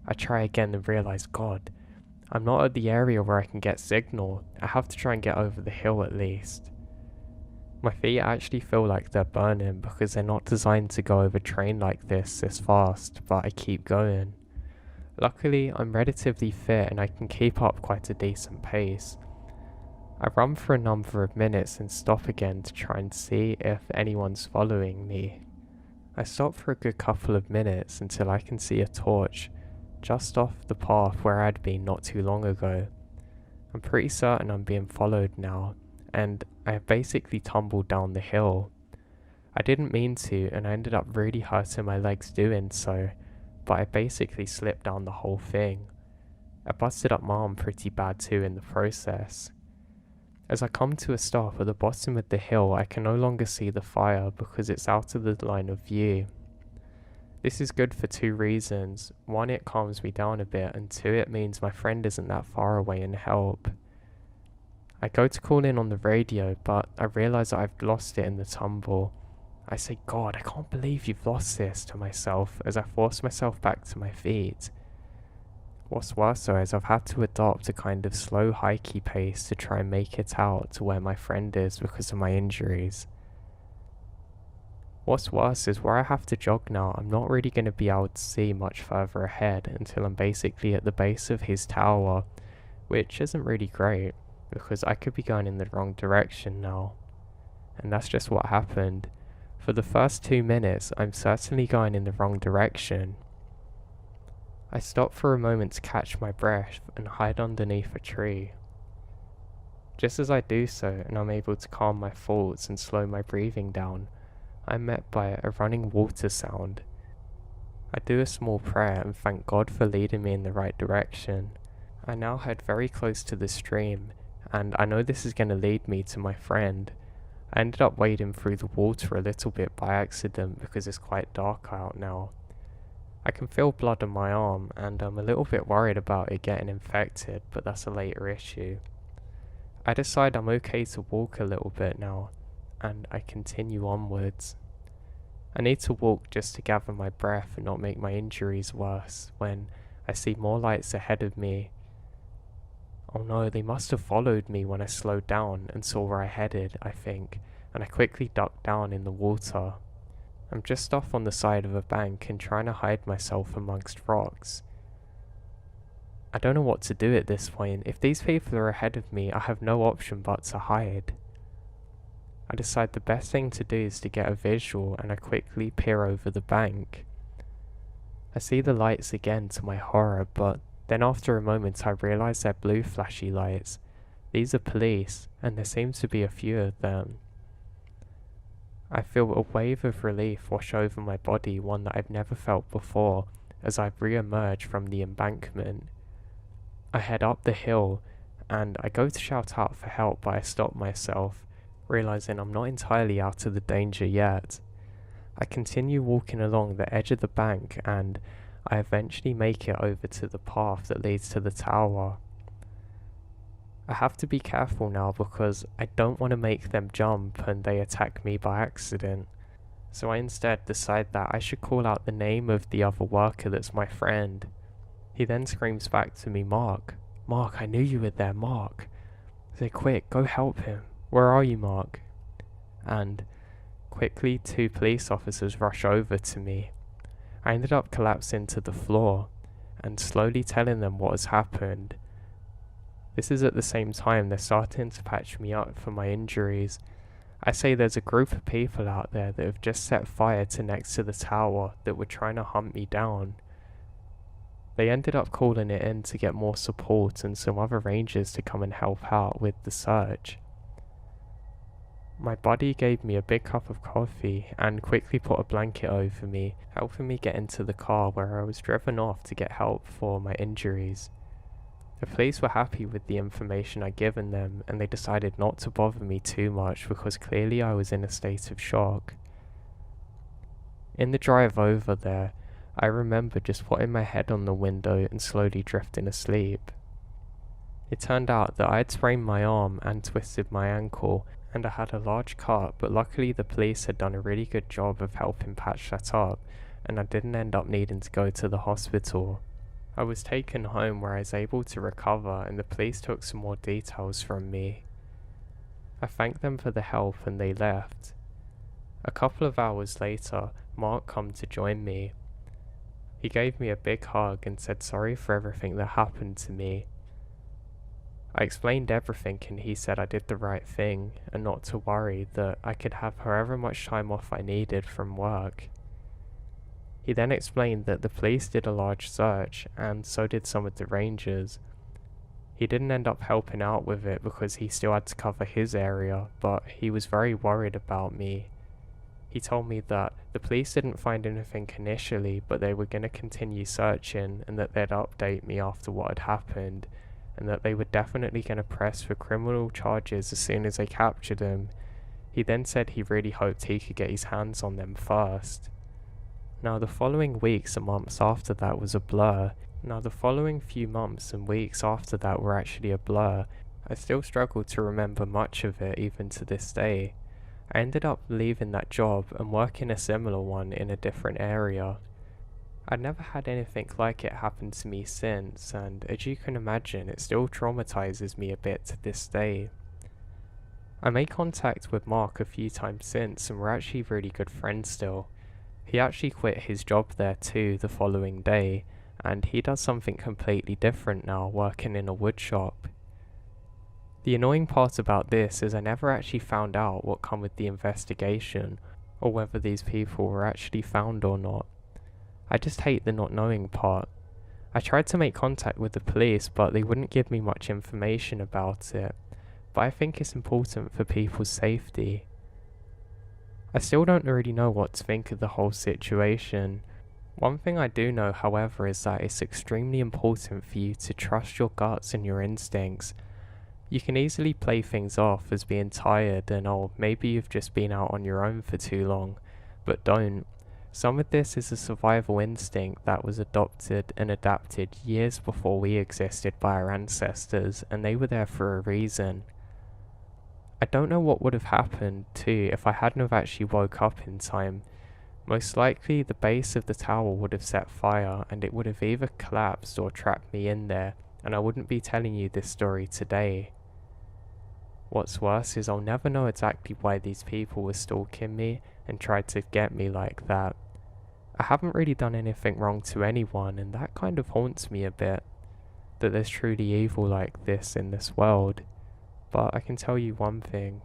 I try again and realise, God, I'm not at the area where I can get signal. I have to try and get over the hill at least. My feet actually feel like they're burning because they're not designed to go over terrain like this fast, but I keep going. Luckily, I'm relatively fit and I can keep up quite a decent pace. I run for a number of minutes and stop again to try and see if anyone's following me. I stop for a good couple of minutes until I can see a torch just off the path where I'd been not too long ago. I'm pretty certain I'm being followed now, and I have basically tumbled down the hill. I didn't mean to, and I ended up really hurting my legs doing so, but I basically slipped down the whole thing. I busted up my arm pretty bad too in the process. As I come to a stop at the bottom of the hill, I can no longer see the fire because it's out of the line of view. This is good for 2 reasons. 1, it calms me down a bit, and 2, it means my friend isn't that far away and help. I go to call in on the radio, but I realise that I've lost it in the tumble. I say, God, I can't believe you've lost this, to myself as I force myself back to my feet. What's worse though is I've had to adopt a kind of slow hikey pace to try and make it out to where my friend is because of my injuries. What's worse is where I have to jog now, I'm not really going to be able to see much further ahead until I'm basically at the base of his tower, which isn't really great because I could be going in the wrong direction now. And that's just what happened. For the first 2 minutes, I'm certainly going in the wrong direction. I stop for a moment to catch my breath and hide underneath a tree. Just as I do so, and I'm able to calm my thoughts and slow my breathing down, I'm met by a running water sound. I do a small prayer and thank God for leading me in the right direction. I now head very close to the stream, and I know this is going to lead me to my friend. I ended up wading through the water a little bit by accident because it's quite dark out now. I can feel blood on my arm, and I'm a little bit worried about it getting infected, but that's a later issue. I decide I'm okay to walk a little bit now, and I continue onwards. I need to walk just to gather my breath and not make my injuries worse when I see more lights ahead of me. Oh no, they must have followed me when I slowed down and saw where I headed, I think, and I quickly ducked down in the water. I'm just off on the side of a bank and trying to hide myself amongst rocks. I don't know what to do at this point. If these people are ahead of me, I have no option but to hide. I decide the best thing to do is to get a visual, and I quickly peer over the bank. I see the lights again to my horror, but then after a moment I realise they're blue flashy lights. These are police, and there seems to be a few of them. I feel a wave of relief wash over my body, one that I've never felt before, as I re-emerge from the embankment. I head up the hill, and I go to shout out for help, but I stop myself, realising I'm not entirely out of the danger yet. I continue walking along the edge of the bank, and I eventually make it over to the path that leads to the tower. I have to be careful now because I don't want to make them jump and they attack me by accident. So I instead decide that I should call out the name of the other worker that's my friend. He then screams back to me, Mark, I knew you were there, Mark. I say, quick, go help him. Where are you, Mark? And quickly 2 police officers rush over to me. I ended up collapsing to the floor and slowly telling them what has happened. This is at the same time they're starting to patch me up for my injuries. I say there's a group of people out there that have just set fire to next to the tower that were trying to hunt me down. They ended up calling it in to get more support and some other rangers to come and help out with the search. My buddy gave me a big cup of coffee and quickly put a blanket over me, helping me get into the car where I was driven off to get help for my injuries. The police were happy with the information I'd given them, and they decided not to bother me too much because clearly I was in a state of shock. In the drive over there, I remember just putting my head on the window and slowly drifting asleep. It turned out that I had sprained my arm and twisted my ankle, and I had a large cut, but luckily the police had done a really good job of helping patch that up, and I didn't end up needing to go to the hospital. I was taken home where I was able to recover, and the police took some more details from me. I thanked them for the help and they left. A couple of hours later, Mark came to join me. He gave me a big hug and said sorry for everything that happened to me. I explained everything and he said I did the right thing and not to worry, that I could have however much time off I needed from work. He then explained that the police did a large search, and so did some of the rangers. He didn't end up helping out with it because he still had to cover his area, but he was very worried about me. He told me that the police didn't find anything initially, but they were going to continue searching and that they'd update me after what had happened, and that they were definitely going to press for criminal charges as soon as they captured him. He then said he really hoped he could get his hands on them first. Now the following weeks and months after that was a blur. Were actually a blur. I still struggle to remember much of it even to this day. I ended up leaving that job and working a similar one in a different area. I'd never had anything like it happen to me since, and as you can imagine, it still traumatizes me a bit to this day. I made contact with Mark a few times since, and we're actually really good friends still. He actually quit his job there too the following day, and he does something completely different now, working in a wood shop. The annoying part about this is I never actually found out what come with the investigation, or whether these people were actually found or not. I just hate the not knowing part. I tried to make contact with the police, but they wouldn't give me much information about it, but I think it's important for people's safety. I still don't really know what to think of the whole situation. One thing I do know, however, is that it's extremely important for you to trust your guts and your instincts. You can easily play things off as being tired and maybe you've just been out on your own for too long, but don't. Some of this is a survival instinct that was adopted and adapted years before we existed by our ancestors, and they were there for a reason. I don't know what would have happened too if I hadn't have actually woke up in time. Most likely the base of the tower would have set fire and it would have either collapsed or trapped me in there, and I wouldn't be telling you this story today. What's worse is I'll never know exactly why these people were stalking me and tried to get me like that. I haven't really done anything wrong to anyone, and that kind of haunts me a bit, that there's truly evil like this in this world. But I can tell you one thing,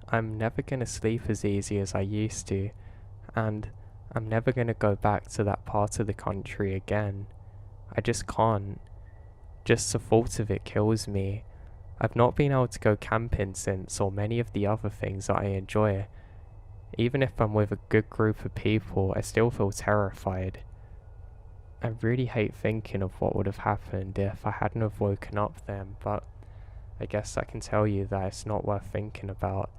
I'm never going to sleep as easy as I used to, and I'm never going to go back to that part of the country again. I just can't. Just the thought of it kills me. I've not been able to go camping since, or many of the other things that I enjoy. Even if I'm with a good group of people, I still feel terrified. I really hate thinking of what would have happened if I hadn't have woken up then, but I guess I can tell you that it's not worth thinking about,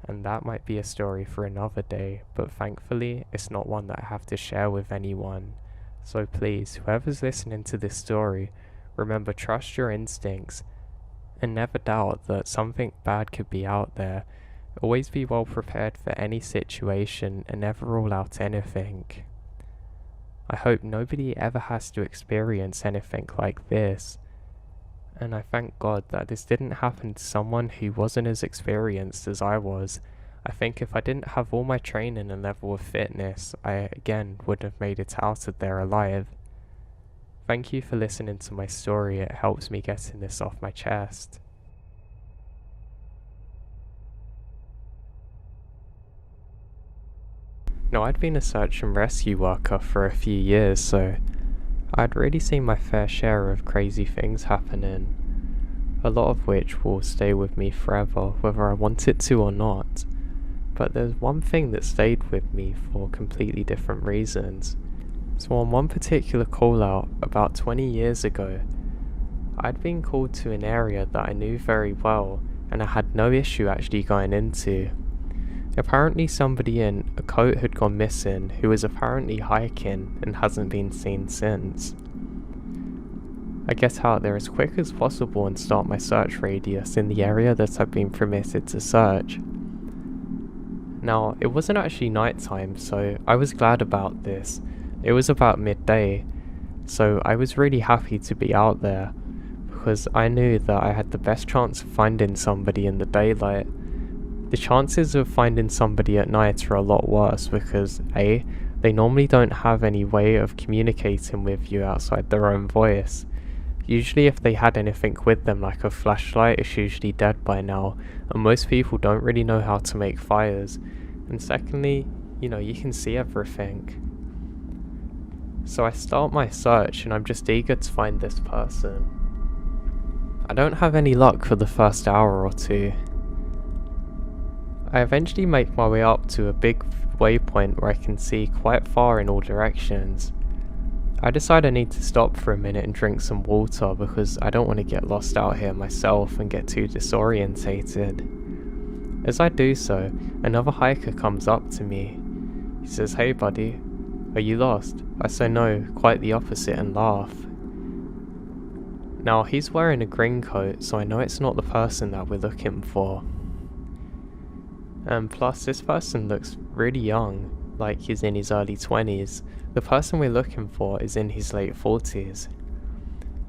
and that might be a story for another day, but thankfully it's not one that I have to share with anyone. So please, whoever's listening to this story, remember, trust your instincts, and never doubt that something bad could be out there. Always be well prepared for any situation and never rule out anything. I hope nobody ever has to experience anything like this. And I thank God that this didn't happen to someone who wasn't as experienced as I was. I think if I didn't have all my training and level of fitness, I again wouldn't have made it out of there alive. Thank you for listening to my story, it helps me getting this off my chest. Now, I'd been a search and rescue worker for a few years, so I'd really seen my fair share of crazy things happening, a lot of which will stay with me forever, whether I want it to or not. But there's one thing that stayed with me for completely different reasons. So on one particular call out, about 20 years ago, I'd been called to an area that I knew very well and I had no issue actually going into. Apparently somebody in a coat had gone missing who was apparently hiking and hasn't been seen since. I get out there as quick as possible and start my search radius in the area that I've been permitted to search. Now, it wasn't actually nighttime, so I was glad about this. It was about midday, so I was really happy to be out there, because I knew that I had the best chance of finding somebody in the daylight. The chances of finding somebody at night are a lot worse because A, they normally don't have any way of communicating with you outside their own voice. Usually if they had anything with them like a flashlight, it's usually dead by now, and most people don't really know how to make fires. And secondly, you can see everything. So I start my search and I'm just eager to find this person. I don't have any luck for the first hour or two. I eventually make my way up to a big waypoint where I can see quite far in all directions. I decide I need to stop for a minute and drink some water because I don't want to get lost out here myself and get too disorientated. As I do so, another hiker comes up to me. He says, "Hey buddy, are you lost?" I say no, quite the opposite, and laugh. Now he's wearing a green coat, so I know it's not the person that we're looking for. And plus, this person looks really young, like he's in his early 20s. The person we're looking for is in his late 40s.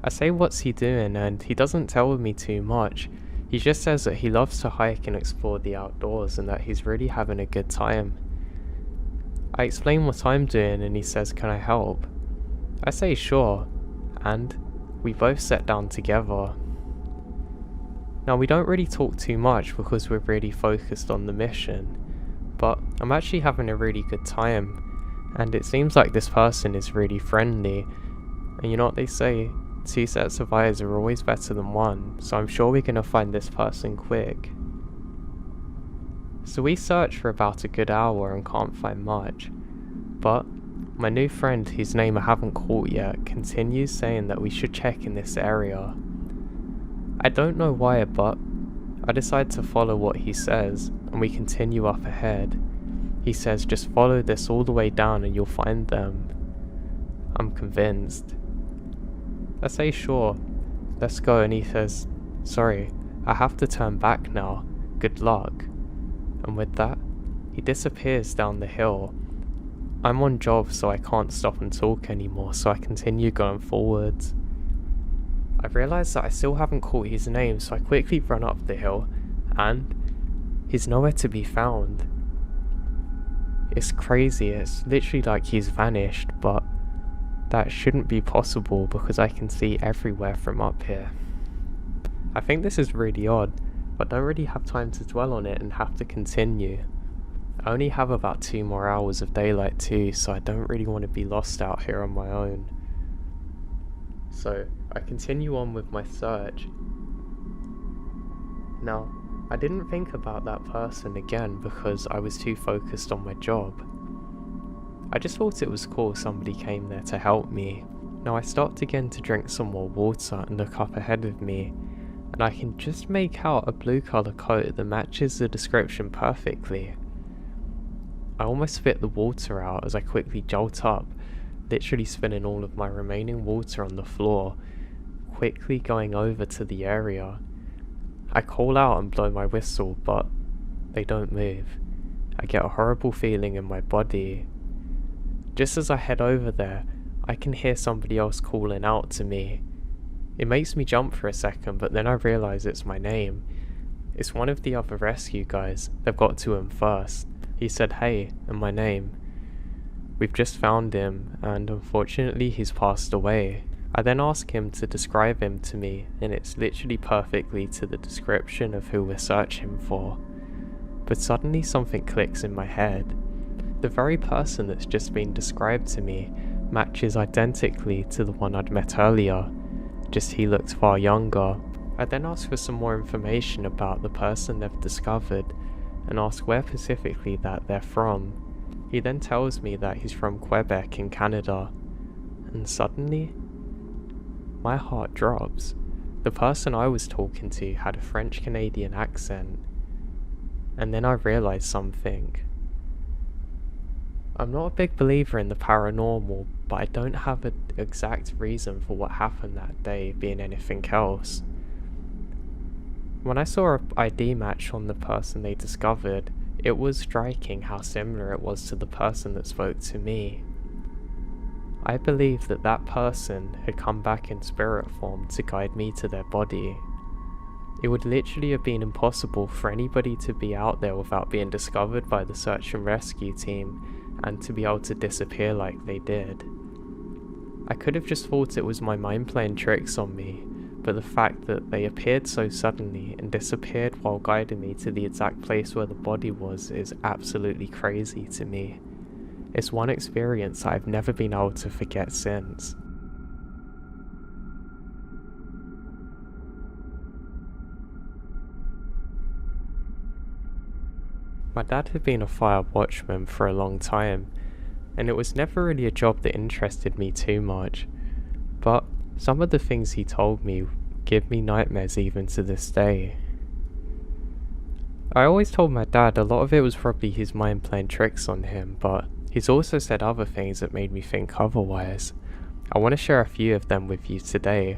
I say, "What's he doing?" and he doesn't tell me too much. He just says that he loves to hike and explore the outdoors and that he's really having a good time. I explain what I'm doing and he says, "Can I help?" I say sure, and we both sit down together. Now we don't really talk too much because we're really focused on the mission, but I'm actually having a really good time, and it seems like this person is really friendly, and you know what they say, 2 sets of eyes are always better than 1, so I'm sure we're gonna find this person quick. So we search for about a good hour and can't find much, but my new friend, whose name I haven't caught yet, continues saying that we should check in this area. I don't know why, but I decide to follow what he says, and we continue up ahead. He says, "Just follow this all the way down and you'll find them." I'm convinced. I say sure, let's go, and he says, "Sorry, I have to turn back now, good luck." And with that, he disappears down the hill. I'm on job, so I can't stop and talk anymore, so I continue going forwards. I realise that I still haven't caught his name, so I quickly run up the hill, and he's nowhere to be found. It's crazy, it's literally like he's vanished, but that shouldn't be possible because I can see everywhere from up here. I think this is really odd, but don't really have time to dwell on it and have to continue. I only have about 2 more hours of daylight too, so I don't really want to be lost out here on my own. So I continue on with my search. Now, I didn't think about that person again because I was too focused on my job. I just thought it was cool somebody came there to help me. Now I start again to drink some more water and look up ahead of me, and I can just make out a blue colour coat that matches the description perfectly. I almost spit the water out as I quickly jolt up, literally spilling all of my remaining water on the floor, quickly going over to the area. I call out and blow my whistle, but they don't move. I get a horrible feeling in my body. Just as I head over there, I can hear somebody else calling out to me. It makes me jump for a second, but then I realise it's my name. It's one of the other rescue guys. They've got to him first. He said "hey" and my name. We've just found him, and unfortunately he's passed away. I then ask him to describe him to me, and it's literally perfectly to the description of who we're searching for. But suddenly something clicks in my head. The very person that's just been described to me matches identically to the one I'd met earlier, just he looked far younger. I then asked for some more information about the person they've discovered and ask where specifically that they're from. He then tells me that he's from Quebec in Canada, and suddenly, my heart drops. The person I was talking to had a French-Canadian accent, and then I realised something. I'm not a big believer in the paranormal, but I don't have an exact reason for what happened that day being anything else. When I saw an ID match on the person they discovered, it was striking how similar it was to the person that spoke to me. I believe that that person had come back in spirit form to guide me to their body. It would literally have been impossible for anybody to be out there without being discovered by the search and rescue team and to be able to disappear like they did. I could have just thought it was my mind playing tricks on me, but the fact that they appeared so suddenly and disappeared while guiding me to the exact place where the body was is absolutely crazy to me. It's one experience I've never been able to forget since. My dad had been a fire watchman for a long time, and it was never really a job that interested me too much, but some of the things he told me give me nightmares even to this day. I always told my dad a lot of it was probably his mind playing tricks on him, but he's also said other things that made me think otherwise. I want to share a few of them with you today.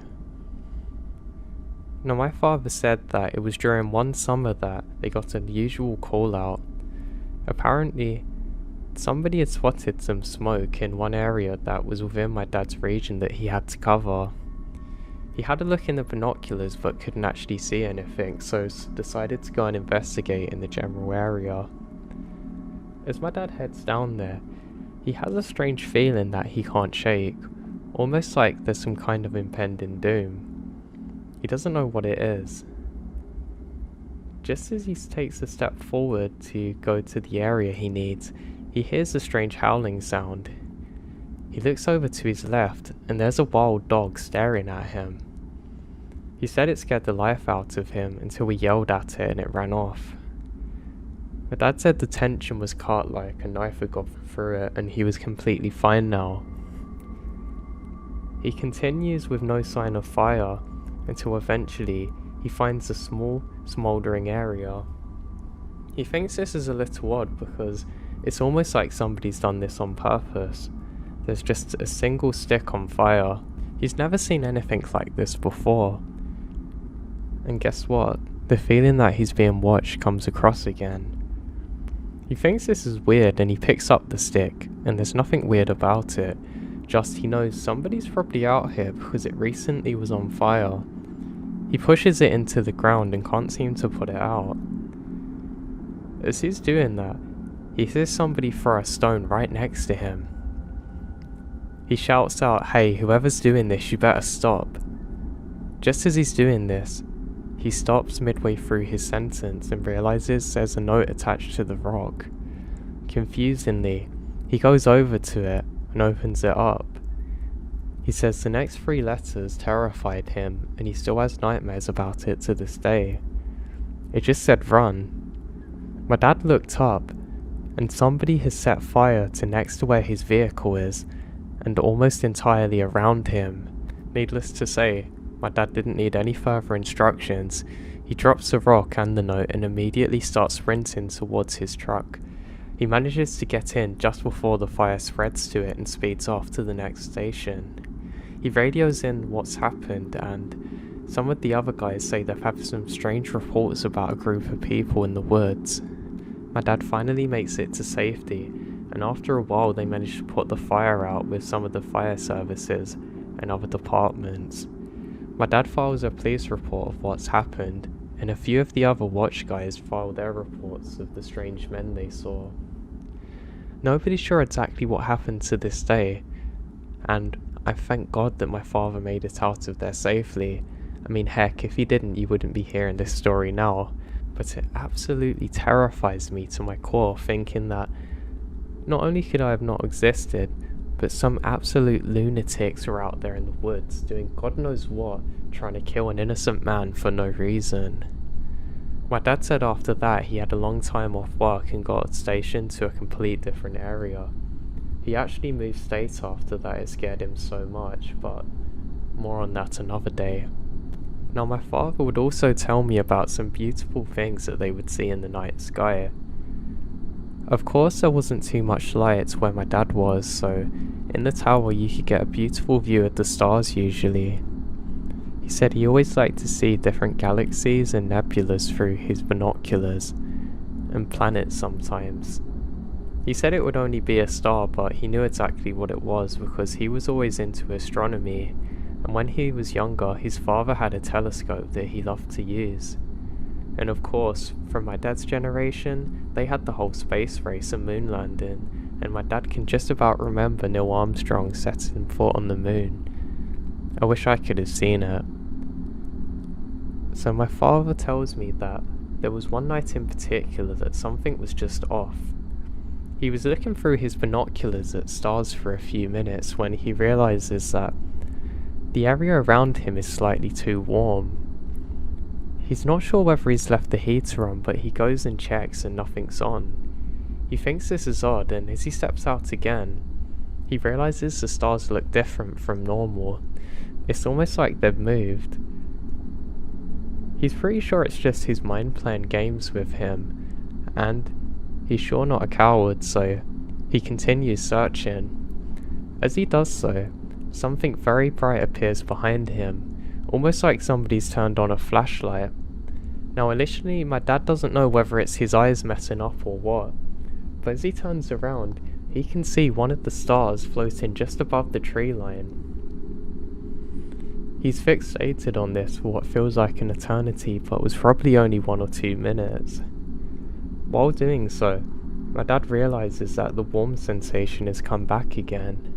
Now, my father said that it was during one summer that they got an unusual call out. Apparently, somebody had spotted some smoke in one area that was within my dad's region that he had to cover. He had a look in the binoculars but couldn't actually see anything, so decided to go and investigate in the general area. As my dad heads down there, he has a strange feeling that he can't shake, almost like there's some kind of impending doom. He doesn't know what it is. Just as he takes a step forward to go to the area he needs, he hears a strange howling sound. He looks over to his left, and there's a wild dog staring at him. He said it scared the life out of him until he yelled at it and it ran off. My dad said the tension was cut like a knife had gone through it and he was completely fine now. He continues with no sign of fire until eventually he finds a small, smouldering area. He thinks this is a little odd because it's almost like somebody's done this on purpose. There's just a single stick on fire. He's never seen anything like this before. And guess what? The feeling that he's being watched comes across again. He thinks this is weird and he picks up the stick, and there's nothing weird about it, just he knows somebody's probably out here because it recently was on fire. He pushes it into the ground and can't seem to put it out. As he's doing that, he sees somebody throw a stone right next to him. He shouts out, "Hey, whoever's doing this, you better stop." Just as he's doing this, he stops midway through his sentence and realizes there's a note attached to the rock. Confusingly, he goes over to it and opens it up. He says the next 3 letters terrified him and he still has nightmares about it to this day. It just said run. My dad looked up and somebody has set fire to next to where his vehicle is and almost entirely around him. Needless to say, my dad didn't need any further instructions. He drops the rock and the note and immediately starts sprinting towards his truck. He manages to get in just before the fire spreads to it and speeds off to the next station. He radios in what's happened, and some of the other guys say they've had some strange reports about a group of people in the woods. My dad finally makes it to safety, and after a while they manage to put the fire out with some of the fire services and other departments. My dad files a police report of what's happened, and a few of the other watch guys file their reports of the strange men they saw. Nobody's sure exactly what happened to this day, and I thank God that my father made it out of there safely. I mean, heck, if he didn't, you wouldn't be hearing this story now. But it absolutely terrifies me to my core, thinking that Not only could I have not existed, but some absolute lunatics were out there in the woods doing God knows what, trying to kill an innocent man for no reason. My dad said after that he had a long time off work and got stationed to a complete different area. He actually moved states after that, it scared him so much, but more on that another day. Now my father would also tell me about some beautiful things that they would see in the night sky. Of course there wasn't too much light where my dad was, so in the tower you could get a beautiful view of the stars usually. He said he always liked to see different galaxies and nebulas through his binoculars, and planets sometimes. He said it would only be a star, but he knew exactly what it was because he was always into astronomy, and when he was younger his father had a telescope that he loved to use. And of course, from my dad's generation, they had the whole space race and moon landing, and my dad can just about remember Neil Armstrong setting foot on the moon. I wish I could have seen it. So my father tells me that there was one night in particular that something was just off. He was looking through his binoculars at stars for a few minutes when he realises that the area around him is slightly too warm. He's not sure whether he's left the heater on, but he goes and checks and nothing's on. He thinks this is odd, and as he steps out again, he realises the stars look different from normal. It's almost like they've moved. He's pretty sure it's just his mind playing games with him, and he's sure not a coward, so he continues searching. As he does so, something very bright appears behind him, almost like somebody's turned on a flashlight. Now initially my dad doesn't know whether it's his eyes messing up or what, but as he turns around, he can see one of the stars floating just above the tree line. He's fixated on this for what feels like an eternity, but was probably only 1 or 2 minutes. While doing so, my dad realises that the warm sensation has come back again.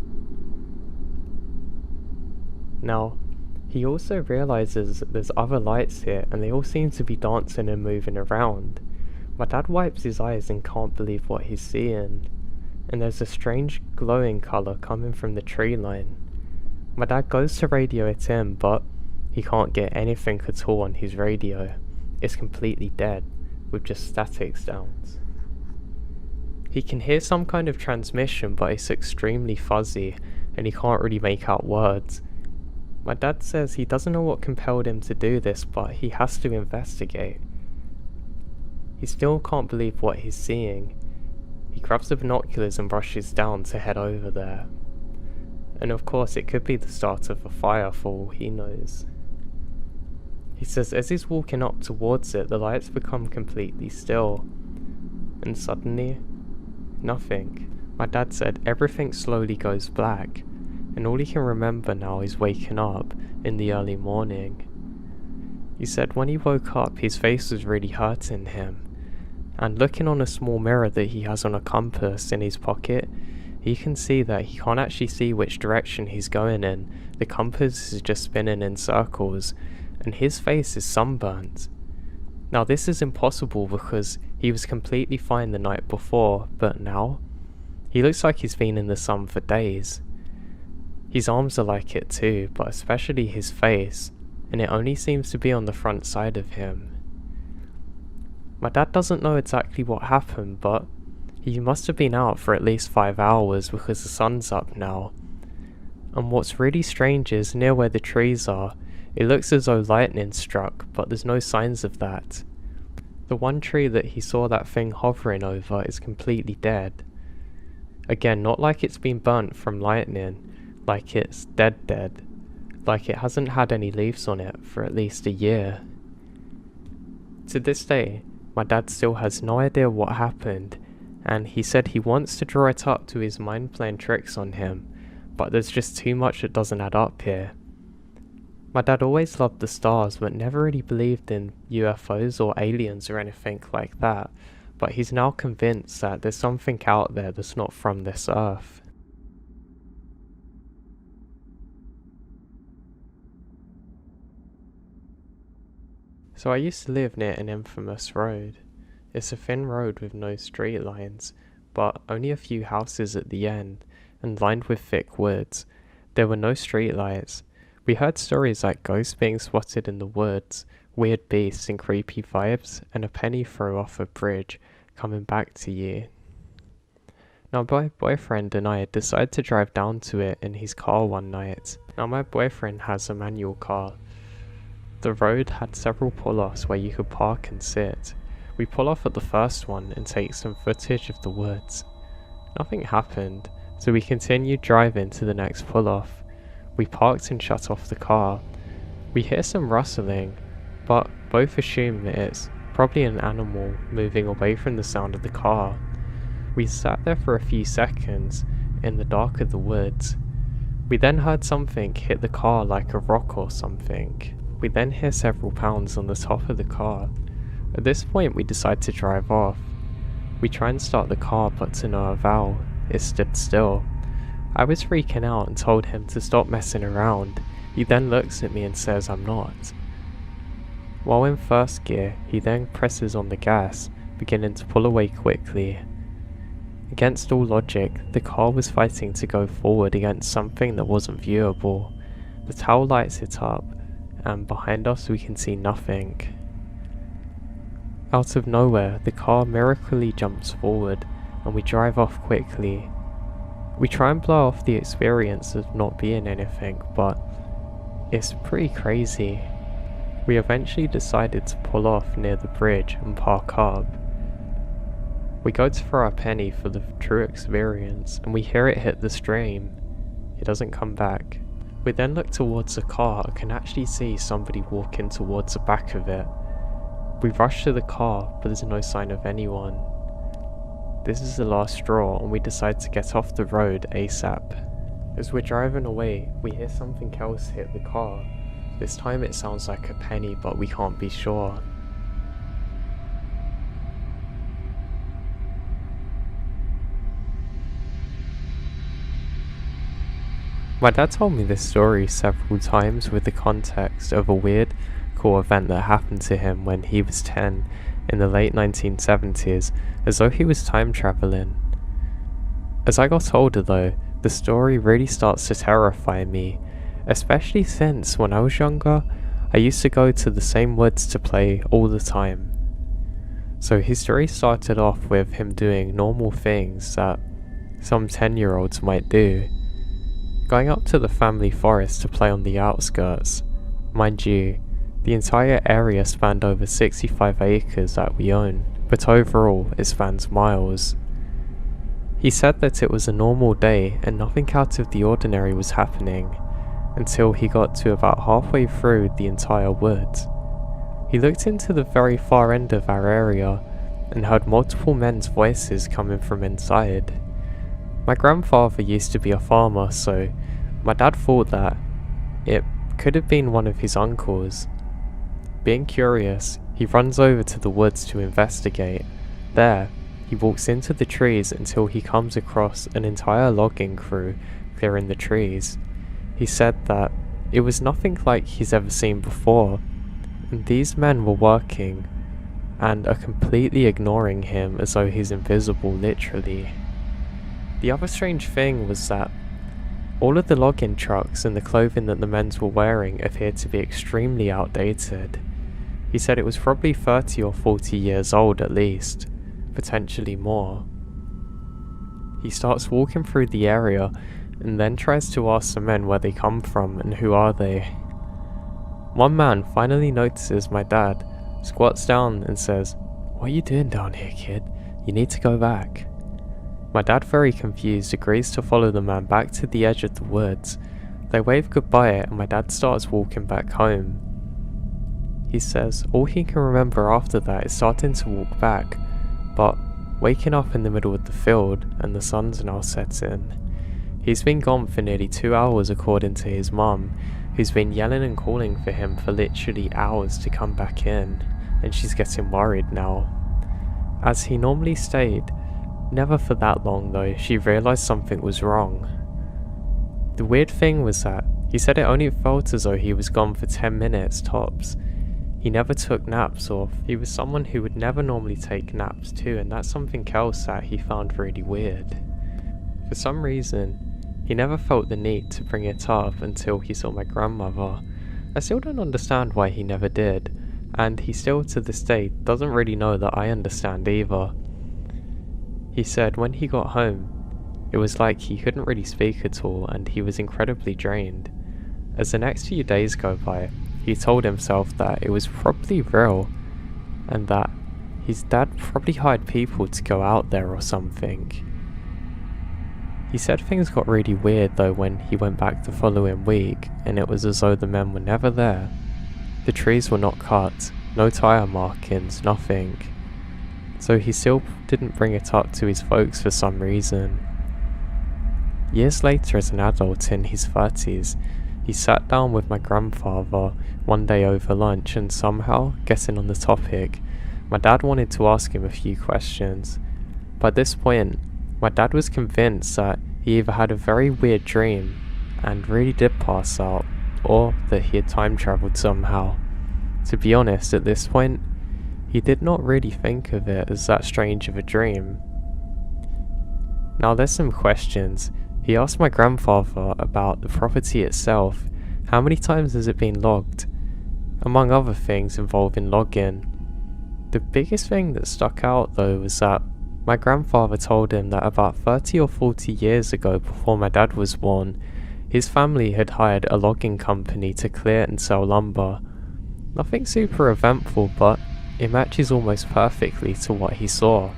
Now, he also realises that there's other lights here and they all seem to be dancing and moving around. My dad wipes his eyes and can't believe what he's seeing. And there's a strange glowing colour coming from the tree line. My dad goes to radio it in, but he can't get anything at all on his radio. It's completely dead, with just static sounds. He can hear some kind of transmission, but it's extremely fuzzy, and he can't really make out words. My dad says he doesn't know what compelled him to do this, but he has to investigate. He still can't believe what he's seeing. He grabs the binoculars and brushes down to head over there. And of course it could be the start of a fire for all he knows. He says as he's walking up towards it, the lights become completely still. And suddenly, nothing. My dad said everything slowly goes black, and all he can remember now is waking up in the early morning. He said when he woke up his face was really hurting him, and looking on a small mirror that he has on a compass in his pocket, he can see that he can't actually see which direction he's going in. The compass is just spinning in circles, and his face is sunburnt. Now this is impossible because he was completely fine the night before, but now, he looks like he's been in the sun for days. His arms are like it too, but especially his face, and it only seems to be on the front side of him. My dad doesn't know exactly what happened, but he must have been out for at least 5 hours because the sun's up now. And what's really strange is near where the trees are, it looks as though lightning struck, but there's no signs of that. The one tree that he saw that thing hovering over is completely dead. Again, not like it's been burnt from lightning, like it's dead, like it hasn't had any leaves on it for at least a year. To this day, my dad still has no idea what happened, and he said he wants to draw it up to his mind playing tricks on him, but there's just too much that doesn't add up here. My dad always loved the stars, but never really believed in UFOs or aliens or anything like that, but he's now convinced that there's something out there that's not from this earth. So I used to live near an infamous road. It's a thin road with no street lines, but only a few houses at the end, and lined with thick woods. There were no streetlights. We heard stories like ghosts being spotted in the woods, weird beasts and creepy vibes, and a penny throw off a bridge coming back to you. Now my boyfriend and I decided to drive down to it in his car one night. Now my boyfriend has a manual car. The road had several pull-offs where you could park and sit. We pull off at the first one and take some footage of the woods. Nothing happened, so we continued driving to the next pull-off. We parked and shut off the car. We hear some rustling, but both assume it's probably an animal moving away from the sound of the car. We sat there for a few seconds in the dark of the woods. We then heard something hit the car like a rock or something. We then hear several pounds on the top of the car. At this point we decide to drive off. We try and start the car, but to no avail. It stood still. I was freaking out and told him to stop messing around. He then looks at me and says I'm not. While in first gear, he then presses on the gas, beginning to pull away quickly. Against all logic, the car was fighting to go forward against something that wasn't viewable. The towel lights it up, and behind us we can see nothing. Out of nowhere, the car miraculously jumps forward, and we drive off quickly. We try and blow off the experience of not being anything, but it's pretty crazy. We eventually decided to pull off near the bridge and park up. We go to throw a penny for the true experience, and we hear it hit the stream. It doesn't come back. We then look towards the car and can actually see somebody walking towards the back of it. We rush to the car, but there's no sign of anyone. This is the last straw, and we decide to get off the road ASAP. As we're driving away, we hear something else hit the car. This time it sounds like a penny, but we can't be sure. My dad told me this story several times with the context of a weird, cool event that happened to him when he was 10 in the late 1970s, as though he was time traveling. As I got older though, the story really starts to terrify me, especially since when I was younger, I used to go to the same woods to play all the time. So his story started off with him doing normal things that some 10-year-olds might do. Going up to the family forest to play on the outskirts. Mind you, the entire area spanned over 65 acres that we own, but overall it spans miles. He said that it was a normal day and nothing out of the ordinary was happening, until he got to about halfway through the entire woods. He looked into the very far end of our area and heard multiple men's voices coming from inside. My grandfather used to be a farmer, so my dad thought that it could have been one of his uncles. Being curious, he runs over to the woods to investigate. There, he walks into the trees until he comes across an entire logging crew clearing the trees. He said that it was nothing like he's ever seen before, and these men were working and are completely ignoring him as though he's invisible, literally. The other strange thing was that all of the logging trucks and the clothing that the men were wearing appeared to be extremely outdated. He said it was probably 30 or 40 years old at least, potentially more. He starts walking through the area and then tries to ask the men where they come from and who are they. One man finally notices my dad, squats down and says, "What are you doing down here, kid? You need to go back." My dad, very confused, agrees to follow the man back to the edge of the woods. They wave goodbye and my dad starts walking back home. He says all he can remember after that is starting to walk back, but waking up in the middle of the field and the sun's now setting. He's been gone for nearly 2 hours according to his mum, who's been yelling and calling for him for literally hours to come back in, and she's getting worried now. As he normally stayed, never for that long though, she realised something was wrong. The weird thing was that he said it only felt as though he was gone for 10 minutes tops. He never took naps, or he was someone who would never normally take naps too, and that's something else that he found really weird. For some reason, he never felt the need to bring it up until he saw my grandmother. I still don't understand why he never did, and he still to this day doesn't really know that I understand either. He said when he got home, it was like he couldn't really speak at all and he was incredibly drained. As the next few days go by, he told himself that it was probably real and that his dad probably hired people to go out there or something. He said things got really weird though when he went back the following week, and it was as though the men were never there. The trees were not cut, no tyre markings, nothing. So he still didn't bring it up to his folks for some reason. Years later, as an adult in his 30s, he sat down with my grandfather one day over lunch, and somehow, getting on the topic, my dad wanted to ask him a few questions. By this point, my dad was convinced that he either had a very weird dream and really did pass out, or that he had time travelled somehow. To be honest, at this point, he did not really think of it as that strange of a dream. Now there's some questions. He asked my grandfather about the property itself. How many times has it been logged? Among other things involving logging. The biggest thing that stuck out though was that my grandfather told him that about 30 or 40 years ago, before my dad was born, his family had hired a logging company to clear and sell lumber. Nothing super eventful, but it matches almost perfectly to what he saw.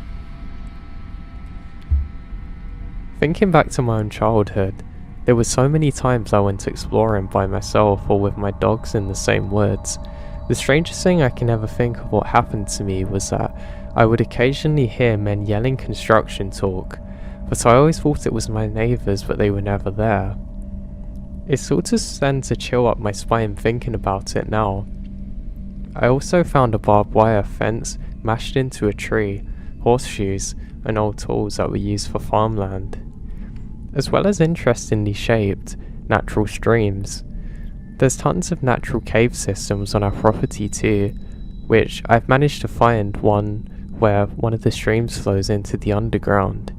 Thinking back to my own childhood, there were so many times I went exploring by myself or with my dogs in the same woods. The strangest thing I can ever think of what happened to me was that I would occasionally hear men yelling construction talk, but I always thought it was my neighbours, but they were never there. It sort of sends a chill up my spine thinking about it now. I also found a barbed wire fence mashed into a tree, horseshoes, and old tools that were used for farmland, as well as interestingly shaped natural streams. There's tons of natural cave systems on our property too, which I've managed to find one where one of the streams flows into the underground.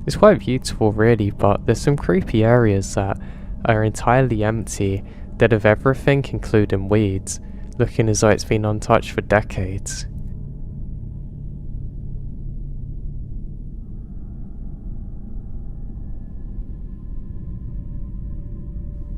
It's quite beautiful really, but there's some creepy areas that are entirely empty, dead of everything including weeds, looking as though it's been untouched for decades.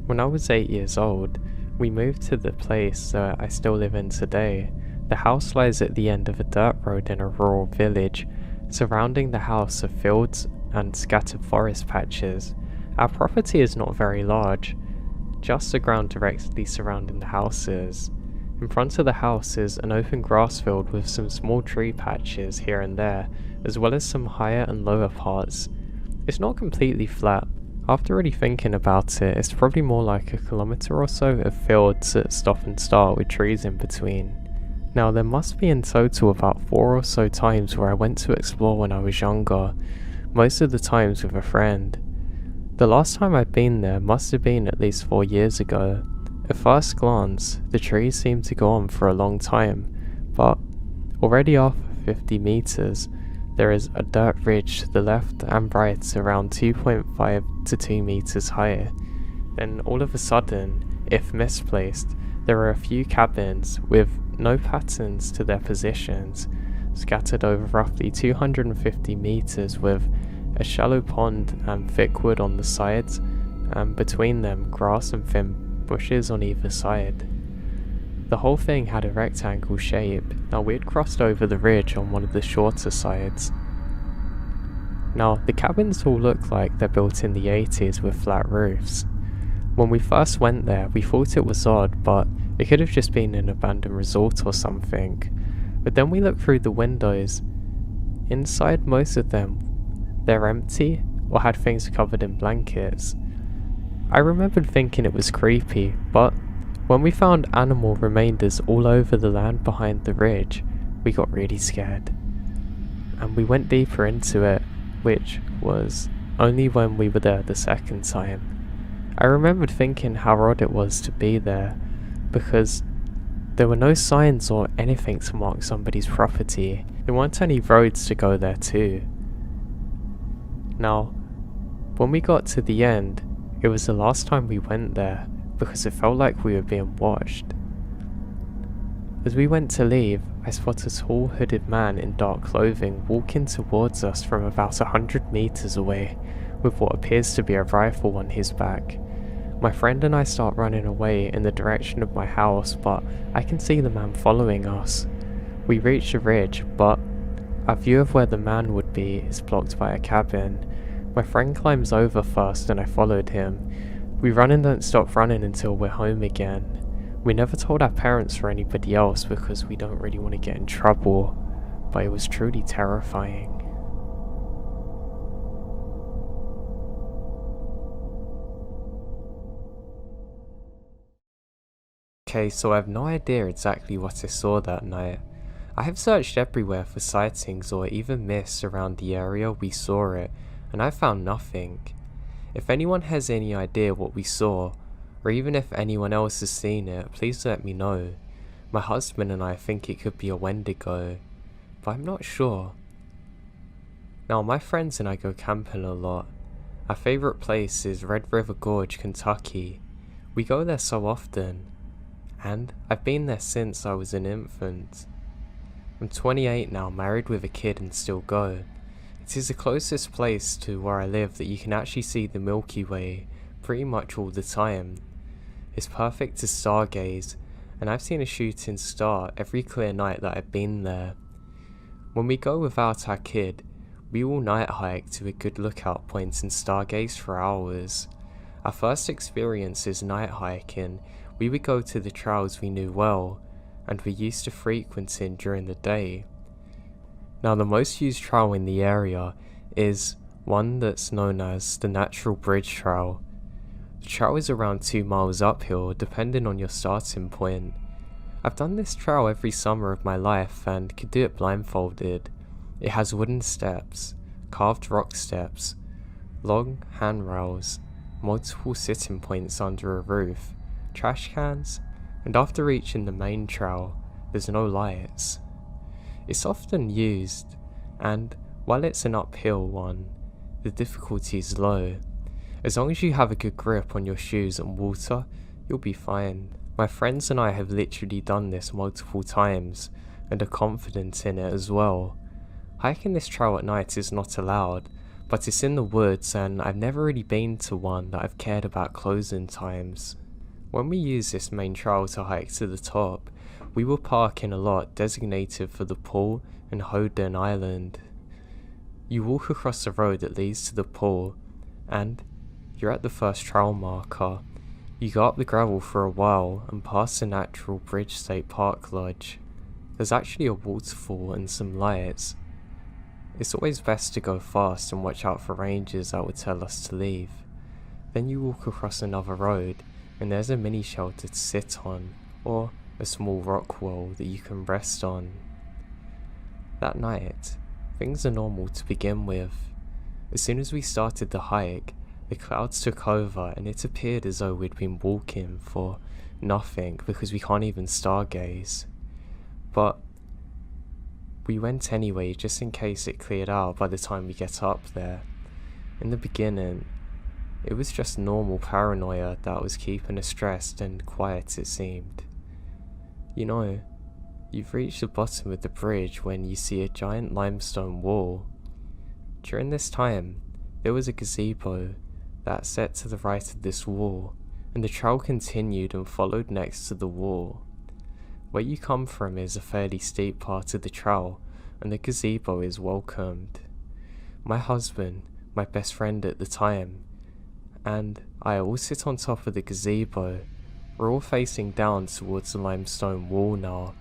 When I was 8 years old, we moved to the place that I still live in today. The house lies at the end of a dirt road in a rural village. Surrounding the house are fields and scattered forest patches. Our property is not very large, just the ground directly surrounding the houses. In front of the house is an open grass field with some small tree patches here and there, as well as some higher and lower parts. It's not completely flat. After really thinking about it, it's probably more like a kilometre or so of fields that stop and start with trees in between. Now there must be in total about 4 or so times where I went to explore when I was younger, most of the times with a friend. The last time I'd been there must have been at least 4 years ago. At first glance, the trees seemed to go on for a long time, but already after 50 metres, there is a dirt ridge to the left and right around 2.5 to 2 metres higher. Then all of a sudden, if misplaced, there are a few cabins with no patterns to their positions, scattered over roughly 250 metres with a shallow pond and thick wood on the sides, and between them grass and thin bushes on either side. The whole thing had a rectangle shape. Now we had crossed over the ridge on one of the shorter sides. Now the cabins all look like they're built in the 80s with flat roofs. When we first went there we thought it was odd, but it could have just been an abandoned resort or something. But then we looked through the windows. Inside most of them, they're empty or had things covered in blankets. I remembered thinking it was creepy, but when we found animal remainders all over the land behind the ridge, we got really scared. And we went deeper into it, which was only when we were there the second time. I remembered thinking how odd it was to be there, because There were no signs or anything to mark somebody's property. There weren't any roads to go there to. Now, when we got to the end, it was the last time we went there because it felt like we were being watched. As we went to leave, I spot a tall hooded man in dark clothing walking towards us from about 100 meters away with what appears to be a rifle on his back. My friend and I start running away in the direction of my house, but I can see the man following us. We reach a ridge, but our view of where the man would be is blocked by a cabin. My friend climbs over first and I followed him. We run and don't stop running until we're home again. We never told our parents or anybody else because we don't really want to get in trouble, but it was truly terrifying. Okay, so I have no idea exactly what I saw that night. I have searched everywhere for sightings or even myths around the area we saw it, and I found nothing. If anyone has any idea what we saw, or even if anyone else has seen it, please let me know. My husband and I think it could be a Wendigo, but I'm not sure. Now, my friends and I go camping a lot. Our favourite place is Red River Gorge, Kentucky. We go there so often, and I've been there since I was an infant. I'm 28 now, married with a kid, and still go. It is the closest place to where I live that you can actually see the Milky Way pretty much all the time. It's perfect to stargaze, and I've seen a shooting star every clear night that I've been there. When we go without our kid, we will night hike to a good lookout point and stargaze for hours. Our first experiences night hiking, we would go to the trails we knew well, and were used to frequenting during the day. Now, the most used trail in the area is one that's known as the Natural Bridge Trail. The trail is around 2 miles uphill depending on your starting point. I've done this trail every summer of my life and could do it blindfolded. It has wooden steps, carved rock steps, long handrails, multiple sitting points under a roof, trash cans, and after reaching the main trail, there's no lights. It's often used, and while it's an uphill one, the difficulty is low. As long as you have a good grip on your shoes and water, you'll be fine. My friends and I have literally done this multiple times, and are confident in it as well. Hiking this trail at night is not allowed, but it's in the woods and I've never really been to one that I've cared about closing times. When we use this main trail to hike to the top, we will park in a lot designated for the pool and Hoden Island. You walk across the road that leads to the pool, and you're at the first trail marker. You go up the gravel for a while and past the Natural Bridge State Park Lodge. There's actually a waterfall and some lights. It's always best to go fast and watch out for rangers that would tell us to leave. Then you walk across another road, and there's a mini shelter to sit on, or a small rock wall that you can rest on. That night, things are normal to begin with. As soon as we started the hike, the clouds took over and it appeared as though we'd been walking for nothing because we can't even stargaze. But we went anyway just in case it cleared out by the time we get up there. In the beginning, it was just normal paranoia that was keeping us stressed and quiet, it seemed. You know, you've reached the bottom of the bridge when you see a giant limestone wall. During this time, there was a gazebo that sat to the right of this wall, and the trail continued and followed next to the wall. Where you come from is a fairly steep part of the trail, and the gazebo is welcomed. My husband, my best friend at the time, and I all sit on top of the gazebo. We're all facing down towards the limestone wall now.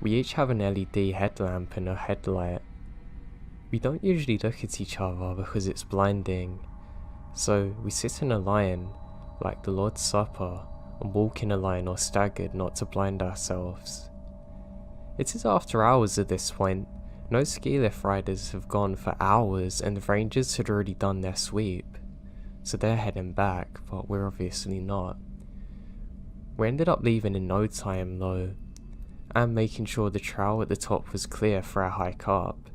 We each have an LED headlamp and a headlight. We don't usually look at each other because it's blinding, so we sit in a line, like the Lord's Supper, and walk in a line or staggered not to blind ourselves. It is after hours at this point. No ski lift riders have gone for hours and the rangers had already done their sweep, so they're heading back, but we're obviously not. We ended up leaving in no time though, and making sure the trail at the top was clear for our hike up.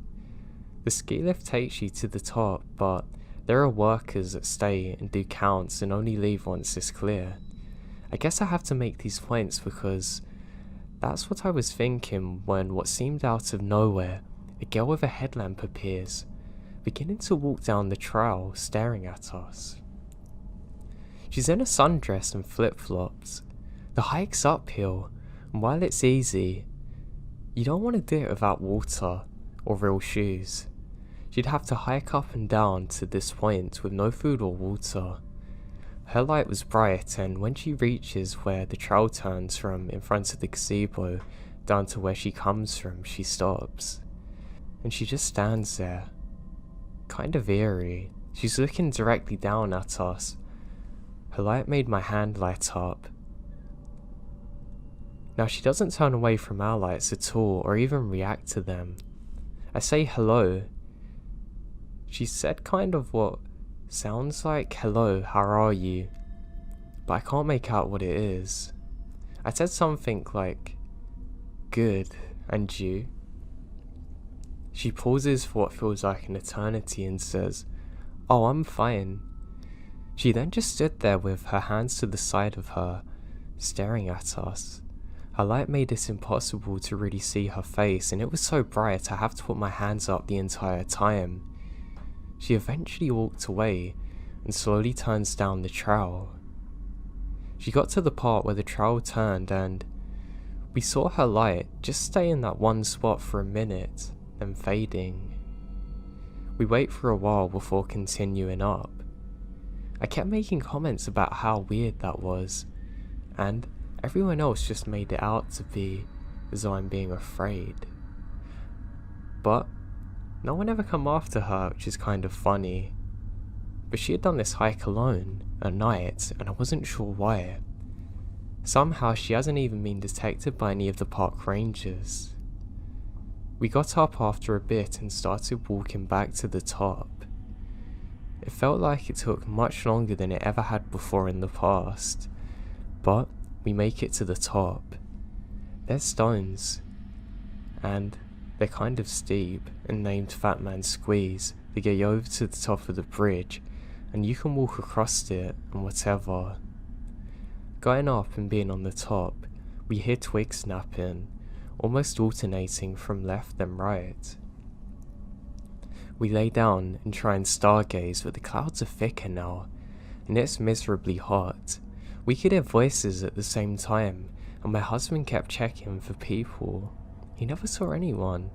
The ski lift takes you to the top, but there are workers that stay and do counts and only leave once it's clear. I guess I have to make these points because that's what I was thinking when what seemed out of nowhere, a girl with a headlamp appears, beginning to walk down the trail, staring at us. She's in a sundress and flip-flops. The hike's uphill, and while it's easy, you don't want to do it without water or real shoes. She'd have to hike up and down to this point with no food or water. Her light was bright, and when she reaches where the trail turns from in front of the gazebo down to where she comes from, she stops. And she just stands there, kind of eerie. She's looking directly down at us. Her light made my hand light up. Now she doesn't turn away from our lights at all or even react to them. I say hello. She said kind of what sounds like hello, how are you? But I can't make out what it is. I said something like, good, and you? She pauses for what feels like an eternity and says, oh, I'm fine. She then just stood there with her hands to the side of her, staring at us. Her light made it impossible to really see her face, and it was so bright I have to put my hands up the entire time. She eventually walked away and slowly turns down the trail. She got to the part where the trail turned and we saw her light just stay in that one spot for a minute, then fading. We wait for a while before continuing up. I kept making comments about how weird that was, and everyone else just made it out to be as though I'm being afraid. But no one ever come after her, which is kind of funny. But she had done this hike alone, at night, and I wasn't sure why. Somehow she hasn't even been detected by any of the park rangers. We got up after a bit and started walking back to the top. It felt like it took much longer than it ever had before in the past, but we make it to the top. There's stones, and they're kind of steep and named Fat Man Squeeze. They get you over to the top of the bridge, and you can walk across it and whatever. Going up and being on the top, we hear twigs snapping, almost alternating from left and right. We lay down and try and stargaze, but the clouds are thicker now, and it's miserably hot. We could hear voices at the same time, and my husband kept checking for people. He never saw anyone.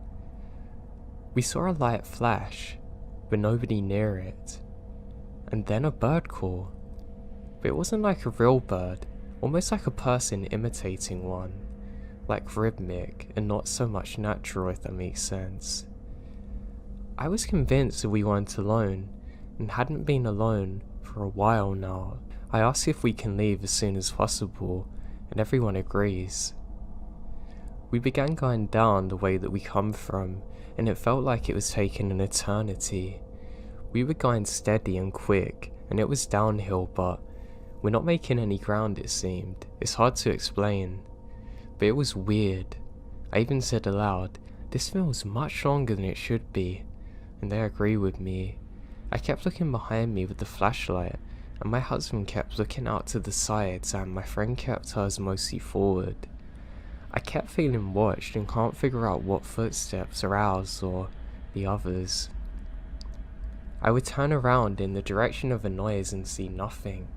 We saw a light flash, but nobody near it. And then a bird call. But it wasn't like a real bird, almost like a person imitating one. Like rhythmic, and not so much natural, if that makes sense. I was convinced that we weren't alone, and hadn't been alone for a while now. I ask if we can leave as soon as possible, and everyone agrees. We began going down the way that we come from, and it felt like it was taking an eternity. We were going steady and quick, and it was downhill, but we're not making any ground, it seemed. It's hard to explain, but it was weird. I even said aloud, this feels much longer than it should be, and they agree with me. I kept looking behind me with the flashlight, and my husband kept looking out to the sides, and my friend kept hers mostly forward. I kept feeling watched and can't figure out what footsteps are ours or the others. I would turn around in the direction of a noise and see nothing.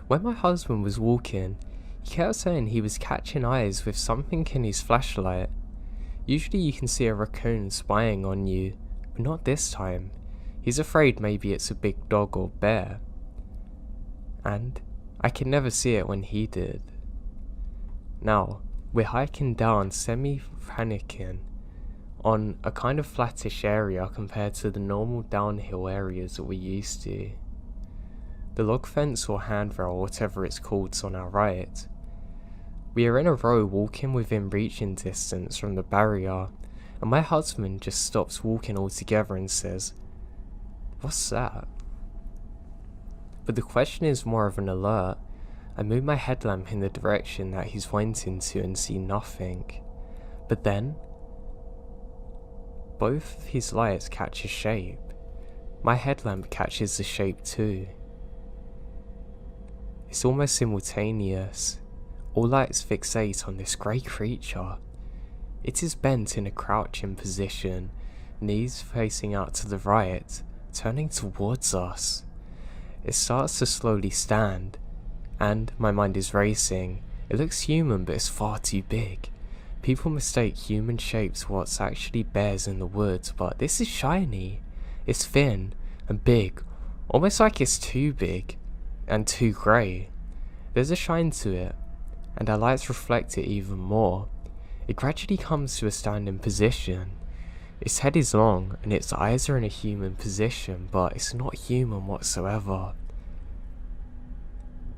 When my husband was walking, he kept saying he was catching eyes with something in his flashlight. Usually you can see a raccoon spying on you, but not this time. He's afraid maybe it's a big dog or bear. And I could never see it when he did. Now, we're hiking down semi-panicking on a kind of flattish area compared to the normal downhill areas that we're used to. The log fence or handrail, whatever it's called, is on our right. We are in a row walking within reaching distance from the barrier, and my husband just stops walking altogether and says, "What's that?" But the question is more of an alert, I move my headlamp in the direction that he's pointing to and see nothing. But then, both of his lights catch a shape. My headlamp catches the shape too. It's almost simultaneous. All lights fixate on this grey creature. It is bent in a crouching position, knees facing out to the right, turning towards us. It starts to slowly stand, and my mind is racing. It looks human, but it's far too big. People mistake human shapes for what's actually bears in the woods, but this is shiny. It's thin and big, almost like it's too big and too grey. There's a shine to it, and our lights reflect it even more. It gradually comes to a standing position. Its head is long and its eyes are in a human position, but it's not human whatsoever.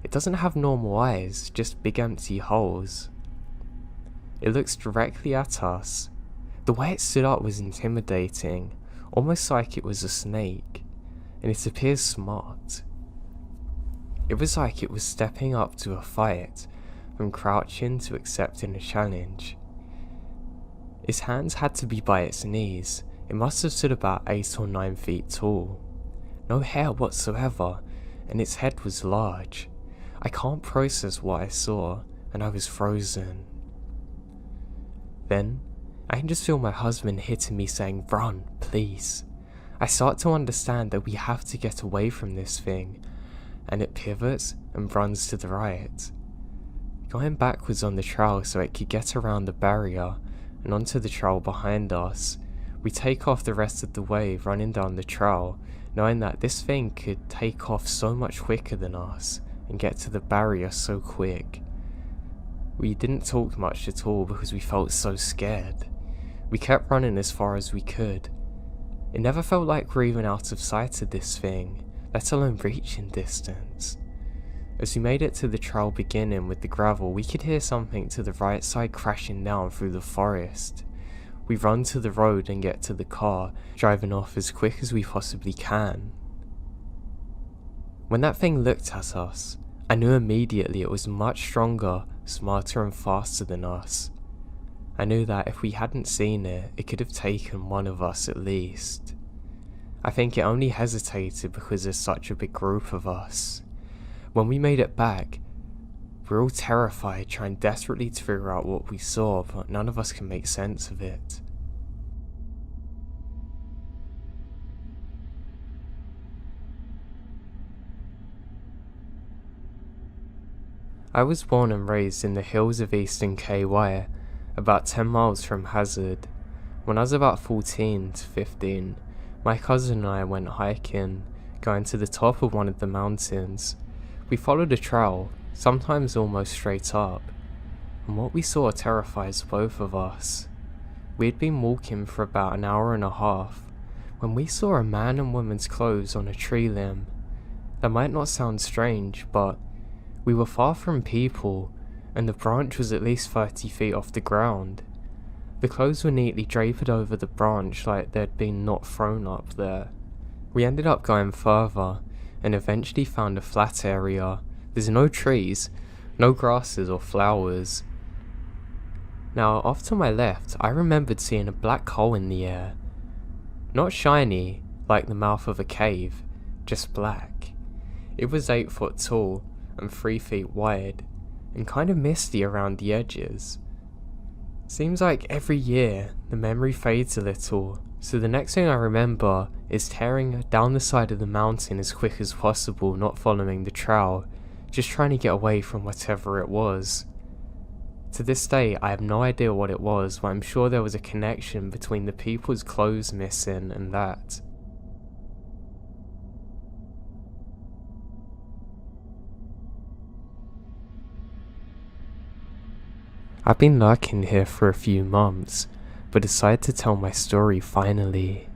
It doesn't have normal eyes, just big empty holes. It looks directly at us. The way it stood up was intimidating, almost like it was a snake, and it appears smart. It was like it was stepping up to a fight, from crouching to accepting a challenge. Its hands had to be by its knees. It must have stood about 8 or 9 feet tall. No hair whatsoever, and its head was large. I can't process what I saw, and I was frozen. Then, I can just feel my husband hitting me saying, "Run, please." I start to understand that we have to get away from this thing, and it pivots and runs to the right, going backwards on the trail so it could get around the barrier and onto the trail behind us. We take off the rest of the way running down the trail, knowing that this thing could take off so much quicker than us and get to the barrier so quick. We didn't talk much at all because we felt so scared. We kept running as far as we could. It never felt like we're even out of sight of this thing, let alone reaching distance. As we made it to the trail beginning with the gravel, we could hear something to the right side crashing down through the forest. We run to the road and get to the car, driving off as quick as we possibly can. When that thing looked at us, I knew immediately it was much stronger, smarter and faster than us. I knew that if we hadn't seen it, it could have taken one of us at least. I think it only hesitated because there's such a big group of us. When we made it back, we were all terrified, trying desperately to figure out what we saw, but none of us can make sense of it. I was born and raised in the hills of eastern KY, about 10 miles from Hazard. When I was about 14 to 15, my cousin and I went hiking, going to the top of one of the mountains. We followed a trail, sometimes almost straight up, and what we saw terrifies both of us. We had been walking for about an hour and a half, when we saw a man and woman's clothes on a tree limb. That might not sound strange, but we were far from people, and the branch was at least 30 feet off the ground. The clothes were neatly draped over the branch like they'd been not thrown up there. We ended up going further, and eventually found a flat area. There's no trees, no grasses or flowers. Now, off to my left, I remembered seeing a black hole in the air. Not shiny, like the mouth of a cave, just black. It was 8 foot tall and 3 feet wide, and kind of misty around the edges. Seems like every year, the memory fades a little, so the next thing I remember is tearing down the side of the mountain as quick as possible, not following the trail, just trying to get away from whatever it was. To this day, I have no idea what it was, but I'm sure there was a connection between the people's clothes missing and that. I've been lurking here for a few months, but decided to tell my story finally.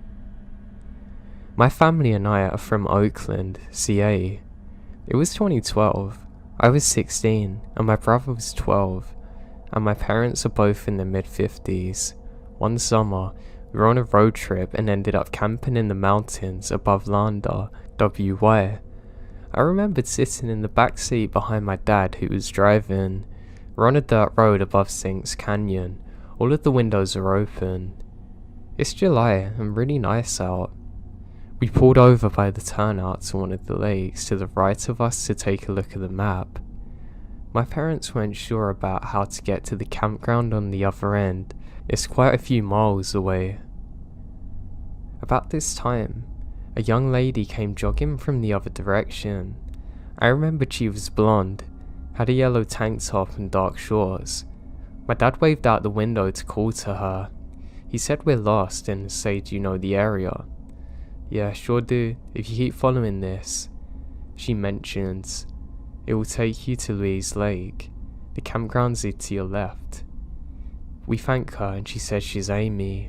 My family and I are from Oakland, CA. It was 2012, I was 16 and my brother was 12, and my parents are both in their mid-50s. One summer, we were on a road trip and ended up camping in the mountains above Lander, WY. I remembered sitting in the back seat behind my dad who was driving. We're on a dirt road above Sinks Canyon. All of the windows are open. It's July and really nice out. We pulled over by the turnout to one of the lakes to the right of us to take a look at the map. My parents weren't sure about how to get to the campground on the other end. It's quite a few miles away. About this time, a young lady came jogging from the other direction. I remembered she was blonde, had a yellow tank top and dark shorts. My dad waved out the window to call to her. He said we're lost and said you know the area. Yeah, sure do, if you keep following this. She mentions, it will take you to Louise Lake. The campground's to your left. We thank her and she says she's Amy.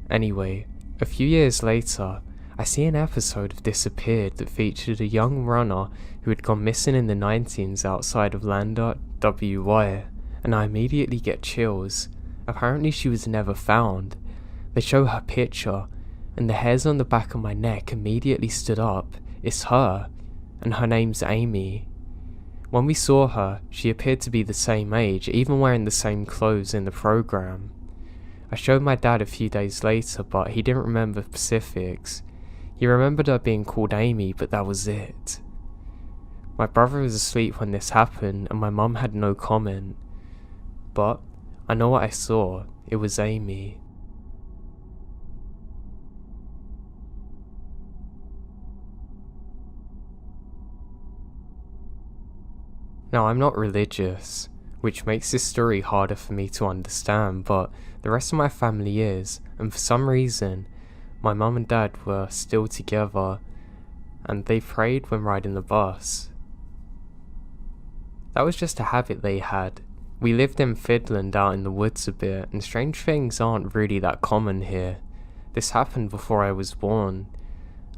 Anyway, a few years later, I see an episode of Disappeared that featured a young runner who had gone missing in the 90s outside of Lander, WY, and I immediately get chills. Apparently she was never found. They show her picture, and the hairs on the back of my neck immediately stood up. It's her, and her name's Amy. When we saw her, she appeared to be the same age, even wearing the same clothes in the program. I showed my dad a few days later, but he didn't remember specifics. He remembered her being called Amy, but that was it. My brother was asleep when this happened, and my mum had no comment. But I know what I saw. It was Amy. Now, I'm not religious, which makes this story harder for me to understand, but the rest of my family is, and for some reason, my mum and dad were still together, and they prayed when riding the bus. That was just a habit they had. We lived in Finland out in the woods a bit, and strange things aren't really that common here. This happened before I was born.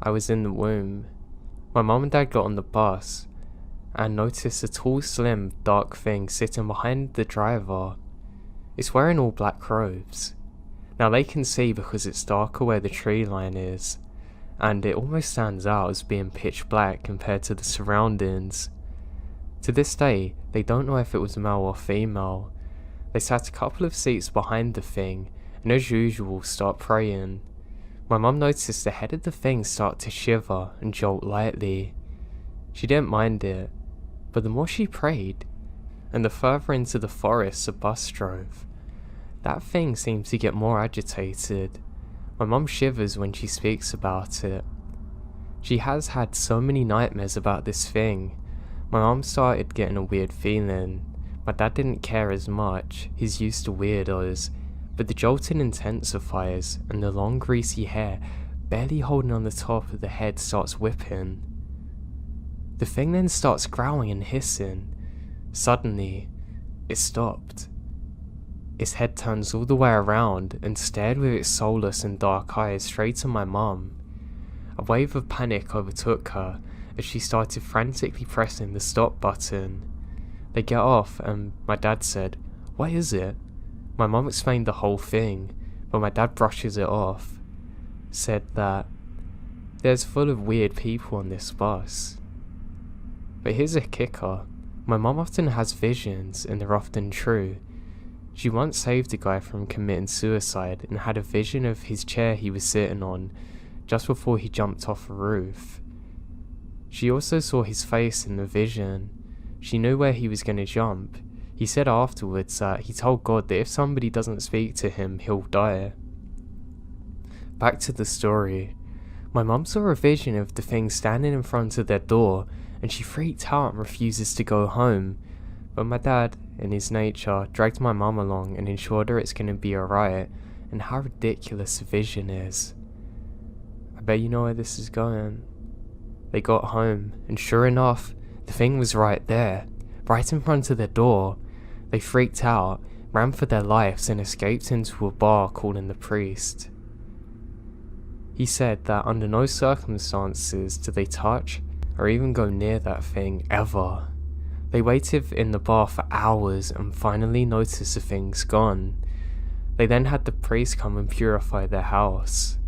I was in the womb. My mum and dad got on the bus, and noticed a tall, slim, dark thing sitting behind the driver. It's wearing all black robes. Now they can see because it's darker where the tree line is, and it almost stands out as being pitch black compared to the surroundings. To this day, they don't know if it was male or female. They sat a couple of seats behind the thing, and as usual start praying. My mum noticed the head of the thing start to shiver and jolt lightly. She didn't mind it, but the more she prayed, and the further into the forest the bus drove, that thing seemed to get more agitated. My mum shivers when she speaks about it. She has had so many nightmares about this thing. My mum started getting a weird feeling. My dad didn't care as much, he's used to weirdos, but the jolting intensifies and the long greasy hair barely holding on the top of the head starts whipping. The thing then starts growling and hissing. Suddenly, it stopped. Its head turns all the way around and stared with its soulless and dark eyes straight at my mum. A wave of panic overtook her as she started frantically pressing the stop button. They get off and my dad said, "What is it?" My mum explained the whole thing, but my dad brushes it off. Said that there's full of weird people on this bus. But here's a kicker. My mum often has visions, and they're often true. She once saved a guy from committing suicide and had a vision of his chair he was sitting on just before he jumped off a roof. She also saw his face in the vision. She knew where he was going to jump. He said afterwards that he told God that if somebody doesn't speak to him, he'll die. Back to the story. My mum saw a vision of the thing standing in front of their door, and she freaked out and refuses to go home. But my dad, in his nature, dragged my mum along and ensured her it's going to be alright, and how ridiculous the vision is. I bet you know where this is going. They got home, and sure enough, the thing was right there, right in front of their door. They freaked out, ran for their lives, and escaped into a bar calling the priest. He said that under no circumstances do they touch or even go near that thing ever. They waited in the bar for hours and finally noticed the thing's gone. They then had the priest come and purify their house.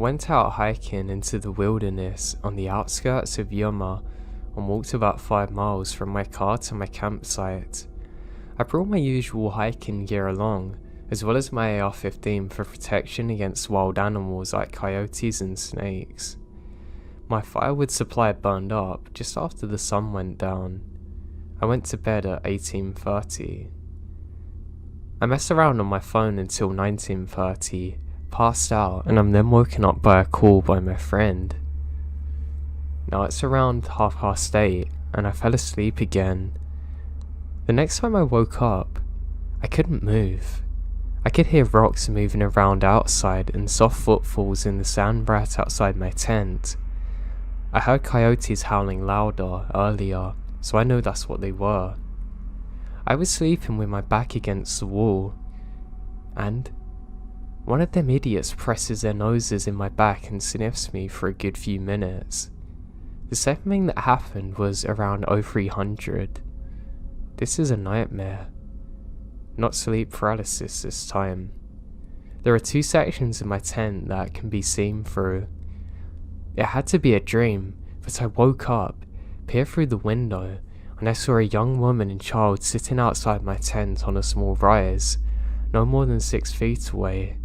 went out hiking into the wilderness on the outskirts of Yuma and walked about 5 miles from my car to my campsite. I brought my usual hiking gear along, as well as my AR-15 for protection against wild animals like coyotes and snakes. My firewood supply burned up just after the sun went down. I went to bed at 18:30. I messed around on my phone until 19:30, passed out, and I'm then woken up by a call by my friend. Now it's around 8:30 and I fell asleep again. The next time I woke up, I couldn't move. I could hear rocks moving around outside and soft footfalls in the sand right outside my tent. I heard coyotes howling louder earlier, so I know that's what they were. I was sleeping with my back against the wall, and one of them idiots presses their noses in my back and sniffs me for a good few minutes. The second thing that happened was around 0300. This is a nightmare. Not sleep paralysis this time. There are 2 sections in my tent that can be seen through. It had to be a dream, but I woke up, peered through the window, and I saw a young woman and child sitting outside my tent on a small rise, no more than 6 feet away.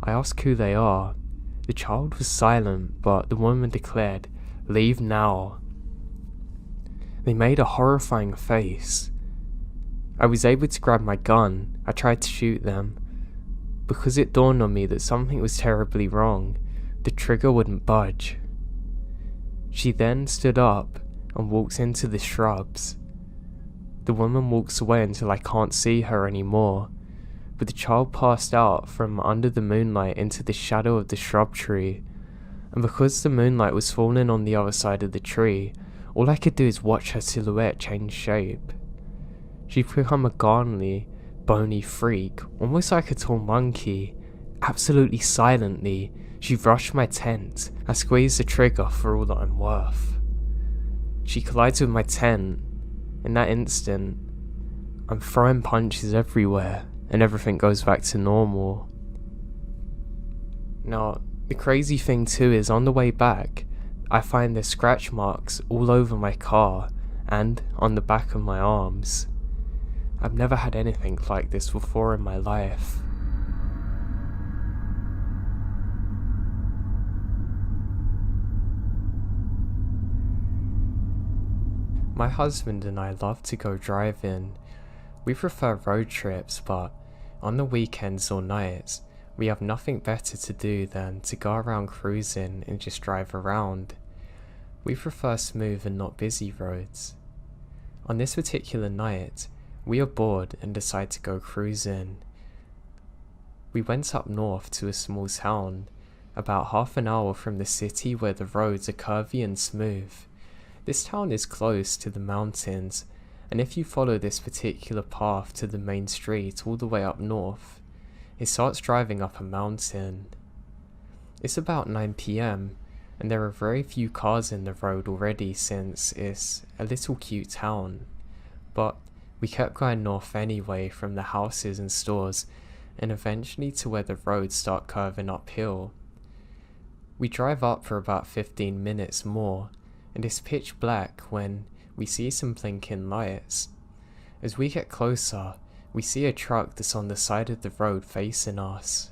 I asked who they are. The child was silent, but the woman declared, "Leave now." They made a horrifying face. I was able to grab my gun. I tried to shoot them. Because it dawned on me that something was terribly wrong, the trigger wouldn't budge. She then stood up and walks into the shrubs. The woman walks away until I can't see her anymore, but the child passed out from under the moonlight into the shadow of the shrub tree, and because the moonlight was falling on the other side of the tree, all I could do is watch her silhouette change shape. She'd become a gnarly, bony freak, almost like a tall monkey. Absolutely silently, she rushed my tent. I squeezed the trigger for all that I'm worth. She collides with my tent. In that instant, I'm throwing punches everywhere, and everything goes back to normal. Now, the crazy thing too is on the way back, I find there's scratch marks all over my car and on the back of my arms. I've never had anything like this before in my life. My husband and I love to go driving. We prefer road trips, but on the weekends or nights, we have nothing better to do than to go around cruising and just drive around. We prefer smooth and not busy roads. On this particular night, we are bored and decide to go cruising. We went up north to a small town, about half an hour from the city where the roads are curvy and smooth. This town is close to the mountains, and if you follow this particular path to the main street all the way up north, it starts driving up a mountain. It's about 9 PM, and there are very few cars in the road already since it's a little cute town. But we kept going north anyway from the houses and stores, and eventually to where the roads start curving uphill. We drive up for about 15 minutes more, and it's pitch black when we see some blinking lights. As we get closer, we see a truck that's on the side of the road facing us.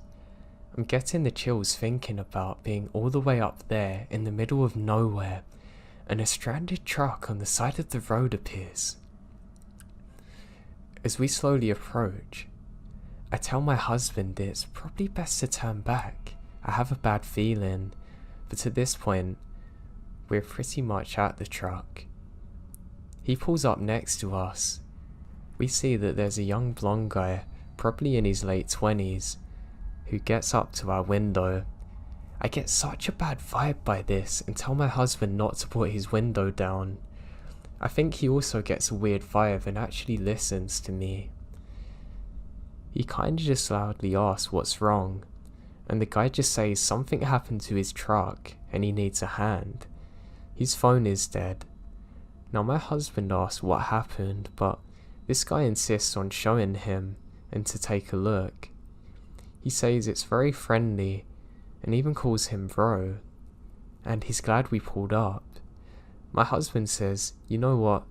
I'm getting the chills thinking about being all the way up there in the middle of nowhere, and a stranded truck on the side of the road appears. As we slowly approach, I tell my husband it's probably best to turn back. I have a bad feeling, but at this point, we're pretty much at the truck. He pulls up next to us. We see that there's a young blonde guy, probably in his late 20s, who gets up to our window. I get such a bad vibe by this and tell my husband not to put his window down. I think he also gets a weird vibe and actually listens to me. He kinda just loudly asks what's wrong, and the guy just says something happened to his truck and he needs a hand. His phone is dead. Now my husband asks what happened, but this guy insists on showing him and to take a look. He says it's very friendly and even calls him bro, and he's glad we pulled up. My husband says, you know what,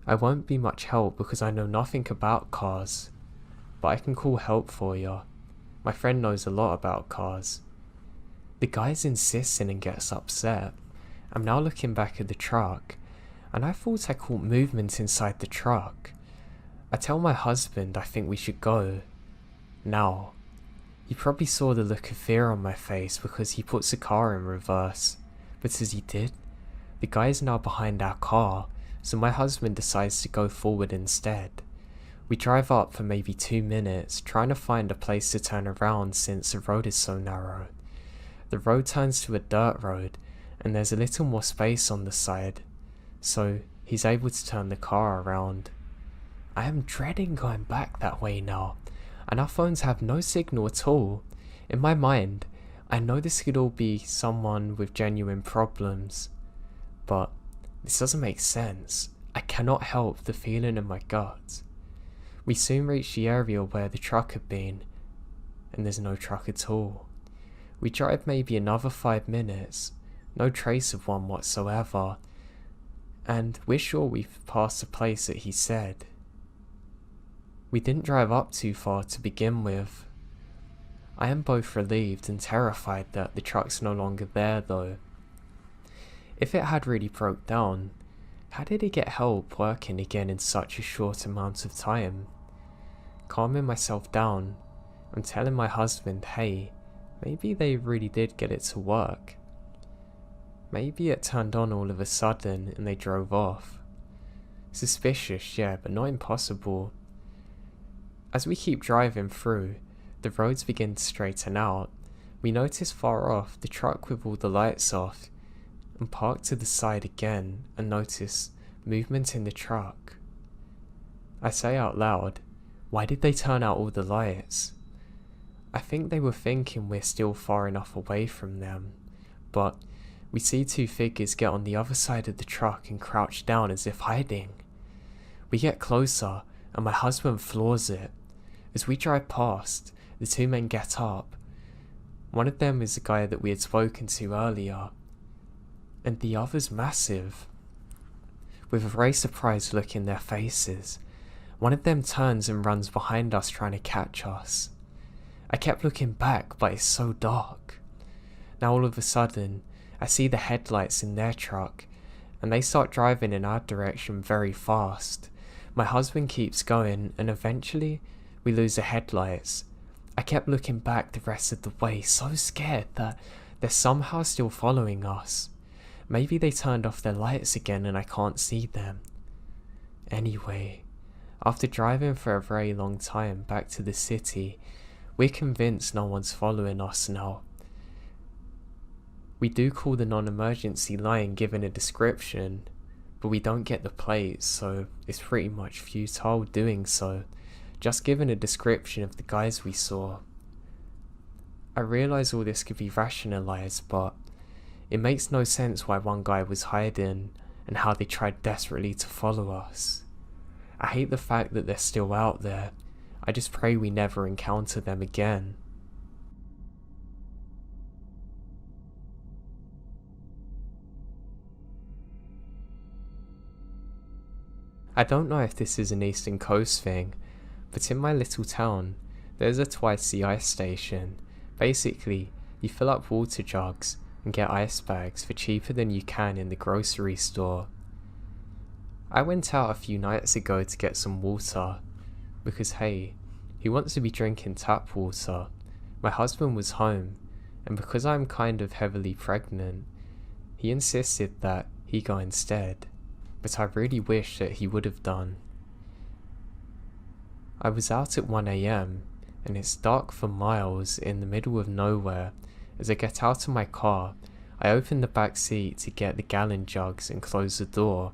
I won't be much help because I know nothing about cars, but I can call help for you. My friend knows a lot about cars. The guy's insisting and gets upset. I'm now looking back at the truck, and I thought I caught movement inside the truck. I tell my husband I think we should go. Now, he probably saw the look of fear on my face because he puts the car in reverse, but as he did, the guy is now behind our car, so my husband decides to go forward instead. We drive up for maybe 2 minutes, trying to find a place to turn around since the road is so narrow. The road turns to a dirt road, and there's a little more space on the side, so he's able to turn the car around. I am dreading going back that way now, and our phones have no signal at all. In my mind, I know this could all be someone with genuine problems, but this doesn't make sense. I cannot help the feeling in my gut. We soon reach the area where the truck had been, and there's no truck at all. We drive maybe another 5 minutes, no trace of one whatsoever, and we're sure we've passed the place that he said. We didn't drive up too far to begin with. I am both relieved and terrified that the truck's no longer there though. If it had really broke down, how did it get help working again in such a short amount of time? Calming myself down, I'm telling my husband, hey, maybe they really did get it to work. Maybe it turned on all of a sudden and they drove off. Suspicious, yeah, but not impossible. As we keep driving through, the roads begin to straighten out. We notice far off the truck with all the lights off, and park to the side again and notice movement in the truck. I say out loud, why did they turn out all the lights? I think they were thinking we're still far enough away from them, but we see 2 figures get on the other side of the truck and crouch down as if hiding. We get closer and my husband floors it. As we drive past, the 2 men get up. One of them is the guy that we had spoken to earlier, and the other's massive. With a very surprised look in their faces, one of them turns and runs behind us trying to catch us. I kept looking back, but it's so dark. Now all of a sudden, I see the headlights in their truck, and they start driving in our direction very fast. My husband keeps going, and eventually, we lose the headlights. I kept looking back the rest of the way, so scared that they're somehow still following us. Maybe they turned off their lights again and I can't see them. Anyway, after driving for a very long time back to the city, we're convinced no one's following us now. We do call the non-emergency line given a description, but we don't get the plates, so it's pretty much futile doing so, just given a description of the guys we saw. I realise all this could be rationalised, but it makes no sense why one guy was hiding and how they tried desperately to follow us. I hate the fact that they're still out there. I just pray we never encounter them again. I don't know if this is an Eastern Coast thing, but in my little town, there's a twice the ice station. Basically, you fill up water jugs and get ice bags for cheaper than you can in the grocery store. I went out a few nights ago to get some water, because hey, who wants to be drinking tap water? My husband was home, and because I'm kind of heavily pregnant, he insisted that he go instead, but I really wish that he would have done. I was out at 1 AM, and it's dark for miles in the middle of nowhere. As I get out of my car, I open the back seat to get the gallon jugs and close the door.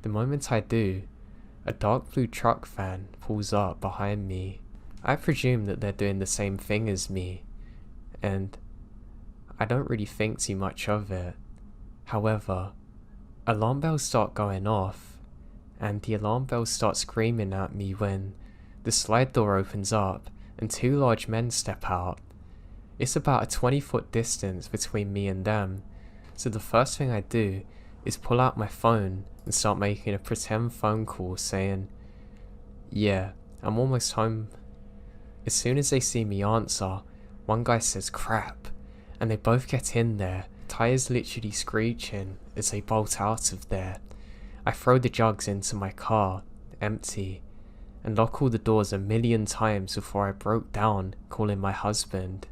The moment I do, a dark blue truck van pulls up behind me. I presume that they're doing the same thing as me, and I don't really think too much of it. However, alarm bells start going off, and the alarm bells start screaming at me when the slide door opens up and 2 large men step out. It's about a 20-foot distance between me and them, so the first thing I do is pull out my phone and start making a pretend phone call saying, "Yeah, I'm almost home." As soon as they see me answer, one guy says "crap," and they both get in there, tires literally screeching as they bolt out of there. I throw the jugs into my car, empty, and lock all the doors 1,000,000 times before I broke down, calling my husband.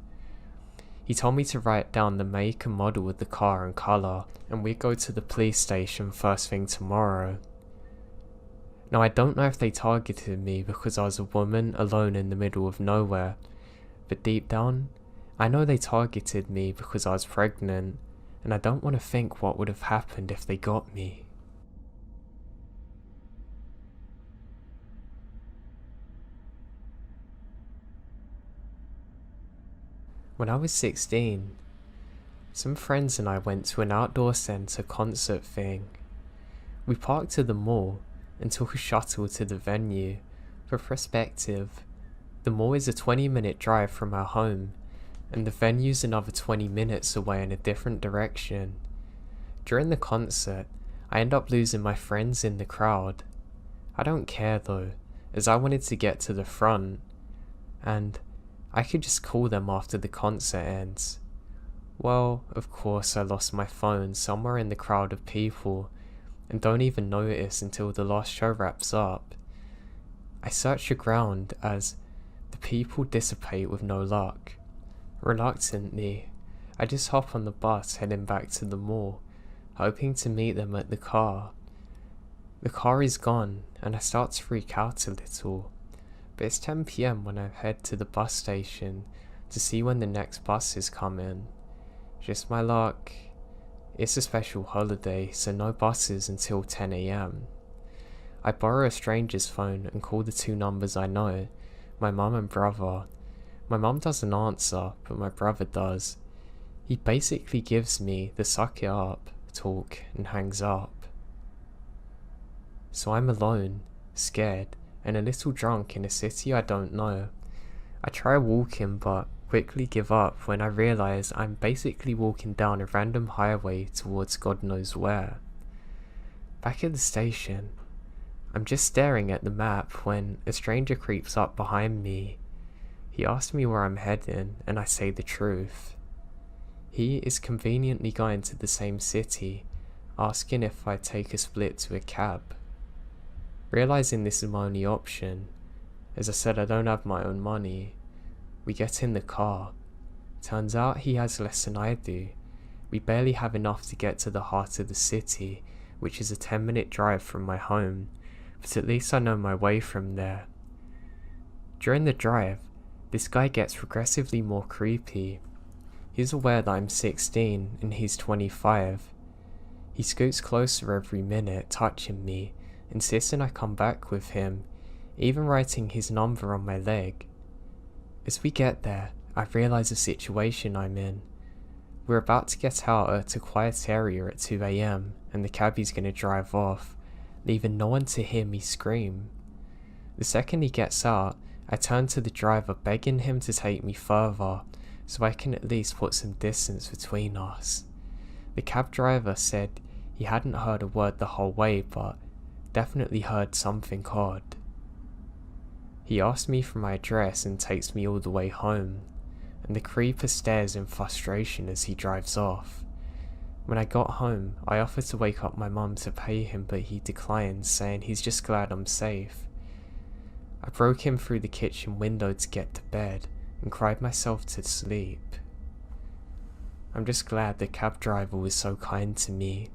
He told me to write down the make and model of the car and colour, and we'd go to the police station first thing tomorrow. Now I don't know if they targeted me because I was a woman alone in the middle of nowhere, but deep down, I know they targeted me because I was pregnant, and I don't want to think what would have happened if they got me. When I was 16, some friends and I went to an outdoor centre concert thing. We parked at the mall and took a shuttle to the venue. For perspective, the mall is a 20-minute drive from our home, and the venue's another 20 minutes away in a different direction. During the concert, I end up losing my friends in the crowd. I don't care though, as I wanted to get to the front, and I could just call them after the concert ends. Well, of course I lost my phone somewhere in the crowd of people, and don't even notice until the last show wraps up. I search the ground as the people dissipate with no luck. Reluctantly, I just hop on the bus heading back to the mall, hoping to meet them at the car. The car is gone, and I start to freak out a little, but it's 10 PM when I head to the bus station to see when the next bus is coming. Just my luck, it's a special holiday, so no buses until 10 AM. I borrow a stranger's phone and call the two numbers I know, my mum and brother. My mum doesn't answer, but my brother does. He basically gives me the suck it up talk and hangs up. So I'm alone, scared, and a little drunk in a city I don't know. I try walking but quickly give up when I realise I'm basically walking down a random highway towards God knows where. Back at the station, I'm just staring at the map when a stranger creeps up behind me. He asks me where I'm heading, and I say the truth. He is conveniently going to the same city, asking if I take a split to a cab. Realising this is my only option, as I said I don't have my own money, we get in the car. Turns out he has less than I do. We barely have enough to get to the heart of the city, which is a 10-minute drive from my home, but at least I know my way from there. During the drive, this guy gets progressively more creepy. He's aware that I'm 16 and he's 25. He scoots closer every minute, touching me, insisting I come back with him, even writing his number on my leg. As we get there, I realise the situation I'm in. We're about to get out at a quiet area at 2 AM, and the cabbie's going to drive off, leaving no one to hear me scream. The second he gets out, I turn to the driver begging him to take me further, so I can at least put some distance between us. The cab driver said he hadn't heard a word the whole way, but definitely heard something odd. He asked me for my address and takes me all the way home, and the creeper stares in frustration as he drives off. When I got home, I offered to wake up my mum to pay him, but he declined, saying he's just glad I'm safe. I broke him through the kitchen window to get to bed and cried myself to sleep. I'm just glad the cab driver was so kind to me.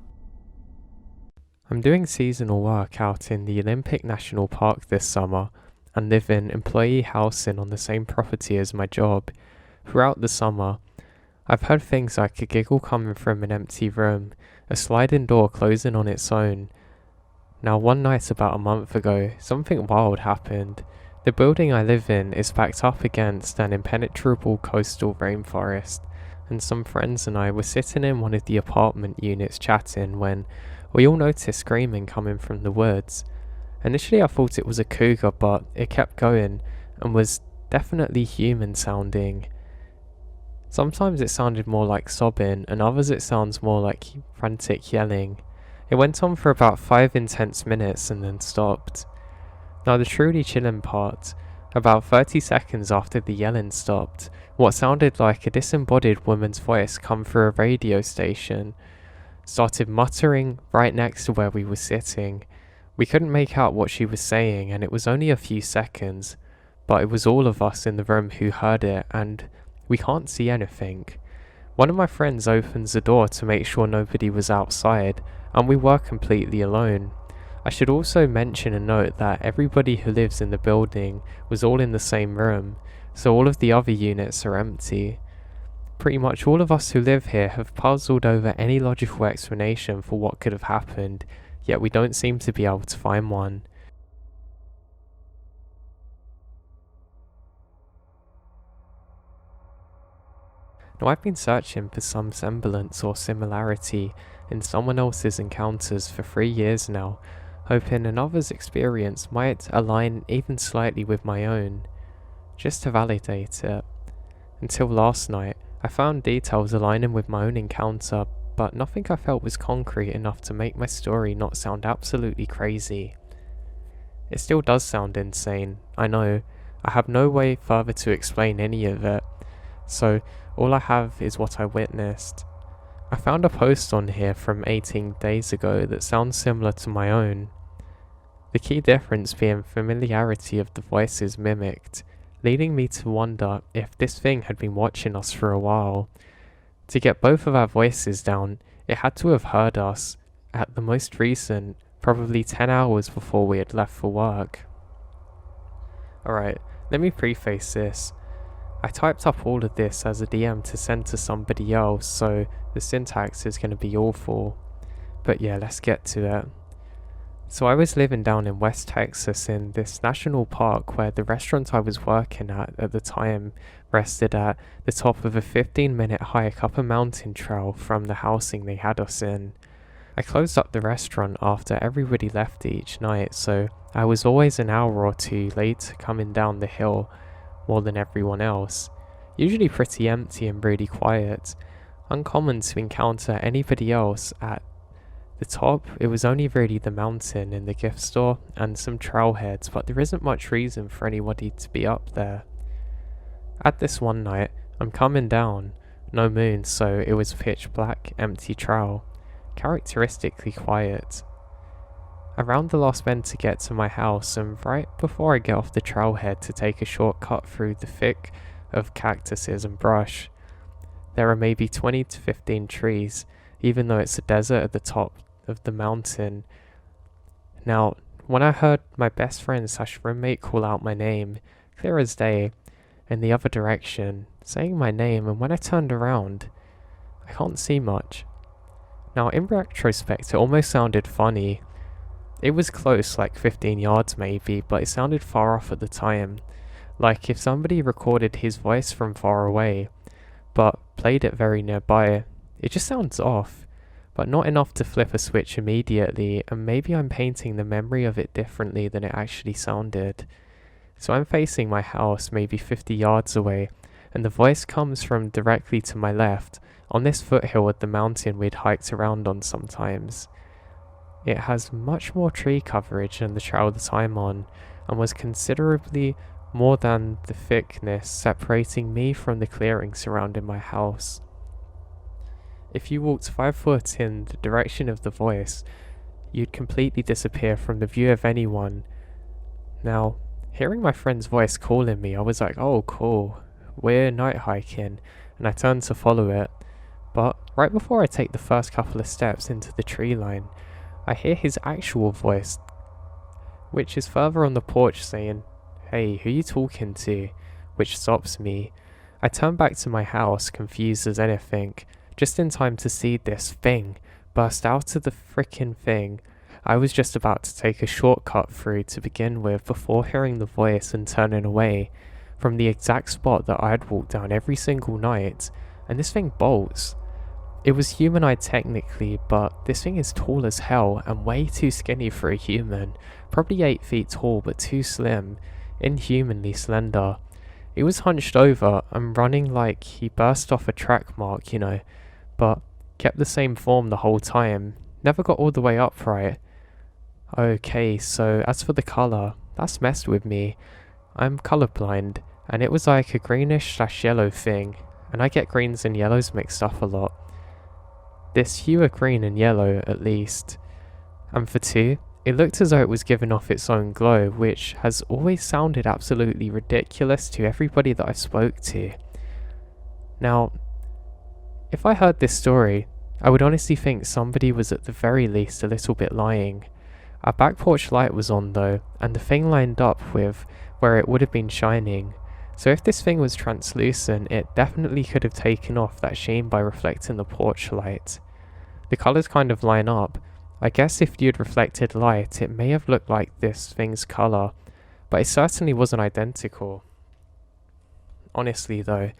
I'm doing seasonal work out in the Olympic National Park this summer and live in employee housing on the same property as my job. Throughout the summer, I've heard things like a giggle coming from an empty room, a sliding door closing on its own. Now one night about a month ago, something wild happened. The building I live in is backed up against an impenetrable coastal rainforest, and some friends and I were sitting in one of the apartment units chatting when we all noticed screaming coming from the woods. Initially I thought it was a cougar, but it kept going and was definitely human sounding. Sometimes it sounded more like sobbing, and others it sounds more like frantic yelling. It went on for about 5 intense minutes and then stopped. Now the truly chilling part, about 30 seconds after the yelling stopped, what sounded like a disembodied woman's voice come through a radio station started muttering right next to where we were sitting. We couldn't make out what she was saying, and it was only a few seconds, but it was all of us in the room who heard it, and we can't see anything. One of my friends opens the door to make sure nobody was outside, and we were completely alone. I should also mention and note that everybody who lives in the building was all in the same room, so all of the other units are empty. Pretty much all of us who live here have puzzled over any logical explanation for what could have happened, yet we don't seem to be able to find one. Now I've been searching for some semblance or similarity in someone else's encounters for 3 years now, hoping another's experience might align even slightly with my own, just to validate it. Until last night, I found details aligning with my own encounter, but nothing I felt was concrete enough to make my story not sound absolutely crazy. It still does sound insane, I know. I have no way further to explain any of it, so all I have is what I witnessed. I found a post on here from 18 days ago that sounds similar to my own. The key difference being familiarity of the voices mimicked, leading me to wonder if this thing had been watching us for a while. To get both of our voices down, it had to have heard us at the most recent, probably 10 hours before we had left for work. Alright, let me preface this. I typed up all of this as a DM to send to somebody else, so the syntax is going to be awful. But yeah, let's get to it. So I was living down in West Texas in this national park where the restaurant I was working at the time rested at the top of a 15-minute hike up a mountain trail from the housing they had us in. I closed up the restaurant after everybody left each night, so I was always an hour or two late coming down the hill, more than everyone else. Usually pretty empty and really quiet. Uncommon to encounter anybody else at the top. It was only really the mountain and the gift store and some trailheads, but there isn't much reason for anybody to be up there. At this one night, I'm coming down, no moon, so it was pitch black, empty trail, characteristically quiet. Around the last bend to get to my house, and right before I get off the trailhead to take a shortcut through the thick of cactuses and brush, there are maybe 20 to 15 trees, even though it's a desert at the top of the mountain. Now, when I heard my best friend / roommate call out my name, clear as day, in the other direction, saying my name, and when I turned around, I can't see much. Now, in retrospect, it almost sounded funny. It was close, like 15 yards maybe, but it sounded far off at the time, like if somebody recorded his voice from far away, but played it very nearby. It just sounds off, but not enough to flip a switch immediately, and maybe I'm painting the memory of it differently than it actually sounded. So I'm facing my house maybe 50 yards away, and the voice comes from directly to my left, on this foothill at the mountain we'd hiked around on sometimes. It has much more tree coverage than the trail that I'm on, and was considerably more than the thickness separating me from the clearing surrounding my house. If you walked 5 foot in the direction of the voice, you'd completely disappear from the view of anyone. Now, hearing my friend's voice calling me, I was like, oh cool, we're night hiking, and I turned to follow it. But right before I take the first couple of steps into the tree line, I hear his actual voice, which is further on the porch saying, "Hey, who you talking to?" which stops me. I turn back to my house, confused as anything, just in time to see this thing burst out of the frickin' thing I was just about to take a shortcut through to begin with before hearing the voice and turning away from the exact spot that I had walked down every single night, and this thing bolts. It was humanoid technically, but this thing is tall as hell and way too skinny for a human, probably 8 feet tall but too slim, inhumanly slender. He was hunched over and running like he burst off a track mark, but kept the same form the whole time. Never got all the way upright. Okay, so as for the colour, that's messed with me. I'm colourblind, and it was like a greenish/yellow thing, and I get greens and yellows mixed up a lot. This hue of green and yellow, at least. And for two, it looked as though it was giving off its own glow, which has always sounded absolutely ridiculous to everybody that I spoke to. Now, if I heard this story, I would honestly think somebody was at the very least a little bit lying. Our back porch light was on though, and the thing lined up with where it would have been shining. So if this thing was translucent, it definitely could have taken off that sheen by reflecting the porch light. The colours kind of line up. I guess if you'd reflected light, it may have looked like this thing's colour, but it certainly wasn't identical. Honestly though,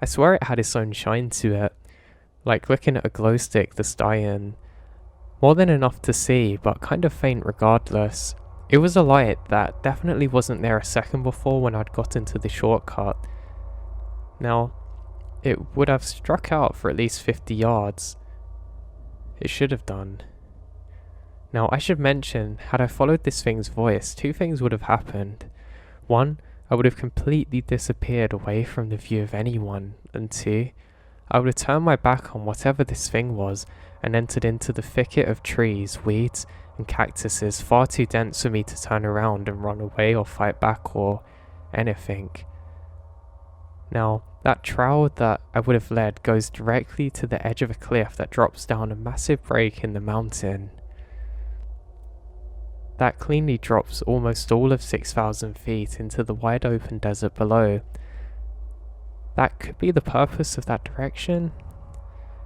I swear it had its own shine to it, like looking at a glow stick that's dying. More than enough to see, but kind of faint regardless. It was a light that definitely wasn't there a second before when I'd got into the shortcut. Now, it would have struck out for at least 50 yards. It should have done. Now, I should mention, had I followed this thing's voice, two things would have happened. One, I would have completely disappeared away from the view of anyone, and two, I would have turned my back on whatever this thing was and entered into the thicket of trees, weeds, and cactuses far too dense for me to turn around and run away or fight back or anything. Now, that trail that I would have led goes directly to the edge of a cliff that drops down a massive break in the mountain. That cleanly drops almost all of 6,000 feet into the wide open desert below. That could be the purpose of that direction.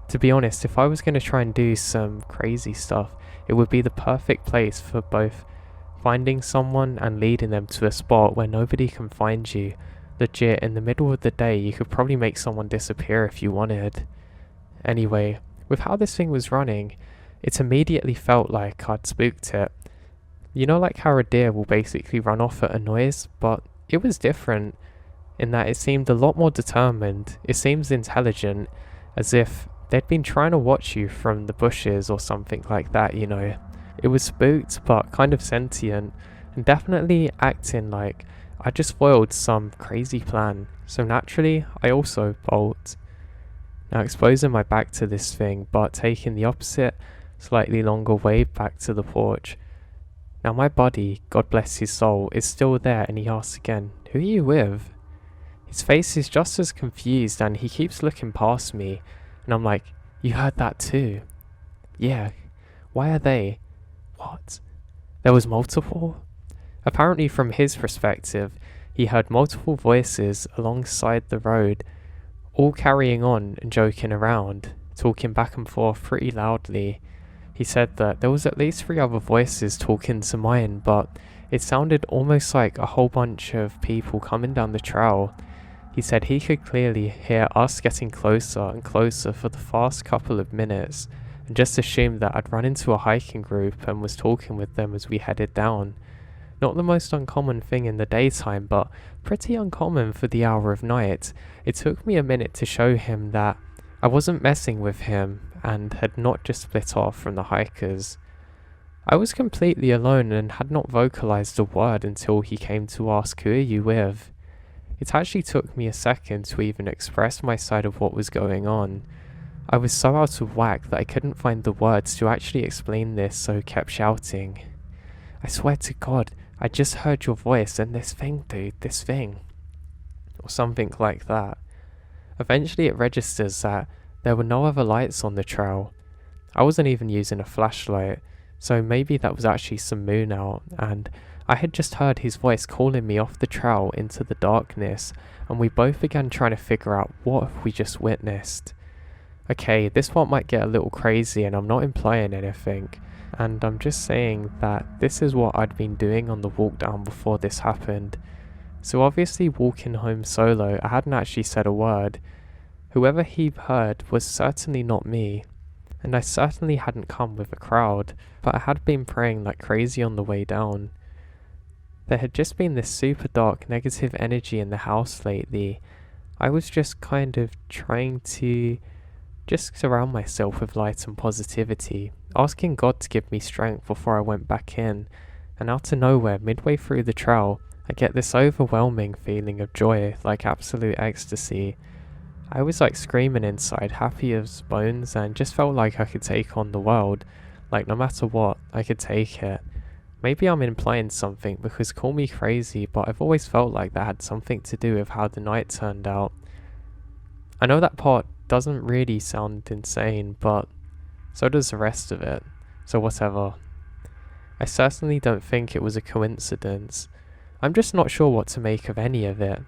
To be honest, if I was going to try and do some crazy stuff, it would be the perfect place for both finding someone and leading them to a spot where nobody can find you. Legit, in the middle of the day, you could probably make someone disappear if you wanted. Anyway, with how this thing was running, it immediately felt like I'd spooked it. You know, like how a deer will basically run off at a noise, but it was different in that it seemed a lot more determined. It seems intelligent, as if they'd been trying to watch you from the bushes or something like that, It was spooked, but kind of sentient, and definitely acting like I just foiled some crazy plan. So naturally, I also bolt. Now exposing my back to this thing, but taking the opposite, slightly longer way back to the porch. Now my buddy, God bless his soul, is still there, and he asks again, "Who are you with?" His face is just as confused, and he keeps looking past me, and I'm like, "You heard that too?" "Yeah. Why are they?" "What? There was multiple?" Apparently from his perspective, he heard multiple voices alongside the road, all carrying on and joking around, talking back and forth pretty loudly. He said that there was at least 3 other voices talking to mine, but it sounded almost like a whole bunch of people coming down the trail. He said he could clearly hear us getting closer and closer for the past couple of minutes, and just assumed that I'd run into a hiking group and was talking with them as we headed down. Not the most uncommon thing in the daytime, but pretty uncommon for the hour of night. It took me a minute to show him that I wasn't messing with him and had not just split off from the hikers. I was completely alone and had not vocalized a word until he came to ask, "Who are you with?" It actually took me a second to even express my side of what was going on. I was so out of whack that I couldn't find the words to actually explain this, so kept shouting, "I swear to God, I just heard your voice and this thing, dude, this thing." Or something like that. Eventually it registers that there were no other lights on the trail. I wasn't even using a flashlight, so maybe that was actually some moon out, and I had just heard his voice calling me off the trail into the darkness, and we both began trying to figure out what we just witnessed. Okay, this one might get a little crazy, and I'm not implying anything, and I'm just saying that this is what I'd been doing on the walk down before this happened. So obviously walking home solo, I hadn't actually said a word. Whoever he heard was certainly not me, and I certainly hadn't come with a crowd, but I had been praying like crazy on the way down. There had just been this super dark negative energy in the house lately. I was just kind of trying to just surround myself with light and positivity, asking God to give me strength before I went back in, and out of nowhere, midway through the trail, I get this overwhelming feeling of joy, like absolute ecstasy. I was like screaming inside, happy as bones, and just felt like I could take on the world. Like no matter what, I could take it. Maybe I'm implying something because call me crazy, but I've always felt like that had something to do with how the night turned out. I know that part doesn't really sound insane, but so does the rest of it. So whatever. I certainly don't think it was a coincidence. I'm just not sure what to make of any of it.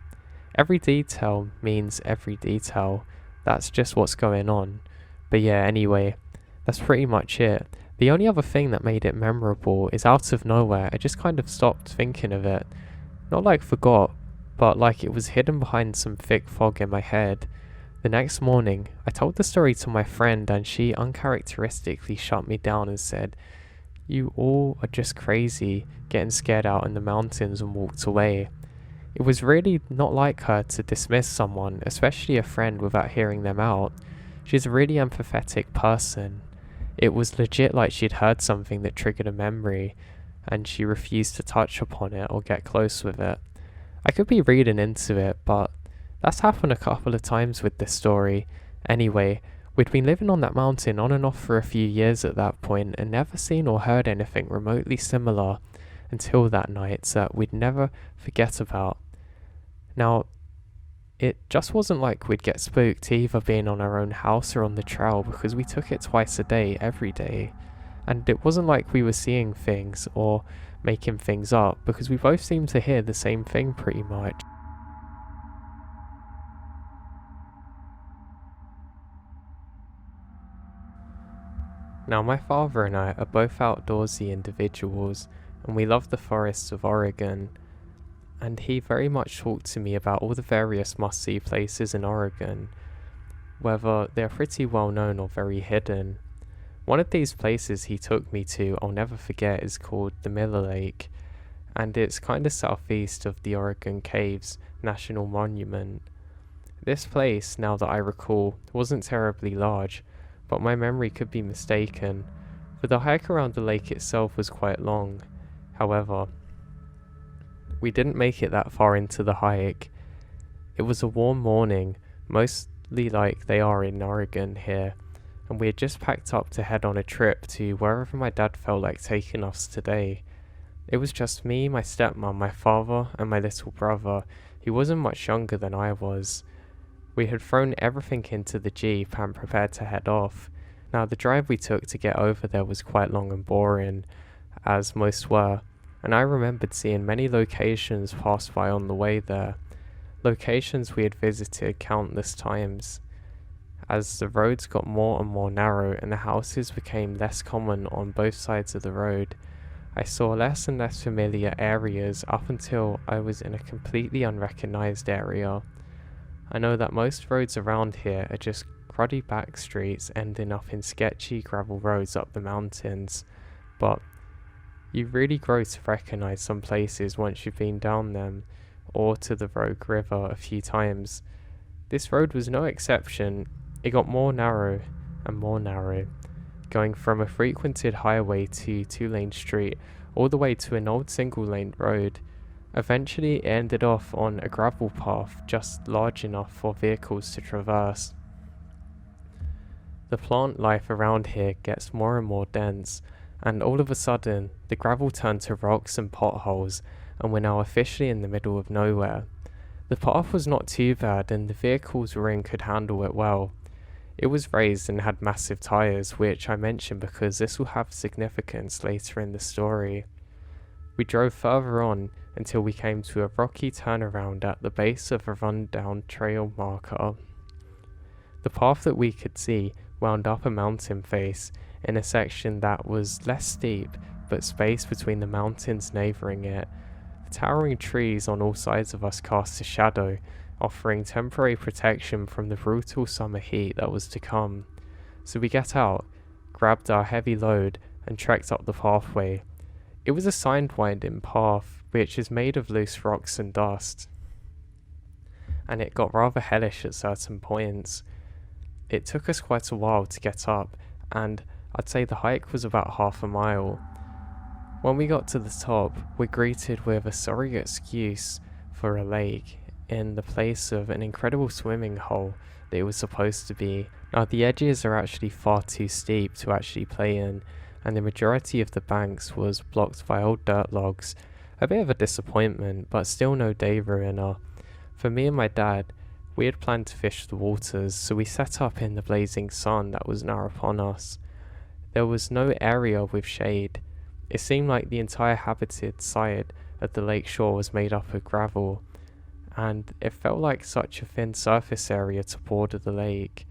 Every detail means every detail. That's just what's going on. But yeah, anyway, that's pretty much it. The only other thing that made it memorable is out of nowhere, I just kind of stopped thinking of it. Not like forgot, but like it was hidden behind some thick fog in my head. The next morning, I told the story to my friend and she uncharacteristically shut me down and said, "You all are just crazy, getting scared out in the mountains," and walked away. It was really not like her to dismiss someone, especially a friend, without hearing them out. She's a really empathetic person. It was legit like she'd heard something that triggered a memory, and she refused to touch upon it or get close with it. I could be reading into it, but that's happened a couple of times with this story. Anyway, we'd been living on that mountain on and off for a few years at that point and never seen or heard anything remotely similar until that night that we'd never forget about. Now, it just wasn't like we'd get spooked either being on our own house or on the trail because we took it twice a day, every day. And it wasn't like we were seeing things or making things up because we both seemed to hear the same thing pretty much. Now, my father and I are both outdoorsy individuals, and we love the forests of Oregon, and he very much talked to me about all the various must-see places in Oregon, whether they're pretty well known or very hidden. One of these places he took me to, I'll never forget, is called the Miller Lake, and it's kind of southeast of the Oregon Caves National Monument. This place, now that I recall, wasn't terribly large, but my memory could be mistaken, for the hike around the lake itself was quite long. However, we didn't make it that far into the hike. It was a warm morning, mostly like they are in Oregon here, and we had just packed up to head on a trip to wherever my dad felt like taking us today. It was just me, my stepmom, my father, and my little brother. He wasn't much younger than I was. We had thrown everything into the Jeep and prepared to head off. Now, the drive we took to get over there was quite long and boring, as most were, and I remembered seeing many locations pass by on the way there, locations we had visited countless times. As the roads got more and more narrow and the houses became less common on both sides of the road, I saw less and less familiar areas up until I was in a completely unrecognized area. I know that most roads around here are just cruddy back streets ending up in sketchy gravel roads up the mountains, but you really grow to recognize some places once you've been down them, or to the Rogue River a few times. This road was no exception. It got more narrow and more narrow, going from a frequented highway to two-lane street all the way to an old single-lane road. Eventually it ended off on a gravel path just large enough for vehicles to traverse. The plant life around here gets more and more dense, and all of a sudden the gravel turned to rocks and potholes, and we're now officially in the middle of nowhere. The path was not too bad and the vehicles we're in could handle it well. It was raised and had massive tyres, which I mention because this will have significance later in the story. We drove further on until we came to a rocky turnaround at the base of a run-down trail marker. The path that we could see wound up a mountain face in a section that was less steep, but space between the mountains neighbouring it. The towering trees on all sides of us cast a shadow, offering temporary protection from the brutal summer heat that was to come. So we get out, grabbed our heavy load, and trekked up the pathway. It It was a sidewind path which is made of loose rocks and dust, and it got rather hellish at certain points. It took us quite a while to get up, and I'd say the hike was about half a mile. When we got to the top, we're greeted with a sorry excuse for a lake in the place of an incredible swimming hole that it was supposed to be. Now, the edges are actually far too steep to actually play in, and the majority of the banks was blocked by old dirt logs. A bit of a disappointment, but still no day ruiner. For me and my dad, we had planned to fish the waters, so we set up in the blazing sun that was now upon us. There was no area with shade. It seemed like the entire habited side of the lake shore was made up of gravel, and it felt like such a thin surface area to border the lake.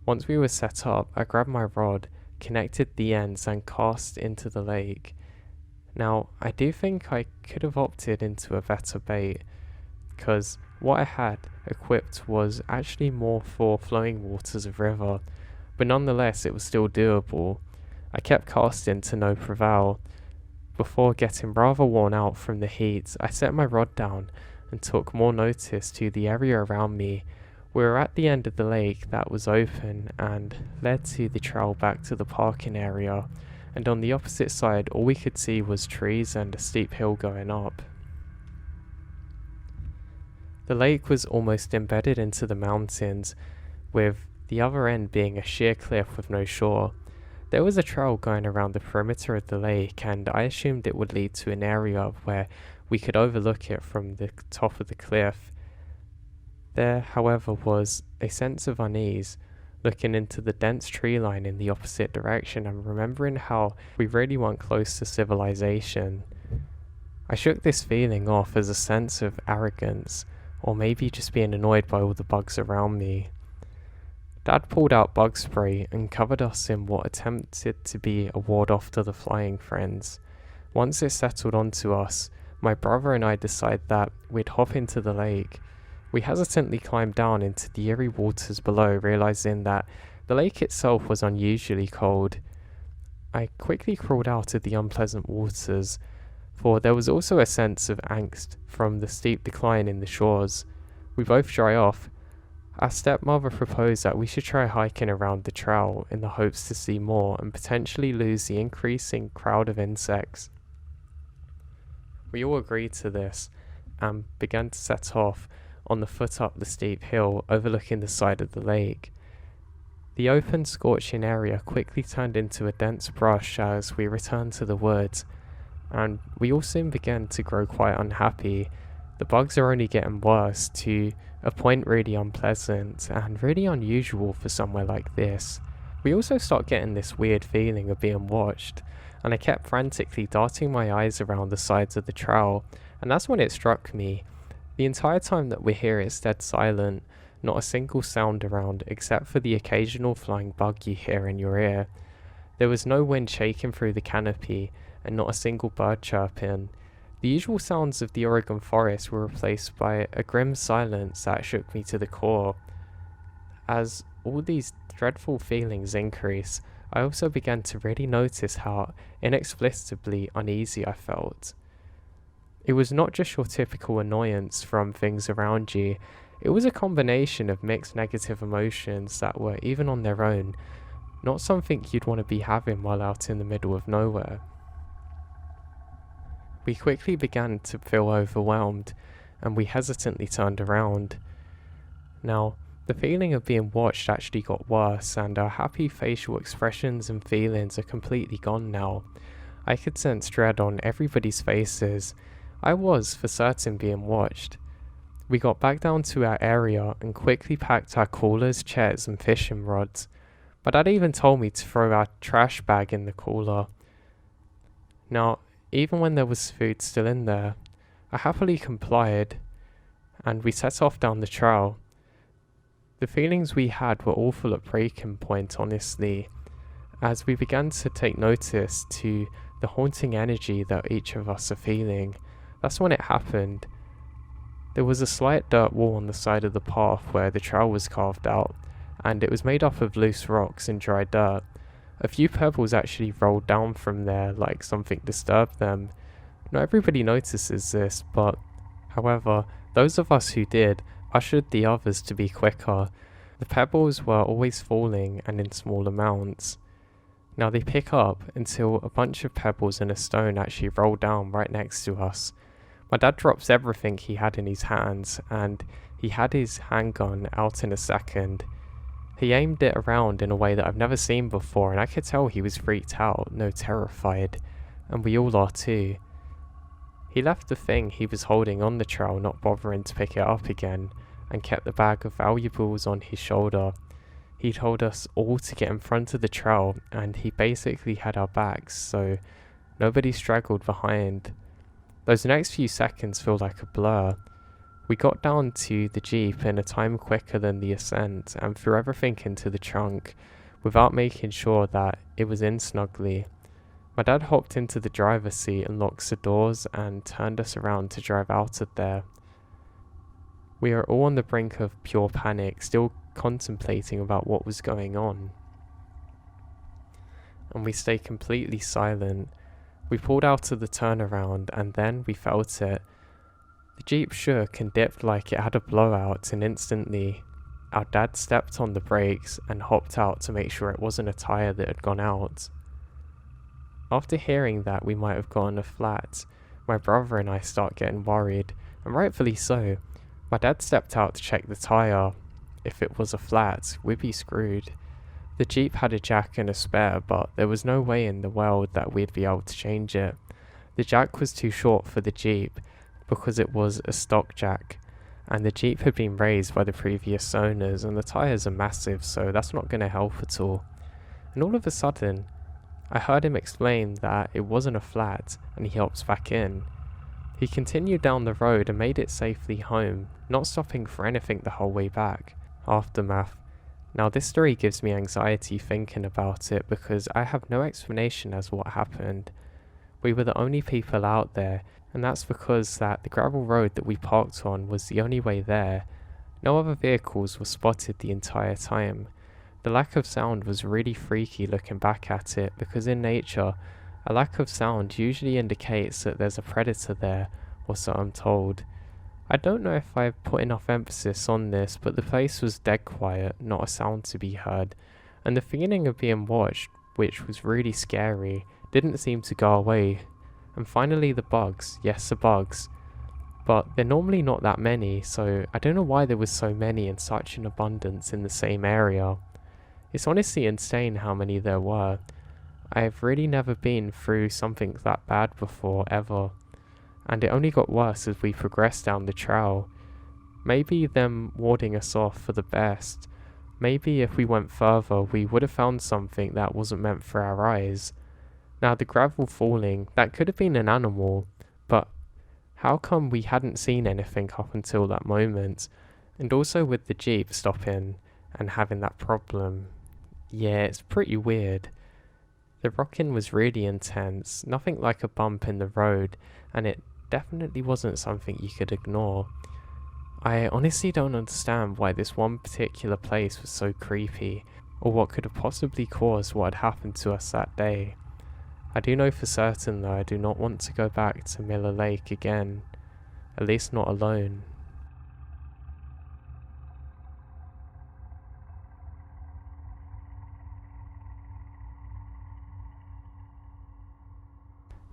Once we were set up, I grabbed my rod, connected the ends and cast into the lake. Now, I do think I could have opted into a better bait, because what I had equipped was actually more for flowing waters of river, but nonetheless it was still doable. I kept casting to no prevail. Before getting rather worn out from the heat, I set my rod down and took more notice to the area around me. We were at the end of the lake that was open and led to the trail back to the parking area, and on the opposite side all we could see was trees and a steep hill going up. The lake was almost embedded into the mountains, with the other end being a sheer cliff with no shore. There was a trail going around the perimeter of the lake, and I assumed it would lead to an area where we could overlook it from the top of the cliff. There, however, was a sense of unease, looking into the dense tree line in the opposite direction and remembering how we really weren't close to civilization. I shook this feeling off as a sense of arrogance, or maybe just being annoyed by all the bugs around me. Dad pulled out bug spray and covered us in what attempted to be a ward off to the flying friends. Once it settled onto us, my brother and I decided that we'd hop into the lake. We hesitantly climbed down into the eerie waters below, realizing that the lake itself was unusually cold. I quickly crawled out of the unpleasant waters, for there was also a sense of angst from the steep decline in the shores. We both dry off. Our stepmother proposed that we should try hiking around the trail in the hopes to see more and potentially lose the increasing crowd of insects. We all agreed to this and began to set off on the foot up the steep hill overlooking the side of the lake. The open, scorching area quickly turned into a dense brush as we returned to the woods, and we all soon began to grow quite unhappy. The bugs are only getting worse, to a point really unpleasant and really unusual for somewhere like this. We also start getting this weird feeling of being watched, and I kept frantically darting my eyes around the sides of the trail, and that's when it struck me. The entire time that we're here it's dead silent, not a single sound around except for the occasional flying bug you hear in your ear. There was no wind shaking through the canopy, and not a single bird chirping. The usual sounds of the Oregon forest were replaced by a grim silence that shook me to the core. As all these dreadful feelings increased, I also began to really notice how inexplicably uneasy I felt. It was not just your typical annoyance from things around you, it was a combination of mixed negative emotions that were, even on their own, not something you'd want to be having while out in the middle of nowhere. We quickly began to feel overwhelmed, and we hesitantly turned around. Now, the feeling of being watched actually got worse, and our happy facial expressions and feelings are completely gone now. I could sense dread on everybody's faces. I was, for certain, being watched. We got back down to our area and quickly packed our coolers, chairs and fishing rods. My dad even told me to throw our trash bag in the cooler. Now, even when there was food still in there, I happily complied, and we set off down the trail. The feelings we had were awful at breaking point, honestly, as we began to take notice to the haunting energy that each of us are feeling. That's when it happened. There was a slight dirt wall on the side of the path where the trail was carved out, and it was made up of loose rocks and dry dirt. A few pebbles actually rolled down from there like something disturbed them. Not everybody notices this, but however, those of us who did ushered the others to be quicker. The pebbles were always falling and in small amounts. Now they pick up until a bunch of pebbles and a stone actually roll down right next to us. My dad drops everything he had in his hands, and he had his handgun out in a second. He aimed it around in a way that I've never seen before, and I could tell he was freaked out, no terrified, and we all are too. He left the thing he was holding on the trail, not bothering to pick it up again, and kept the bag of valuables on his shoulder. He told us all to get in front of the trail, and he basically had our backs, so nobody straggled behind. Those next few seconds feel like a blur. We got down to the jeep in a time quicker than the ascent, and threw everything into the trunk, without making sure that it was in snugly. My dad hopped into the driver's seat and locked the doors and turned us around to drive out of there. We are all on the brink of pure panic, still contemplating about what was going on. And we stay completely silent. We pulled out of the turnaround and then we felt it. The jeep shook and dipped like it had a blowout, and instantly our dad stepped on the brakes and hopped out to make sure it wasn't a tyre that had gone out. After hearing that we might have gotten a flat, my brother and I start getting worried, and rightfully so. My dad stepped out to check the tyre. If it was a flat, we'd be screwed. The jeep had a jack and a spare, but there was no way in the world that we'd be able to change it. The jack was too short for the jeep because it was a stock jack, and the jeep had been raised by the previous owners, and the tyres are massive, so that's not going to help at all. And all of a sudden, I heard him explain that it wasn't a flat, and he hops back in. He continued down the road and made it safely home, not stopping for anything the whole way back. Aftermath. Now this story gives me anxiety thinking about it because I have no explanation as to what happened. We were the only people out there, and that's because that the gravel road that we parked on was the only way there. No other vehicles were spotted the entire time. The lack of sound was really freaky looking back at it, because in nature, a lack of sound usually indicates that there's a predator there, or so I'm told. I don't know if I put enough emphasis on this, but the place was dead quiet, not a sound to be heard, and the feeling of being watched, which was really scary, didn't seem to go away. And finally the bugs, yes the bugs, but they're normally not that many, so I don't know why there was so many in such an abundance in the same area. It's honestly insane how many there were. I've really never been through something that bad before, ever. And it only got worse as we progressed down the trail. Maybe them warding us off for the best. Maybe if we went further we would have found something that wasn't meant for our eyes. Now the gravel falling, that could have been an animal, but how come we hadn't seen anything up until that moment? And also with the jeep stopping and having that problem. Yeah, it's pretty weird. The rocking was really intense, nothing like a bump in the road, and it definitely wasn't something you could ignore. I honestly don't understand why this one particular place was so creepy, or what could have possibly caused what had happened to us that day. I do know for certain though I do not want to go back to Miller Lake again, at least not alone.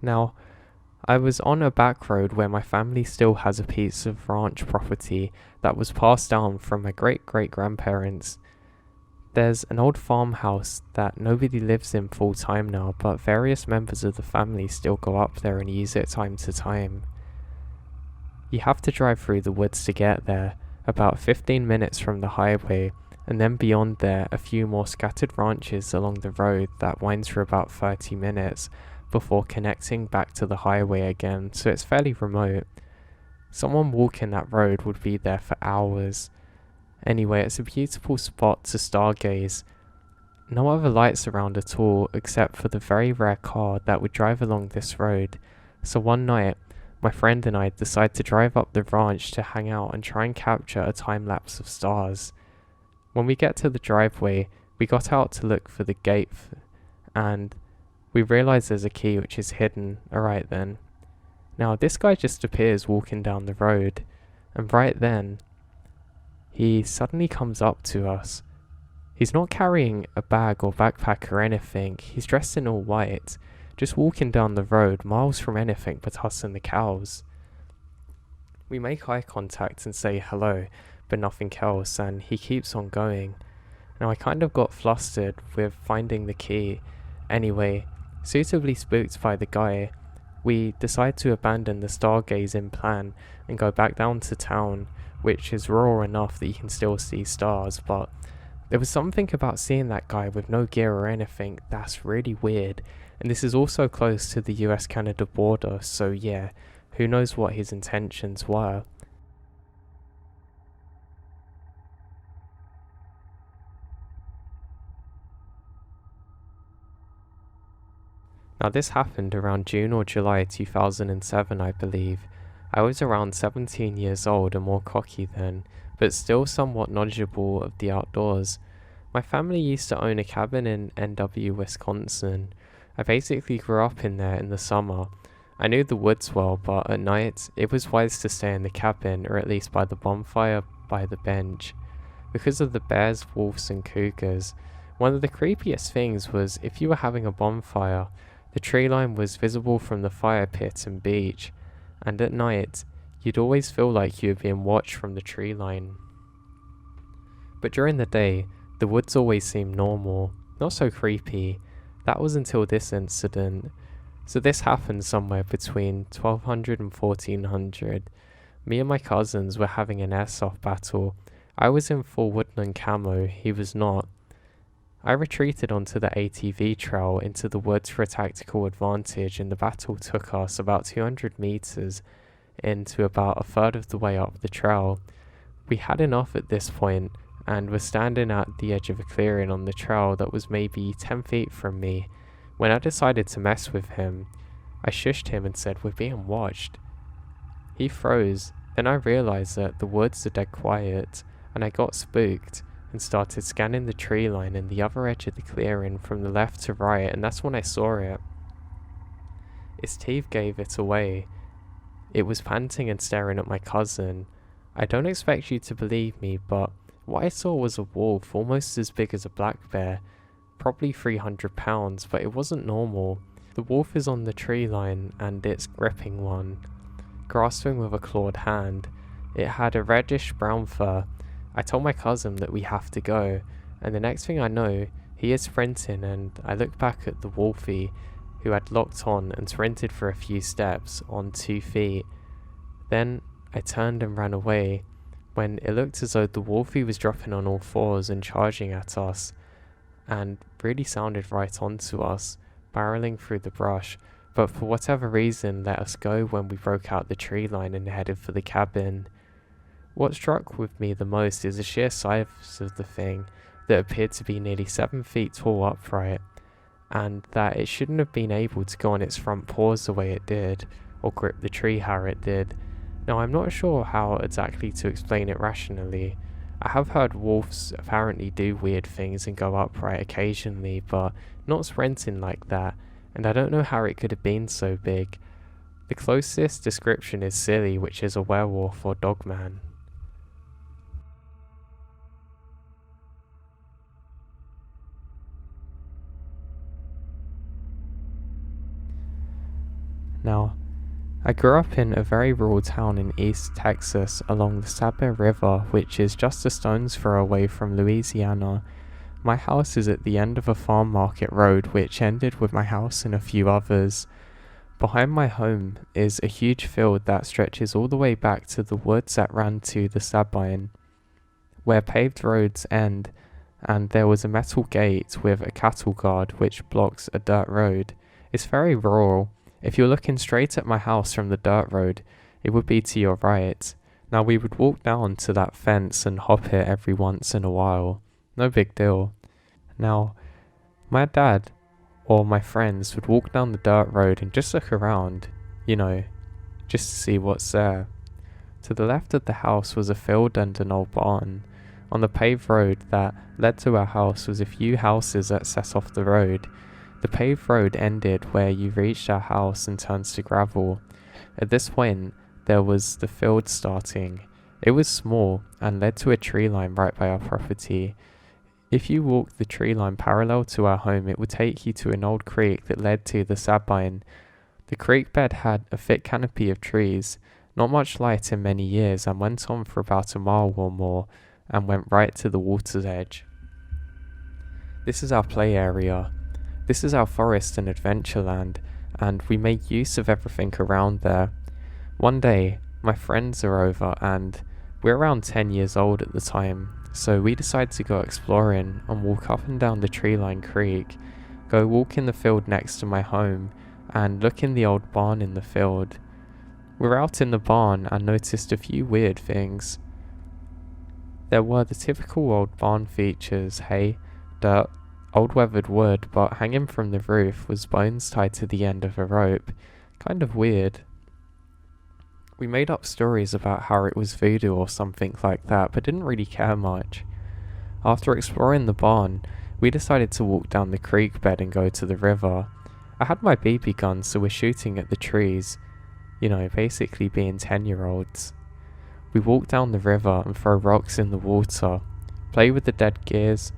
Now, I was on a back road where my family still has a piece of ranch property that was passed down from my great-great-grandparents. There's an old farmhouse that nobody lives in full time now, but various members of the family still go up there and use it time to time. You have to drive through the woods to get there, about 15 minutes from the highway, and then beyond there a few more scattered ranches along the road that winds for about 30 minutes, before connecting back to the highway again, so it's fairly remote. Someone walking that road would be there for hours. Anyway, it's a beautiful spot to stargaze. No other lights around at all, except for the very rare car that would drive along this road. So one night, my friend and I decided to drive up the ranch to hang out and try and capture a time lapse of stars. When we get to the driveway, we got out to look for the gate and we realise there's a key which is hidden. Alright then. Now this guy just appears walking down the road, and right then, he suddenly comes up to us. He's not carrying a bag or backpack or anything, he's dressed in all white, just walking down the road, miles from anything but us and the cows. We make eye contact and say hello, but nothing else, and he keeps on going. Now I kind of got flustered with finding the key. Anyway, suitably spooked by the guy, we decide to abandon the stargazing plan and go back down to town, which is rural enough that you can still see stars, but there was something about seeing that guy with no gear or anything that's really weird, and this is also close to the US-Canada border, so yeah, who knows what his intentions were. Now this happened around June or July 2007, I believe. I was around 17 years old and more cocky then, but still somewhat knowledgeable of the outdoors. My family used to own a cabin in NW, Wisconsin. I basically grew up in there in the summer. I knew the woods well, but at night, it was wise to stay in the cabin, or at least by the bonfire by the bench. Because of the bears, wolves and cougars, one of the creepiest things was if you were having a bonfire, the tree line was visible from the fire pit and beach, and at night, you'd always feel like you were being watched from the tree line. But during the day, the woods always seemed normal, not so creepy. That was until this incident. So this happened somewhere between 1200 and 1400. Me and my cousins were having an airsoft battle. I was in full woodland camo, he was not. I retreated onto the ATV trail into the woods for a tactical advantage, and the battle took us about 200 meters into about a third of the way up the trail. We had enough at this point, and were standing at the edge of a clearing on the trail that was maybe 10 feet from me. When I decided to mess with him, I shushed him and said, "We're being watched." He froze, then I realized that the woods are dead quiet, and I got spooked and started scanning the tree line and the other edge of the clearing from the left to right, and that's when I saw it. Its teeth gave it away. It was panting and staring at my cousin. I don't expect you to believe me, but what I saw was a wolf almost as big as a black bear, probably 300 pounds, but it wasn't normal. The wolf is on the tree line and it's gripping one, grasping with a clawed hand. It had a reddish brown fur. I told my cousin that we have to go, and the next thing I know, he is sprinting, and I look back at the wolfie, who had locked on and sprinted for a few steps on 2 feet. Then I turned and ran away, when it looked as though the wolfie was dropping on all fours and charging at us, and really sounded right onto us, barreling through the brush, but for whatever reason let us go when we broke out the tree line and headed for the cabin. What struck with me the most is the sheer size of the thing, that appeared to be nearly 7 feet tall upright, and that it shouldn't have been able to go on its front paws the way it did, or grip the tree how it did. Now I'm not sure how exactly to explain it rationally. I have heard wolves apparently do weird things and go upright occasionally, but not sprinting like that, and I don't know how it could have been so big. The closest description is silly, which is a werewolf or dogman. Now, I grew up in a very rural town in East Texas along the Sabre River, which is just a stone's throw away from Louisiana. My house is at the end of a farm market road which ended with my house and a few others. Behind my home is a huge field that stretches all the way back to the woods that ran to the Sabine, where paved roads end, and there was a metal gate with a cattle guard which blocks a dirt road. It's very rural. If you're looking straight at my house from the dirt road, it would be to your right. Now we would walk down to that fence and hop it every once in a while. No big deal. Now, my dad or my friends would walk down the dirt road and just look around, just to see what's there. To the left of the house was a field and an old barn. On the paved road that led to our house was a few houses that set off the road. The paved road ended where you reached our house and turns to gravel. At this point, there was the field starting. It was small and led to a tree line right by our property. If you walked the tree line parallel to our home, it would take you to an old creek that led to the Sabine. The creek bed had a thick canopy of trees, not much light in many years, and went on for about a mile or more, and went right to the water's edge. This is our play area. This is our forest and adventure land, and we made use of everything around there. One day, my friends are over, and we're around 10 years old at the time, so we decide to go exploring and walk up and down the tree-lined creek, go walk in the field next to my home, and look in the old barn in the field. We're out in the barn and noticed a few weird things. There were the typical old barn features: hay, dirt, old weathered wood, but hanging from the roof was bones tied to the end of a rope. Kind of weird. We made up stories about how it was voodoo or something like that, but didn't really care much. After exploring the barn, we decided to walk down the creek bed and go to the river. I had my BB gun, so we're shooting at the trees. Basically being 10-year-olds. We walk down the river and throw rocks in the water, play with the dead gears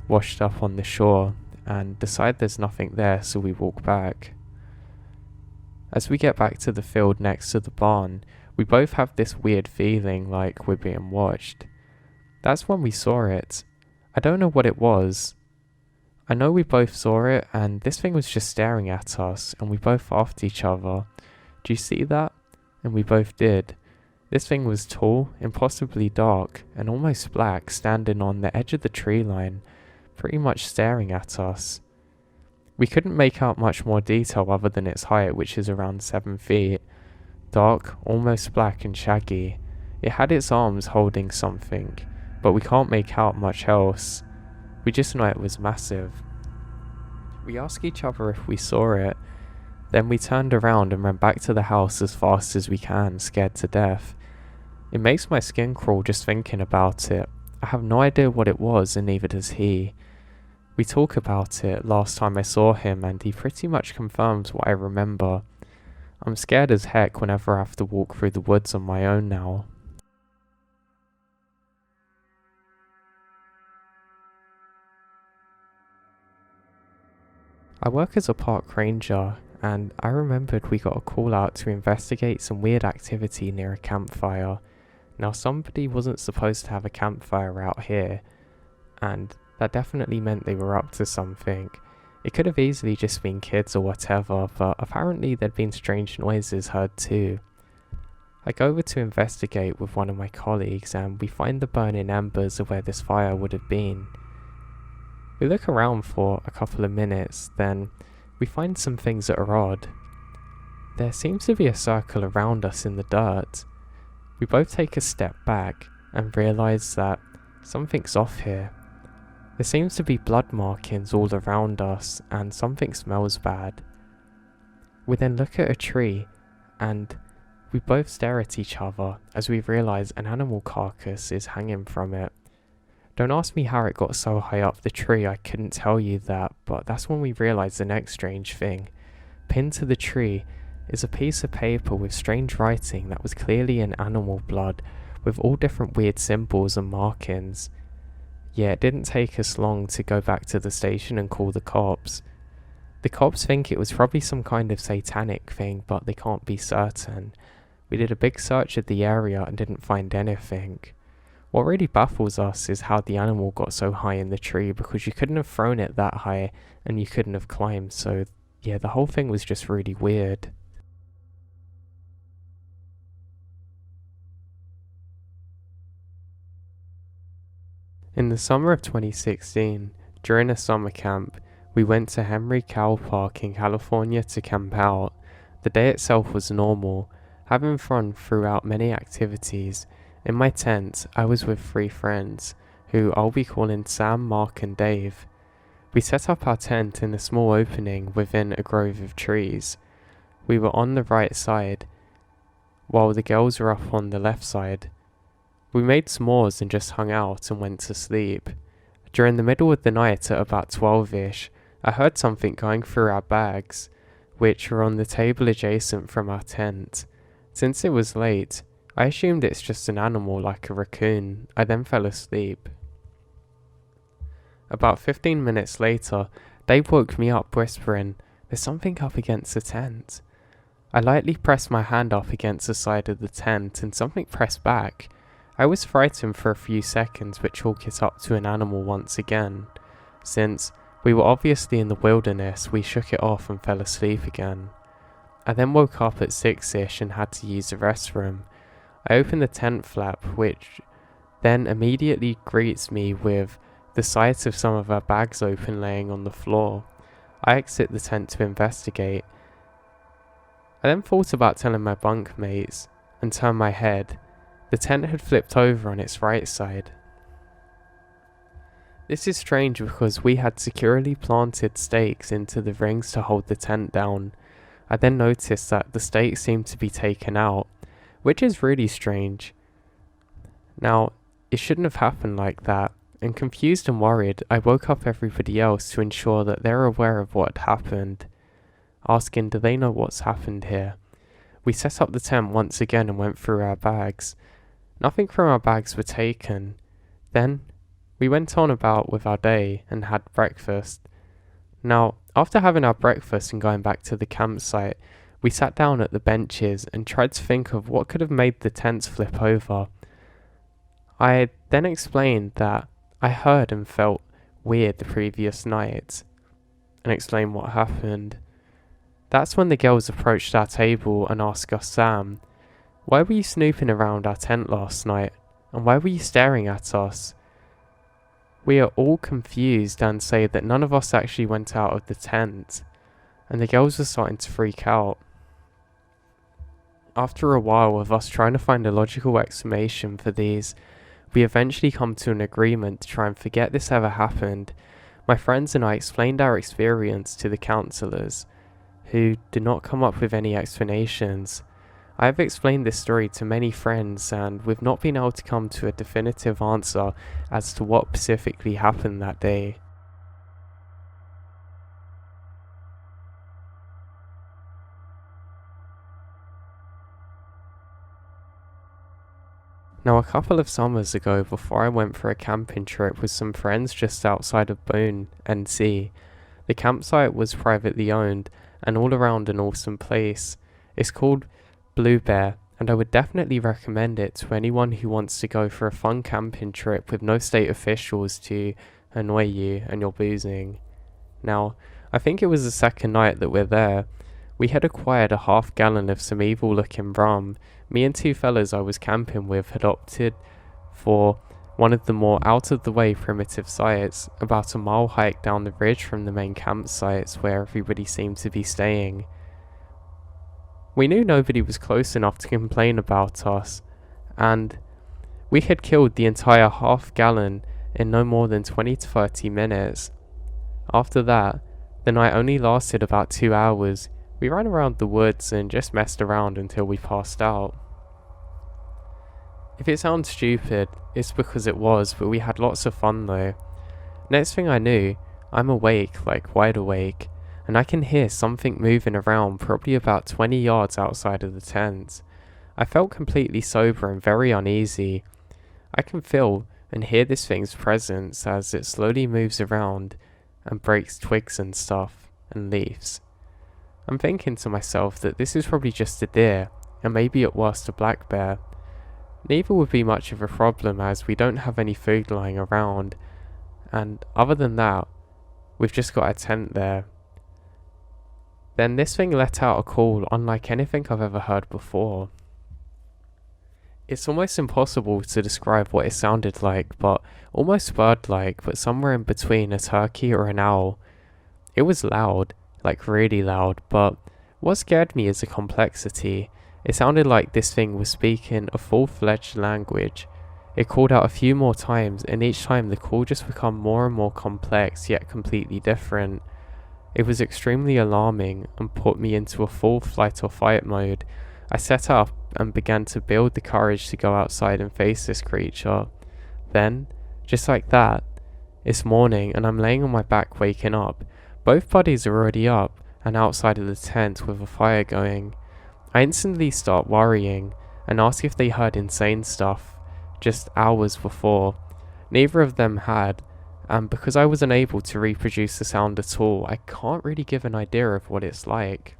washed up on the shore, and decide there's nothing there, so we walk back. As we get back to the field next to the barn, we both have this weird feeling like we're being watched. That's when we saw it. I don't know what it was. I know we both saw it, and this thing was just staring at us, and we both laughed at each other. Do you see that? And we both did. This thing was tall, impossibly dark, and almost black, standing on the edge of the tree line, pretty much staring at us. We couldn't make out much more detail other than its height, which is around 7 feet. Dark, almost black and shaggy. It had its arms holding something, but we can't make out much else. We just know it was massive. We asked each other if we saw it. Then we turned around and ran back to the house as fast as we can, scared to death. It makes my skin crawl just thinking about it. I have no idea what it was, and neither does he. We talk about it last time I saw him, and he pretty much confirms what I remember. I'm scared as heck whenever I have to walk through the woods on my own now. I work as a park ranger, and I remembered we got a call out to investigate some weird activity near a campfire. Now, somebody wasn't supposed to have a campfire out here, and that definitely meant they were up to something. It could have easily just been kids or whatever, but apparently there'd been strange noises heard too. I go over to investigate with one of my colleagues, and we find the burning embers of where this fire would have been. We look around for a couple of minutes, then we find some things that are odd. There seems to be a circle around us in the dirt. We both take a step back and realise that something's off here. There seems to be blood markings all around us, and something smells bad. We then look at a tree, and we both stare at each other as we realise an animal carcass is hanging from it. Don't ask me how it got so high up the tree, I couldn't tell you that, but that's when we realise the next strange thing. Pinned to the tree is a piece of paper with strange writing that was clearly in animal blood, with all different weird symbols and markings. Yeah, it didn't take us long to go back to the station and call the cops. The cops think it was probably some kind of satanic thing, but they can't be certain. We did a big search of the area and didn't find anything. What really baffles us is how the animal got so high in the tree, because you couldn't have thrown it that high and you couldn't have climbed, so yeah, the whole thing was just really weird. In the summer of 2016, during a summer camp, we went to Henry Cow Park in California to camp out. The day itself was normal, having fun throughout many activities. In my tent, I was with 3 friends, who I'll be calling Sam, Mark and Dave. We set up our tent in a small opening within a grove of trees. We were on the right side, while the girls were up on the left side. We made s'mores and just hung out and went to sleep. During the middle of the night at about 12ish, I heard something going through our bags, which were on the table adjacent from our tent. Since it was late, I assumed it's just an animal like a raccoon. I then fell asleep. About 15 minutes later, Dave woke me up whispering, "There's something up against the tent." I lightly pressed my hand up against the side of the tent and something pressed back. I was frightened for a few seconds but chalked it up to an animal once again. Since we were obviously in the wilderness, we shook it off and fell asleep again. I then woke up at 6ish and had to use the restroom. I opened the tent flap, which then immediately greets me with the sight of some of our bags open laying on the floor. I exit the tent to investigate. I then thought about telling my bunkmates and turned my head. The tent had flipped over on its right side. This is strange because we had securely planted stakes into the rings to hold the tent down. I then noticed that the stakes seemed to be taken out, which is really strange. Now, it shouldn't have happened like that, and confused and worried, I woke up everybody else to ensure that they're aware of what had happened, asking do they know what's happened here. We set up the tent once again and went through our bags. Nothing from our bags were taken. Then, we went on about with our day and had breakfast. Now, after having our breakfast and going back to the campsite, we sat down at the benches and tried to think of what could have made the tents flip over. I then explained that I heard and felt weird the previous night, and explained what happened. That's when the girls approached our table and asked us, "Sam, why were you snooping around our tent last night? And why were you staring at us?" We are all confused and say that none of us actually went out of the tent, and the girls were starting to freak out. After a while of us trying to find a logical explanation for these, we eventually come to an agreement to try and forget this ever happened. My friends and I explained our experience to the counsellors, who did not come up with any explanations. I have explained this story to many friends and we've not been able to come to a definitive answer as to what specifically happened that day. Now, a couple of summers ago, before I went for a camping trip with some friends just outside of Boone, NC, the campsite was privately owned and all around an awesome place. It's called Blue Bear, and I would definitely recommend it to anyone who wants to go for a fun camping trip with no state officials to annoy you and your boozing. Now, I think it was the second night that we're there. We had acquired a half-gallon of some evil-looking rum. Me and two fellas I was camping with had opted for one of the more out-of-the-way primitive sites, about a mile hike down the ridge from the main campsites where everybody seemed to be staying. We knew nobody was close enough to complain about us, and we had killed the entire half-gallon in no more than 20 to 30 minutes. After that, the night only lasted about 2 hours. We ran around the woods and just messed around until we passed out. If it sounds stupid, it's because it was, but we had lots of fun though. Next thing I knew, I'm awake, like wide awake, and I can hear something moving around probably about 20 yards outside of the tent. I felt completely sober and very uneasy. I can feel and hear this thing's presence as it slowly moves around and breaks twigs and stuff and leaves. I'm thinking to myself that this is probably just a deer, and maybe at worst a black bear. Neither would be much of a problem as we don't have any food lying around, and other than that, we've just got a tent there. Then this thing let out a call unlike anything I've ever heard before. It's almost impossible to describe what it sounded like, but almost bird-like, but somewhere in between a turkey or an owl. It was loud, like really loud, but what scared me is the complexity. It sounded like this thing was speaking a full-fledged language. It called out a few more times, and each time the call just became more and more complex, yet completely different. It was extremely alarming and put me into a full flight or fight mode. I set up and began to build the courage to go outside and face this creature. Then, just like that, it's morning and I'm laying on my back waking up, Both bodies are already up and outside of the tent with a fire going. I instantly start worrying and ask if they heard insane stuff just hours before. Neither of them had, and because I was unable to reproduce the sound at all, I can't really give an idea of what it's like.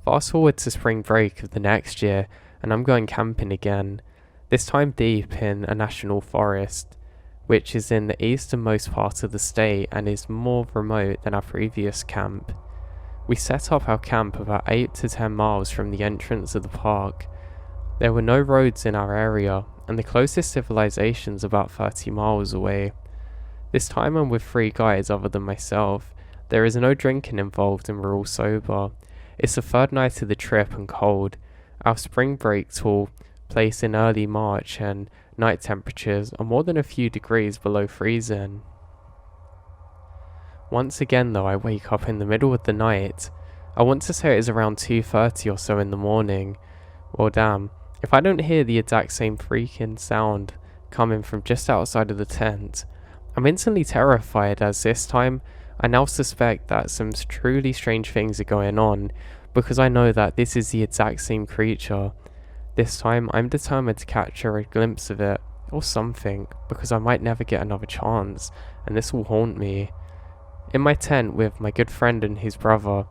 Fast forward to spring break of the next year, and I'm going camping again, this time deep in a national forest, which is in the easternmost part of the state and is more remote than our previous camp. We set up our camp about 8 to 10 miles from the entrance of the park. There were no roads in our area, and the closest civilization's about 30 miles away. This time I'm with 3 guys other than myself. There is no drinking involved and we're all sober. It's the 3rd night of the trip and cold. Our spring break took place in early March and night temperatures are more than a few degrees below freezing. Once again though, I wake up in the middle of the night. I want to say it is around 2:30 or so in the morning. Well damn, if I don't hear the exact same freaking sound coming from just outside of the tent, I'm instantly terrified, as this time I now suspect that some truly strange things are going on, because I know that this is the exact same creature. This time I'm determined to capture a glimpse of it, or something, because I might never get another chance, and this will haunt me. In my tent with my good friend and his brother,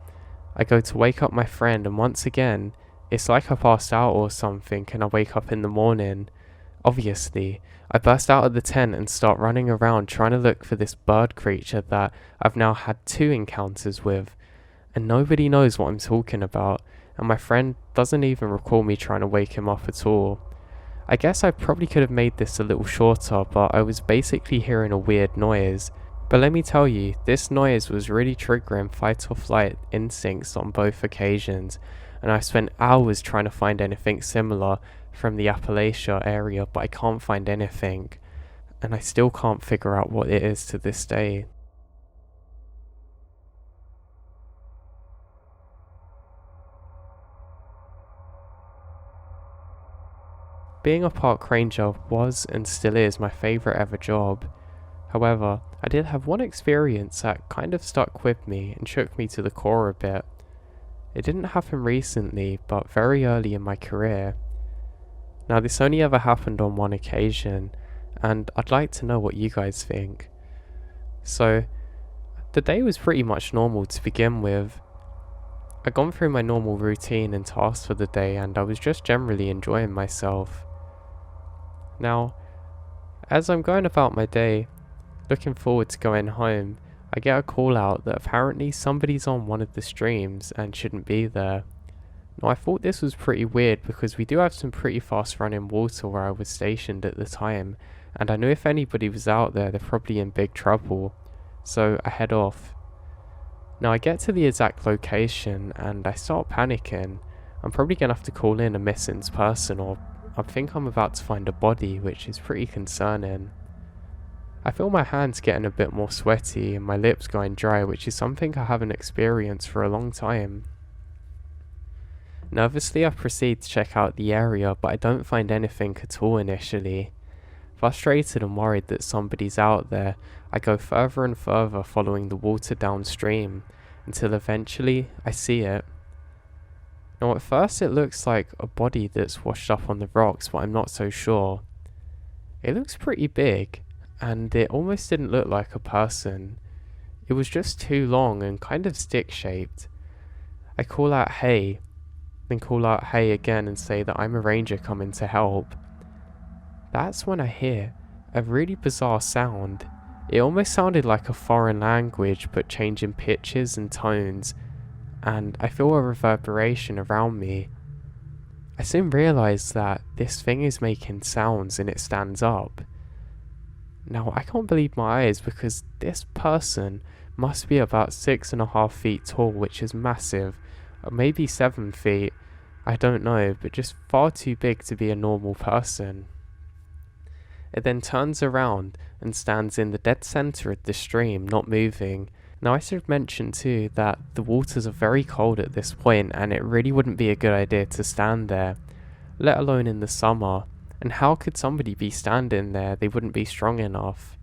I go to wake up my friend, and once again, it's like I passed out or something and I wake up in the morning. Obviously, I burst out of the tent and start running around trying to look for this bird creature that I've now had 2 encounters with, and nobody knows what I'm talking about, and my friend doesn't even recall me trying to wake him up at all. I guess I probably could have made this a little shorter, but I was basically hearing a weird noise. But let me tell you, this noise was really triggering fight or flight instincts on both occasions, and I spent hours trying to find anything similar from the Apocaly area, but I can't find anything, and I still can't figure out what it is to this day. Being a park ranger was and still is my favourite ever job. However, I did have one experience that kind of stuck with me and shook me to the core a bit. It didn't happen recently, but very early in my career. Now this only ever happened on one occasion, and I'd like to know what you guys think. So, the day was pretty much normal to begin with. I'd gone through my normal routine and tasks for the day, and I was just generally enjoying myself. Now, as I'm going about my day, looking forward to going home, I get a call out that apparently somebody's on one of the streams and shouldn't be there. Now I thought this was pretty weird because we do have some pretty fast running water where I was stationed at the time, and I knew if anybody was out there they're probably in big trouble, so I head off. Now I get to the exact location and I start panicking. I'm probably going to have to call in a missing person, or I think I'm about to find a body, which is pretty concerning. I feel my hands getting a bit more sweaty and my lips going dry, which is something I haven't experienced for a long time. Nervously I proceed to check out the area, but I don't find anything at all initially. Frustrated and worried that somebody's out there, I go further and further following the water downstream, until eventually I see it. Now at first it looks like a body that's washed up on the rocks, but I'm not so sure. It looks pretty big, and it almost didn't look like a person. It was just too long and kind of stick-shaped. I call out hey, then call out hey again and say that I'm a ranger coming to help. That's when I hear a really bizarre sound. It almost sounded like a foreign language, but changing pitches and tones, and I feel a reverberation around me. I soon realise that this thing is making sounds and it stands up. Now I can't believe my eyes, because this person must be about 6.5 feet tall, which is massive, or maybe 7 feet, I don't know, but just far too big to be a normal person. It then turns around and stands in the dead centre of the stream, not moving. Now I should mention too that the waters are very cold at this point, and it really wouldn't be a good idea to stand there, let alone in the summer. And how could somebody be standing there? They wouldn't be strong enough.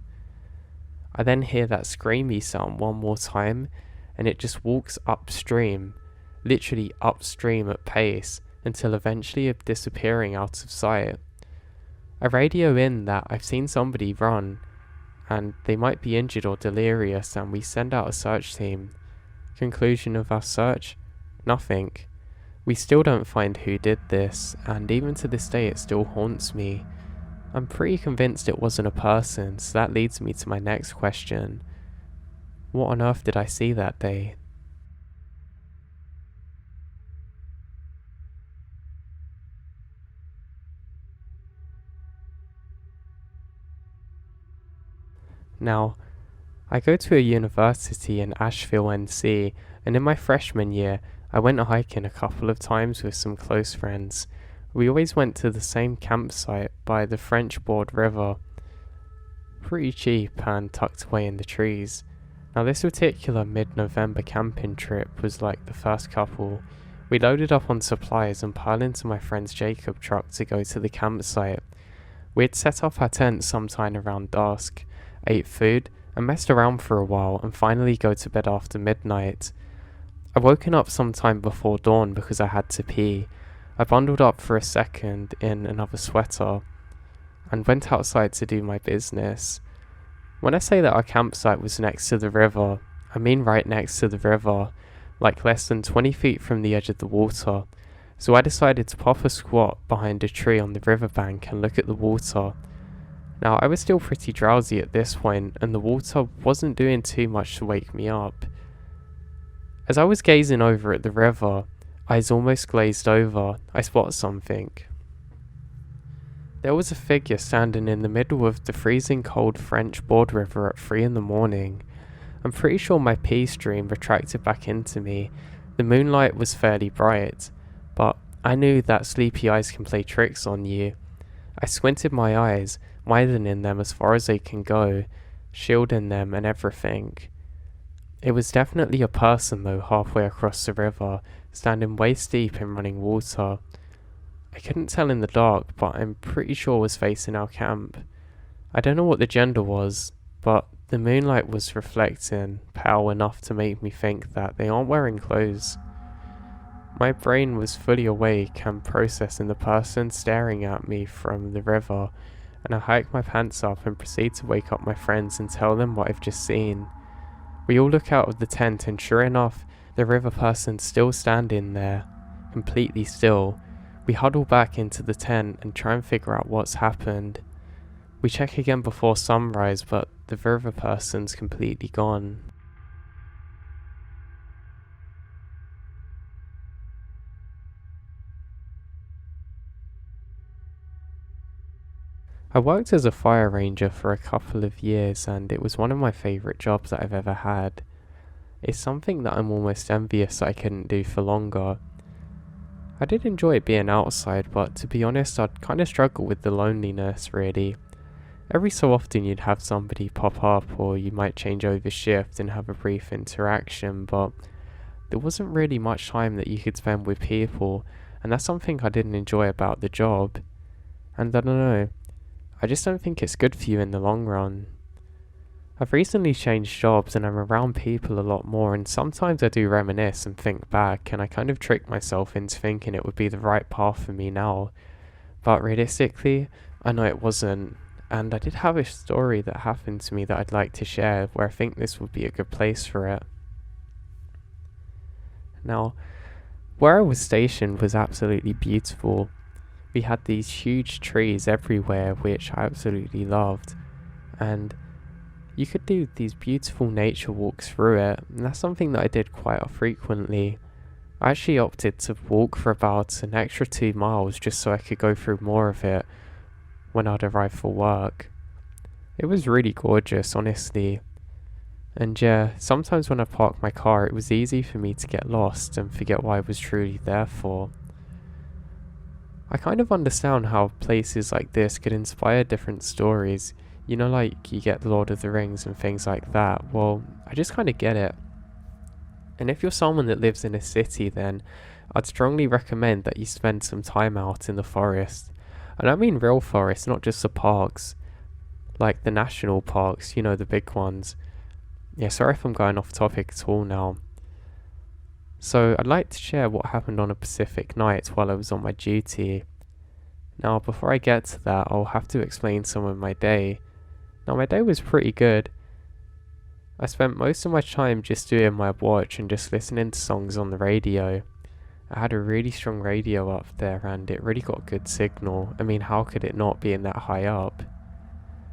I then hear that screamy sound one more time, and it just walks upstream, literally upstream at pace, until eventually disappearing out of sight. I radio in that I've seen somebody run, and they might be injured or delirious, and we send out a search team. Conclusion of our search? Nothing. We still don't find who did this, and even to this day it still haunts me. I'm pretty convinced it wasn't a person, so that leads me to my next question. What on earth did I see that day? Now, I go to a university in Asheville, NC, and in my freshman year, I went hiking a couple of times with some close friends. We always went to the same campsite by the French Broad River. Pretty cheap and tucked away in the trees. Now this particular mid-November camping trip was like the first couple. We loaded up on supplies and piled into my friend's Jacob truck to go to the campsite. We had set up our tent sometime around dusk, ate food, and messed around for a while and finally go to bed after midnight. I'd woken up sometime before dawn because I had to pee. I bundled up for a second in another sweater and went outside to do my business. When I say that our campsite was next to the river, I mean right next to the river, like less than 20 feet from the edge of the water. So I decided to pop a squat behind a tree on the riverbank and look at the water. Now I was still pretty drowsy at this point, and the water wasn't doing too much to wake me up. As I was gazing over at the river, eyes almost glazed over, I spotted something. There was a figure standing in the middle of the freezing cold French Broad River at 3 in the morning. I'm pretty sure my pee stream retracted back into me. The moonlight was fairly bright, but I knew that sleepy eyes can play tricks on you. I squinted my eyes, widening them as far as they can go, shielding them and everything. It was definitely a person though, halfway across the river, standing waist deep in running water. I couldn't tell in the dark, but I'm pretty sure was facing our camp. I don't know what the gender was, but the moonlight was reflecting pale enough to make me think that they aren't wearing clothes. My brain was fully awake and processing the person staring at me from the river, and I hiked my pants up and proceed to wake up my friends and tell them what I've just seen. We all look out of the tent, and sure enough, the river person's still standing there, completely still. We huddle back into the tent and try and figure out what's happened. We check again before sunrise, but the river person's completely gone. I worked as a fire ranger for a couple of years, and it was one of my favourite jobs that I've ever had. It's something that I'm almost envious I couldn't do for longer. I did enjoy being outside, but to be honest, I'd kind of struggle with the loneliness, really. Every so often you'd have somebody pop up, or you might change over shift and have a brief interaction, but there wasn't really much time that you could spend with people, and that's something I didn't enjoy about the job. And I don't know, I just don't think it's good for you in the long run. I've recently changed jobs and I'm around people a lot more, and sometimes I do reminisce and think back, and I kind of trick myself into thinking it would be the right path for me now. But realistically, I know it wasn't, and I did have a story that happened to me that I'd like to share where I think this would be a good place for it. Now, where I was stationed was absolutely beautiful. We had these huge trees everywhere, which I absolutely loved, and you could do these beautiful nature walks through it, and that's something that I did quite frequently. I actually opted to walk for about an extra 2 miles just so I could go through more of it when I'd arrive for work. It was really gorgeous, honestly. And yeah, sometimes when I parked my car, it was easy for me to get lost and forget what I was truly there for. I kind of understand how places like this could inspire different stories. You know, like you get Lord of the Rings and things like that. Well, I just kind of get it. And if you're someone that lives in a city, then I'd strongly recommend that you spend some time out in the forest. And I mean real forest, not just the parks. like the national parks, you know, the big ones. Yeah, sorry if I'm going off topic at all now. So I'd like to share what happened on a Pacific night while I was on my duty. Now, before I get to that, I'll have to explain some of my day. Now, my day was pretty good. I spent most of my time just doing my watch and just listening to songs on the radio. I had a really strong radio up there and it really got good signal. I mean, how could it not being that high up?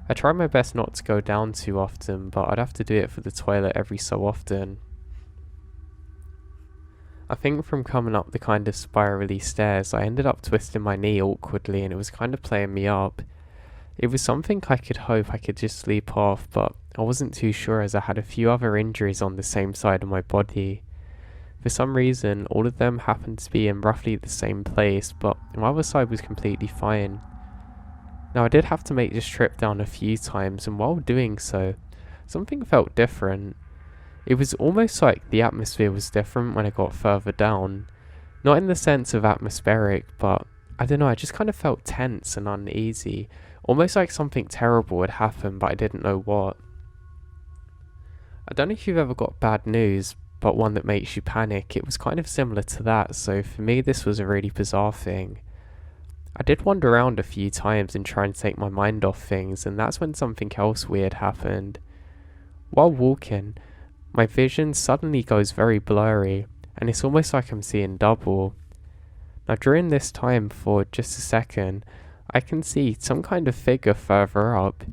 I tried my best not to go down too often, but I'd have to do it for the toilet every so often. I think from coming up the kind of spirally stairs, I ended up twisting my knee awkwardly and it was kind of playing me up. It was something I could hope I could just sleep off, but I wasn't too sure as I had a few other injuries on the same side of my body. For some reason, all of them happened to be in roughly the same place, but my other side was completely fine. Now, I did have to make this trip down a few times, and while doing so, something felt different. It was almost like the atmosphere was different when I got further down. Not in the sense of atmospheric, but I don't know, I just kind of felt tense and uneasy. Almost like something terrible had happened, but I didn't know what. I don't know if you've ever got bad news, but one that makes you panic. It was kind of similar to that, so for me this was a really bizarre thing. I did wander around a few times and try and take my mind off things, and that's when something else weird happened. While walking, my vision suddenly goes very blurry, and it's almost like I'm seeing double. Now during this time, for just a second, I can see some kind of figure further up.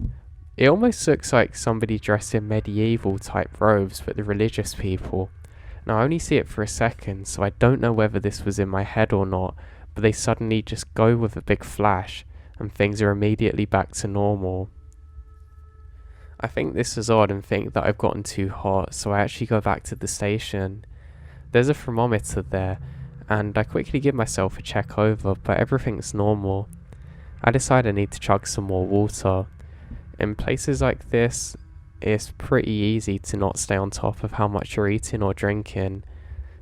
It almost looks like somebody dressed in medieval type robes, but the religious people. Now I only see it for a second, so I don't know whether this was in my head or not, but they suddenly just go with a big flash, and things are immediately back to normal. I think this is odd and think that I've gotten too hot, so I actually go back to the station. There's a thermometer there, and I quickly give myself a check over, but everything's normal. I decide I need to chug some more water. In places like this, it's pretty easy to not stay on top of how much you're eating or drinking.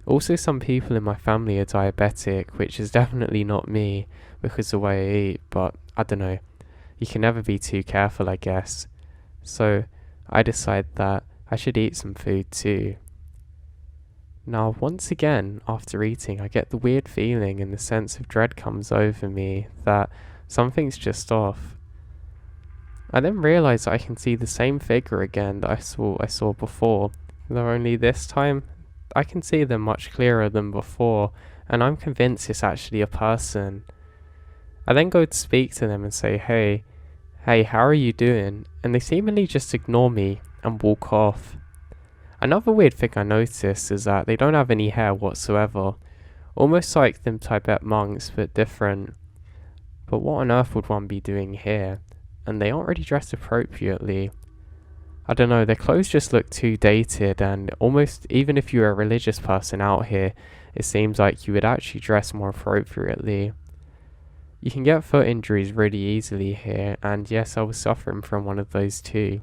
Also, some people in my family are diabetic, which is definitely not me because of the way I eat, but I don't know. You can never be too careful, I guess. So I decide that I should eat some food too. Now, once again, after eating, I get the weird feeling and the sense of dread comes over me that something's just off. I then realise that I can see the same figure again that I saw before, though only this time I can see them much clearer than before, and I'm convinced it's actually a person. I then go to speak to them and say, hey, how are you doing? And they seemingly just ignore me and walk off. Another weird thing I noticed is that they don't have any hair whatsoever, almost like them Tibet monks, but different. But what on earth would one be doing here? And they aren't really dressed appropriately. I don't know, their clothes just look too dated, and almost even if you're a religious person out here, it seems like you would actually dress more appropriately. You can get foot injuries really easily here, and yes, I was suffering from one of those too,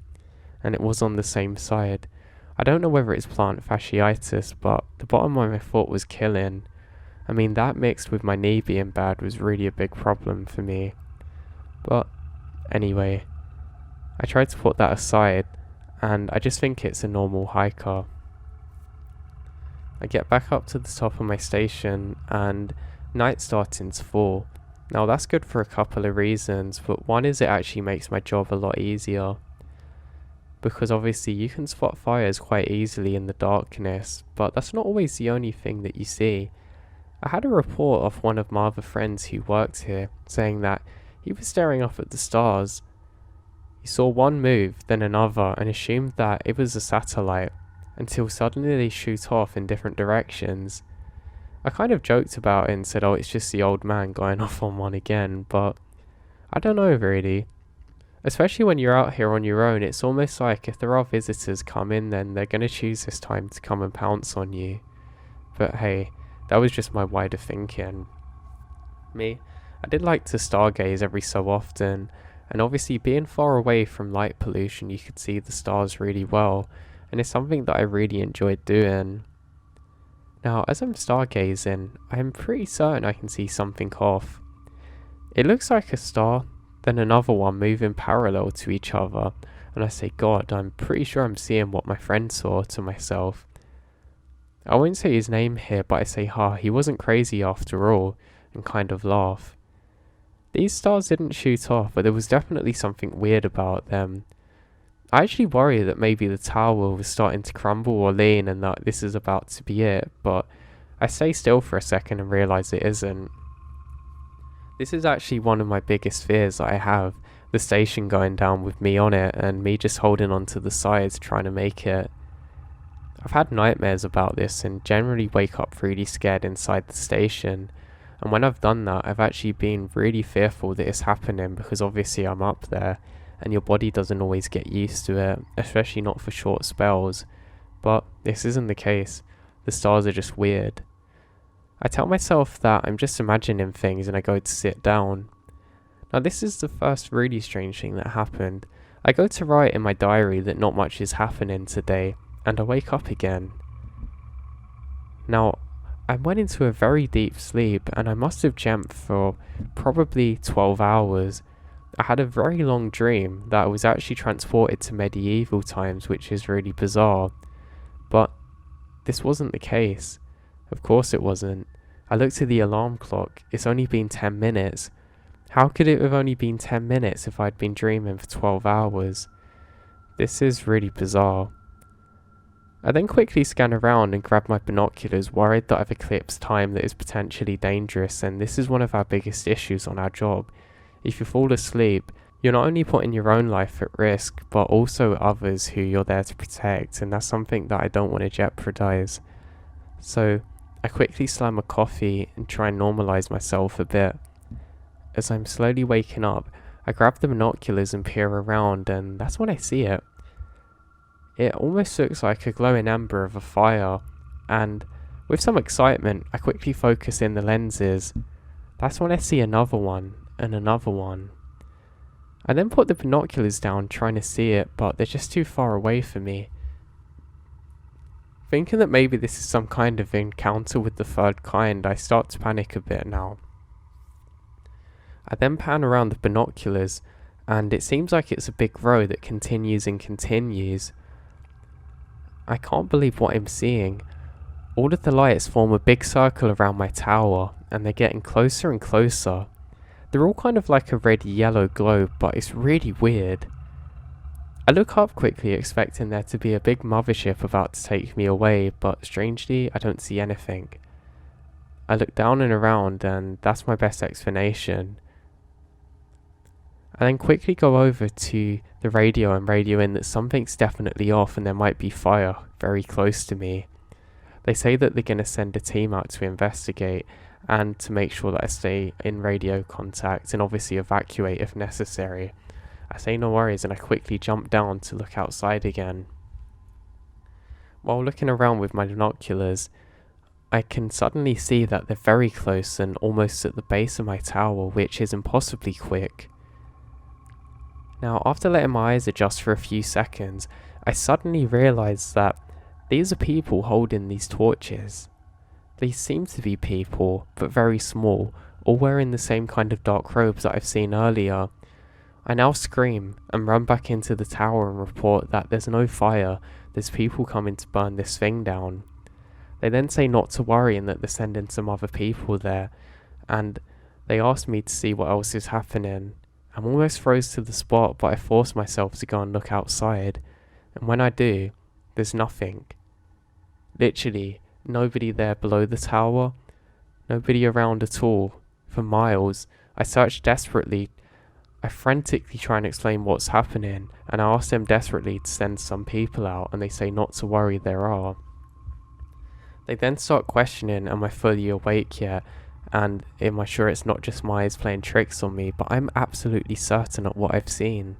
and it was on the same side. I don't know whether it's plant fasciitis, but the bottom of my foot was killing. I mean, that mixed with my knee being bad was really a big problem for me. But anyway, I tried to put that aside, and I just think it's a normal hiker. I get back up to the top of my station, and night's starting to fall. Now that's good for a couple of reasons, but one is it actually makes my job a lot easier. Because obviously you can spot fires quite easily in the darkness, but that's not always the only thing that you see. I had a report of one of my other friends who worked here, saying that he was staring up at the stars. He saw one move, then another, and assumed that it was a satellite, until suddenly they shoot off in different directions. I kind of joked about it and said, oh, it's just the old man going off on one again, but I don't know really. Especially when you're out here on your own, it's almost like if there are visitors coming, then they're going to choose this time to come and pounce on you. But hey, that was just my wider thinking. Me, I did like to stargaze every so often, and obviously being far away from light pollution, you could see the stars really well, and it's something that I really enjoyed doing. Now, as I'm stargazing, I am pretty certain I can see something off. It looks like a star, then another one moving parallel to each other, and I say, God, I'm pretty sure I'm seeing what my friend saw, to myself. I won't say his name here, but I say, he wasn't crazy after all, and kind of laugh. These stars didn't shoot off, but there was definitely something weird about them. I actually worry that maybe the tower was starting to crumble or lean and that this is about to be it, but I stay still for a second and realise it isn't. This is actually one of my biggest fears that I have, the station going down with me on it and me just holding on to the sides trying to make it. I've had nightmares about this and generally wake up really scared inside the station, and when I've done that I've actually been really fearful that it's happening because obviously I'm up there and your body doesn't always get used to it, especially not for short spells, but this isn't the case. The stars are just weird. I tell myself that I'm just imagining things and I go to sit down. Now this is the first really strange thing that happened. I go to write in my diary that not much is happening today, and I wake up again. Now, I went into a very deep sleep and I must have dreamt for probably 12 hours. I had a very long dream that I was actually transported to medieval times, which is really bizarre. But this wasn't the case. Of course it wasn't. I looked at the alarm clock. It's only been 10 minutes. How could it have only been 10 minutes if I'd been dreaming for 12 hours? This is really bizarre. I then quickly scan around and grab my binoculars, worried that I've eclipsed time that is potentially dangerous, and this is one of our biggest issues on our job. If you fall asleep, you're not only putting your own life at risk, but also others who you're there to protect, and that's something that I don't want to jeopardize. So I quickly slam a coffee and try and normalize myself a bit. As I'm slowly waking up, I grab the binoculars and peer around, and that's when I see it. It almost looks like a glowing ember of a fire, and with some excitement, I quickly focus in the lenses. That's when I see another one, and another one. I then put the binoculars down trying to see it, but they're just too far away for me. Thinking that maybe this is some kind of encounter with the third kind, I start to panic a bit now. I then pan around the binoculars, and it seems like it's a big row that continues and continues. I can't believe what I'm seeing. All of the lights form a big circle around my tower, and they're getting closer and closer. They're all kind of like a red-yellow glow, but it's really weird. I look up quickly, expecting there to be a big mothership about to take me away, but strangely, I don't see anything. I look down and around, and that's my best explanation. I then quickly go over to the radio and radio in that something's definitely off and there might be fire very close to me. They say that they're going to send a team out to investigate and to make sure that I stay in radio contact and obviously evacuate if necessary. I say no worries and I quickly jump down to look outside again. While looking around with my binoculars, I can suddenly see that they're very close and almost at the base of my tower, which is impossibly quick. Now, after letting my eyes adjust for a few seconds, I suddenly realise that these are people holding these torches. They seem to be people, but very small, all wearing the same kind of dark robes that I've seen earlier. I now scream and run back into the tower and report that there's no fire, there's people coming to burn this thing down. They then say not to worry and that they're sending some other people there, and they ask me to see what else is happening. I'm almost froze to the spot, but I force myself to go and look outside, and when I do, there's nothing. Literally, nobody there below the tower, nobody around at all, for miles. I search desperately, I frantically try and explain what's happening, and I ask them desperately to send some people out, and they say not to worry, there are. They then start questioning, am I fully awake yet? And am I sure it's not just my eyes playing tricks on me, but I'm absolutely certain of what I've seen.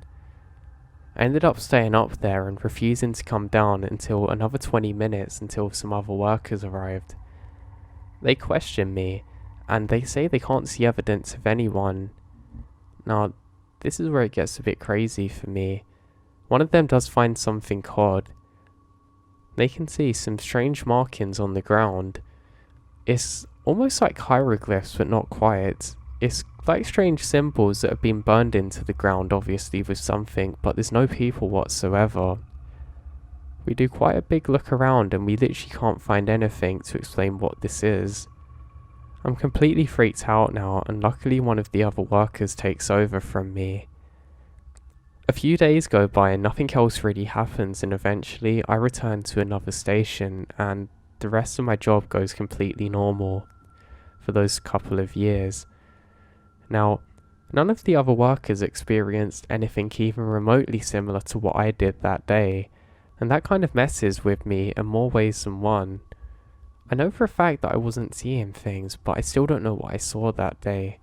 I ended up staying up there and refusing to come down until another 20 minutes until some other workers arrived. They question me, and they say they can't see evidence of anyone. Now, this is where it gets a bit crazy for me. One of them does find something odd. They can see some strange markings on the ground. It's almost like hieroglyphs, but not quite. It's like strange symbols that have been burned into the ground, obviously with something, but there's no people whatsoever. We do quite a big look around and we literally can't find anything to explain what this is. I'm completely freaked out now, and luckily one of the other workers takes over from me. A few days go by and nothing else really happens, and eventually I return to another station and the rest of my job goes completely normal for those couple of years. Now, none of the other workers experienced anything even remotely similar to what I did that day, and that kind of messes with me in more ways than one. I know for a fact that I wasn't seeing things, but I still don't know what I saw that day.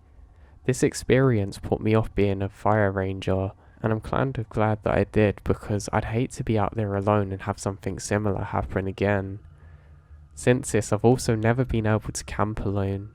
This experience put me off being a fire ranger, and I'm kind of glad that I did, because I'd hate to be out there alone and have something similar happen again. Since this, I've also never been able to camp alone.